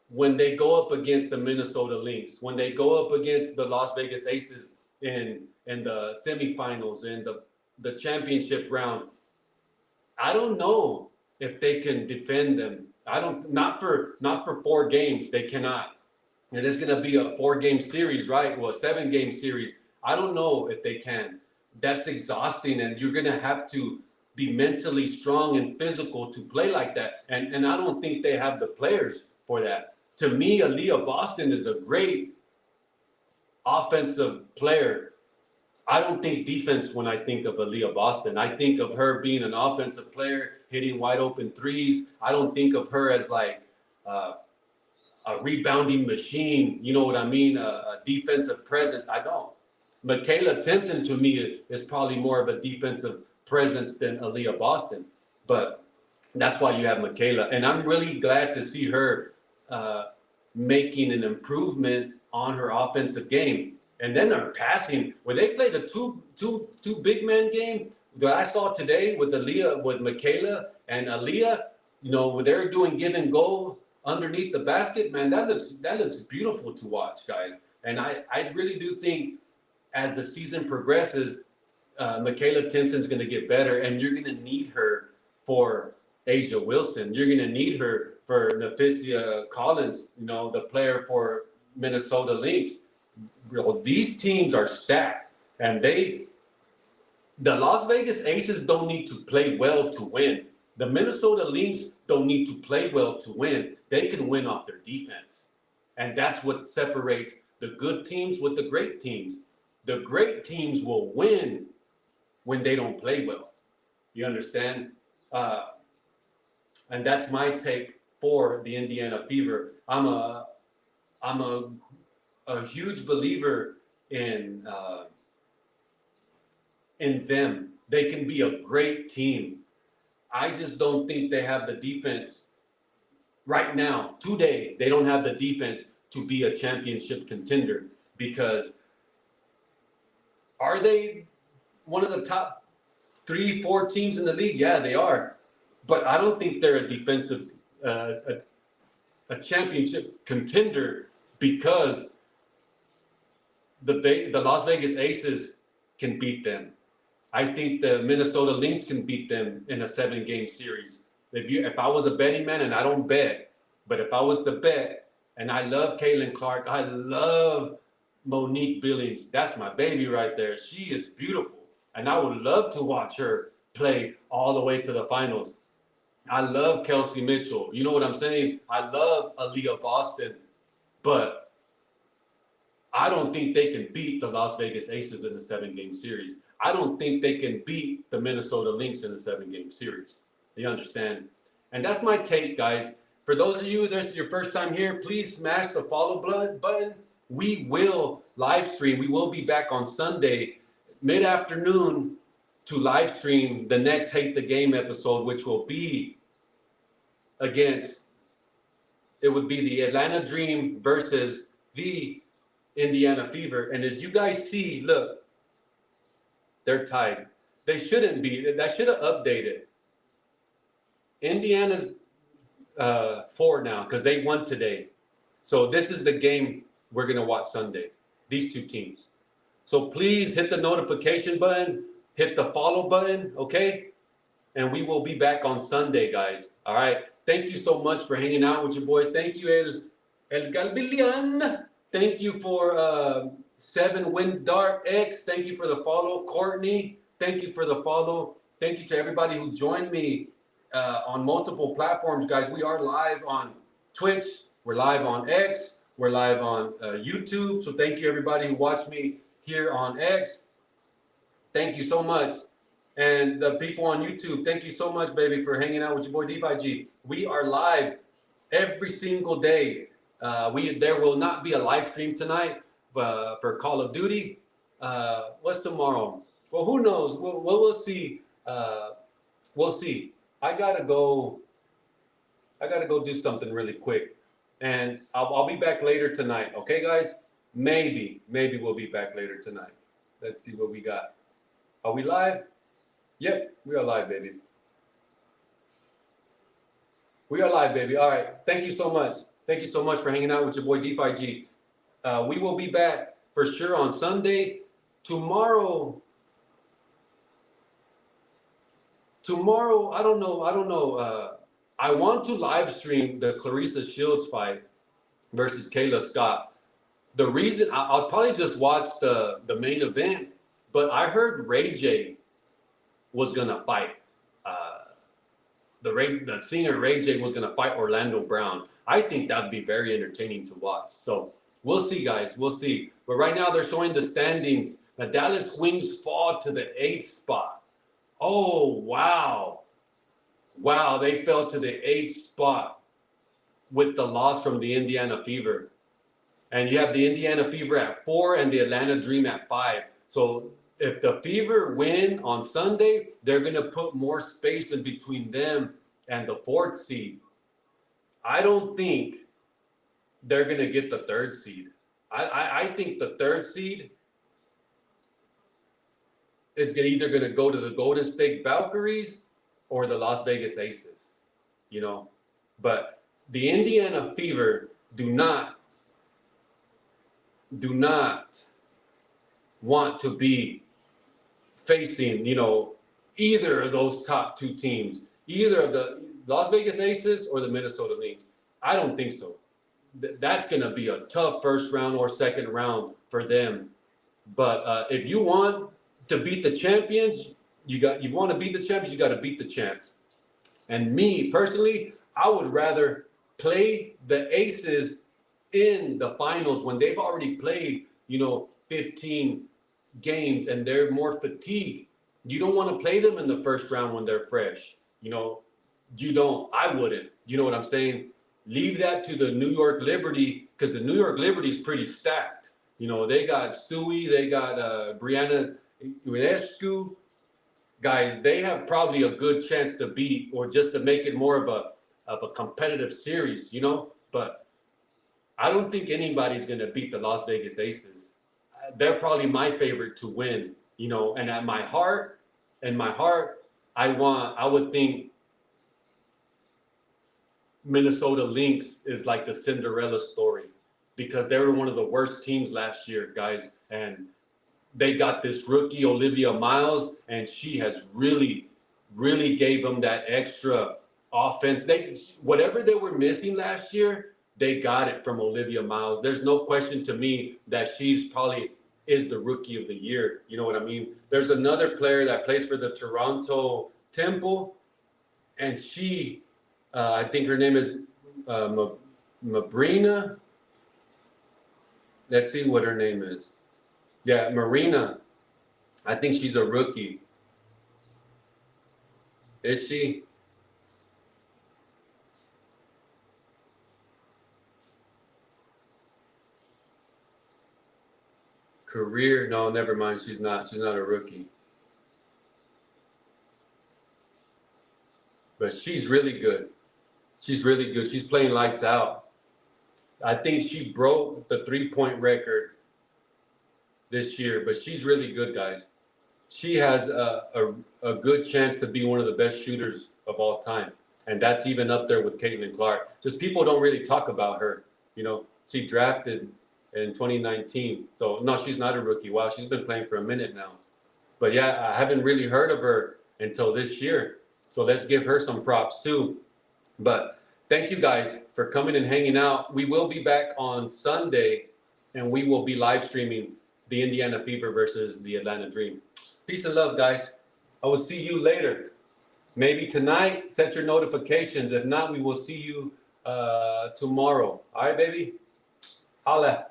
when they go up against the Minnesota Lynx, when they go up against the Las Vegas Aces in the semifinals, in the championship round. I don't know if they can defend them. Not for 4 games. They cannot. And it's going to be a 4-game series, right? Well, a 7-game series. I don't know if they can. That's exhausting, and you're going to have to be mentally strong and physical to play like that. And I don't think they have the players for that. To me, Aaliyah Boston is a great offensive player. I don't think defense when I think of Aaliyah Boston. I think of her being an offensive player, hitting wide open threes. I don't think of her as like a rebounding machine. You know what I mean? A defensive presence. I don't. Michaela Timpson to me is probably more of a defensive presence than Aaliyah Boston. But that's why you have Michaela. And I'm really glad to see her making an improvement on her offensive game. And then her passing, when they play the two big man game that I saw today with Michaela and Aaliyah, you know, when they're doing give and go underneath the basket, man, that looks beautiful to watch, guys. And I really do think as the season progresses, Michaela Timpson's going to get better, and you're going to need her for Asia Wilson. You're going to need her for Nephisia Collins, you know, the player for Minnesota Lynx. These teams are stacked, and the Las Vegas Aces don't need to play well to win. The Minnesota Lynx don't need to play well to win. They can win off their defense, and that's what separates the good teams with the great teams. The great teams will win when they don't play well. You understand? And that's my take for the Indiana Fever. I'm a huge believer in them. They can be a great team. I just don't think they have the defense right now. Today, they don't have the defense to be a championship contender. Because are they one of the top 3-4 teams in the league? Yeah, they are. But I don't think they're a defensive a championship contender because the Las Vegas Aces can beat them. I think the Minnesota Lynx can beat them in a 7-game series. If I was a betting man, and I don't bet, but if I was to bet, and I love Caitlin Clark, I love Monique Billings. That's my baby right there. She is beautiful, and I would love to watch her play all the way to the finals. I love Kelsey Mitchell. You know what I'm saying? I love Aaliyah Boston, but I don't think they can beat the Las Vegas Aces in a 7-game series. I don't think they can beat the Minnesota Lynx in a 7-game series. You understand? And that's my take, guys. For those of you that's your first time here, please smash the follow button. We will live stream. We will be back on Sunday, mid-afternoon, to live stream the next Hate the Game episode, which will be it would be the Atlanta Dream versus the Indiana Fever. And as you guys see, look, they're tied. They shouldn't be. That should have updated. Indiana's 4 now because they won today. So this is the game we're going to watch Sunday, these 2 teams. So please hit the notification button, hit the follow button, okay? And we will be back on Sunday, guys. All right? Thank you so much for hanging out with your boys. Thank you, El Galbilian. Thank you for 7 Wind Dark X. Thank you for the follow. Courtney, thank you for the follow. Thank you to everybody who joined me on multiple platforms, guys. We are live on Twitch. We're live on X. We're live on YouTube. So thank you, everybody who watched me here on X, thank you so much. And the people on YouTube, thank you so much, baby, for hanging out with your boy DeFi-G. We are live every single day. There will not be a live stream tonight for Call of Duty. What's tomorrow? Well, who knows? We'll see. We'll see. I gotta go do something really quick, and I'll be back later tonight. Okay, guys? Maybe we'll be back later tonight. Let's see what we got. Are we live? Yep, we are live, baby. We are live, baby. All right. Thank you so much. Thank you so much for hanging out with your boy DeFi-G. We will be back for sure on Sunday. Tomorrow, I don't know. I want to live stream the Clarissa Shields fight versus Kayla Scott. The reason I'll probably just watch the main event, but I heard Ray J was gonna fight. The singer Ray J was gonna fight Orlando Brown. I think that'd be very entertaining to watch. So we'll see, guys. We'll see. But right now they're showing the standings. The Dallas Wings fall to the 8th spot. Oh wow, wow! They fell to the 8th spot with the loss from the Indiana Fever. And you have the Indiana Fever at 4 and the Atlanta Dream at 5. So if the Fever win on Sunday, they're going to put more space in between them and the 4th seed. I don't think they're going to get the 3rd seed. I think the 3rd seed is either going to go to the Golden State Valkyries or the Las Vegas Aces, you know. But the Indiana Fever do not want to be facing, you know, either of those top 2 teams, either of the Las Vegas Aces or the Minnesota Lynx. I don't think so. That's going to be a tough first round or second round for them. But if you want to beat the champions, you want to beat the champions, you got to beat the champs. And me personally, I would rather play the Aces in the finals when they've already played, you know, 15 games and they're more fatigued. You don't want to play them in the first round when they're fresh. You know, I wouldn't. You know what I'm saying? Leave that to the New York Liberty, because the New York Liberty is pretty stacked. You know, they got Stewie, they got Brianna Ionescu. Guys, they have probably a good chance to beat, or just to make it more of a competitive series, you know? But I don't think anybody's going to beat the Las Vegas Aces. They're probably my favorite to win, you know, and at my heart, I would think Minnesota Lynx is like the Cinderella story, because they were one of the worst teams last year, guys. And they got this rookie, Olivia Miles, and she has really gave them that extra offense. Whatever they were missing last year, they got it from Olivia Miles. There's no question to me that she's probably is the rookie of the year. You know what I mean? There's another player that plays for the Toronto Temple, and she, I think her name is Mabrina. Let's see what her name is. Yeah, Marina. I think she's a rookie. Is she? Career? No, never mind. She's not. She's not a rookie. But she's really good. She's really good. She's playing lights out. I think she broke the 3-point record this year, but she's really good, guys. She has a good chance to be one of the best shooters of all time. And that's even up there with Caitlin Clark. Just people don't really talk about her. You know, she drafted in 2019. So, no, she's not a rookie. Wow, she's been playing for a minute now. But, yeah, I haven't really heard of her until this year. So let's give her some props, too. But thank you, guys, for coming and hanging out. We will be back on Sunday, and we will be live streaming the Indiana Fever versus the Atlanta Dream. Peace and love, guys. I will see you later. Maybe tonight, set your notifications. If not, we will see you tomorrow. All right, baby? Holla.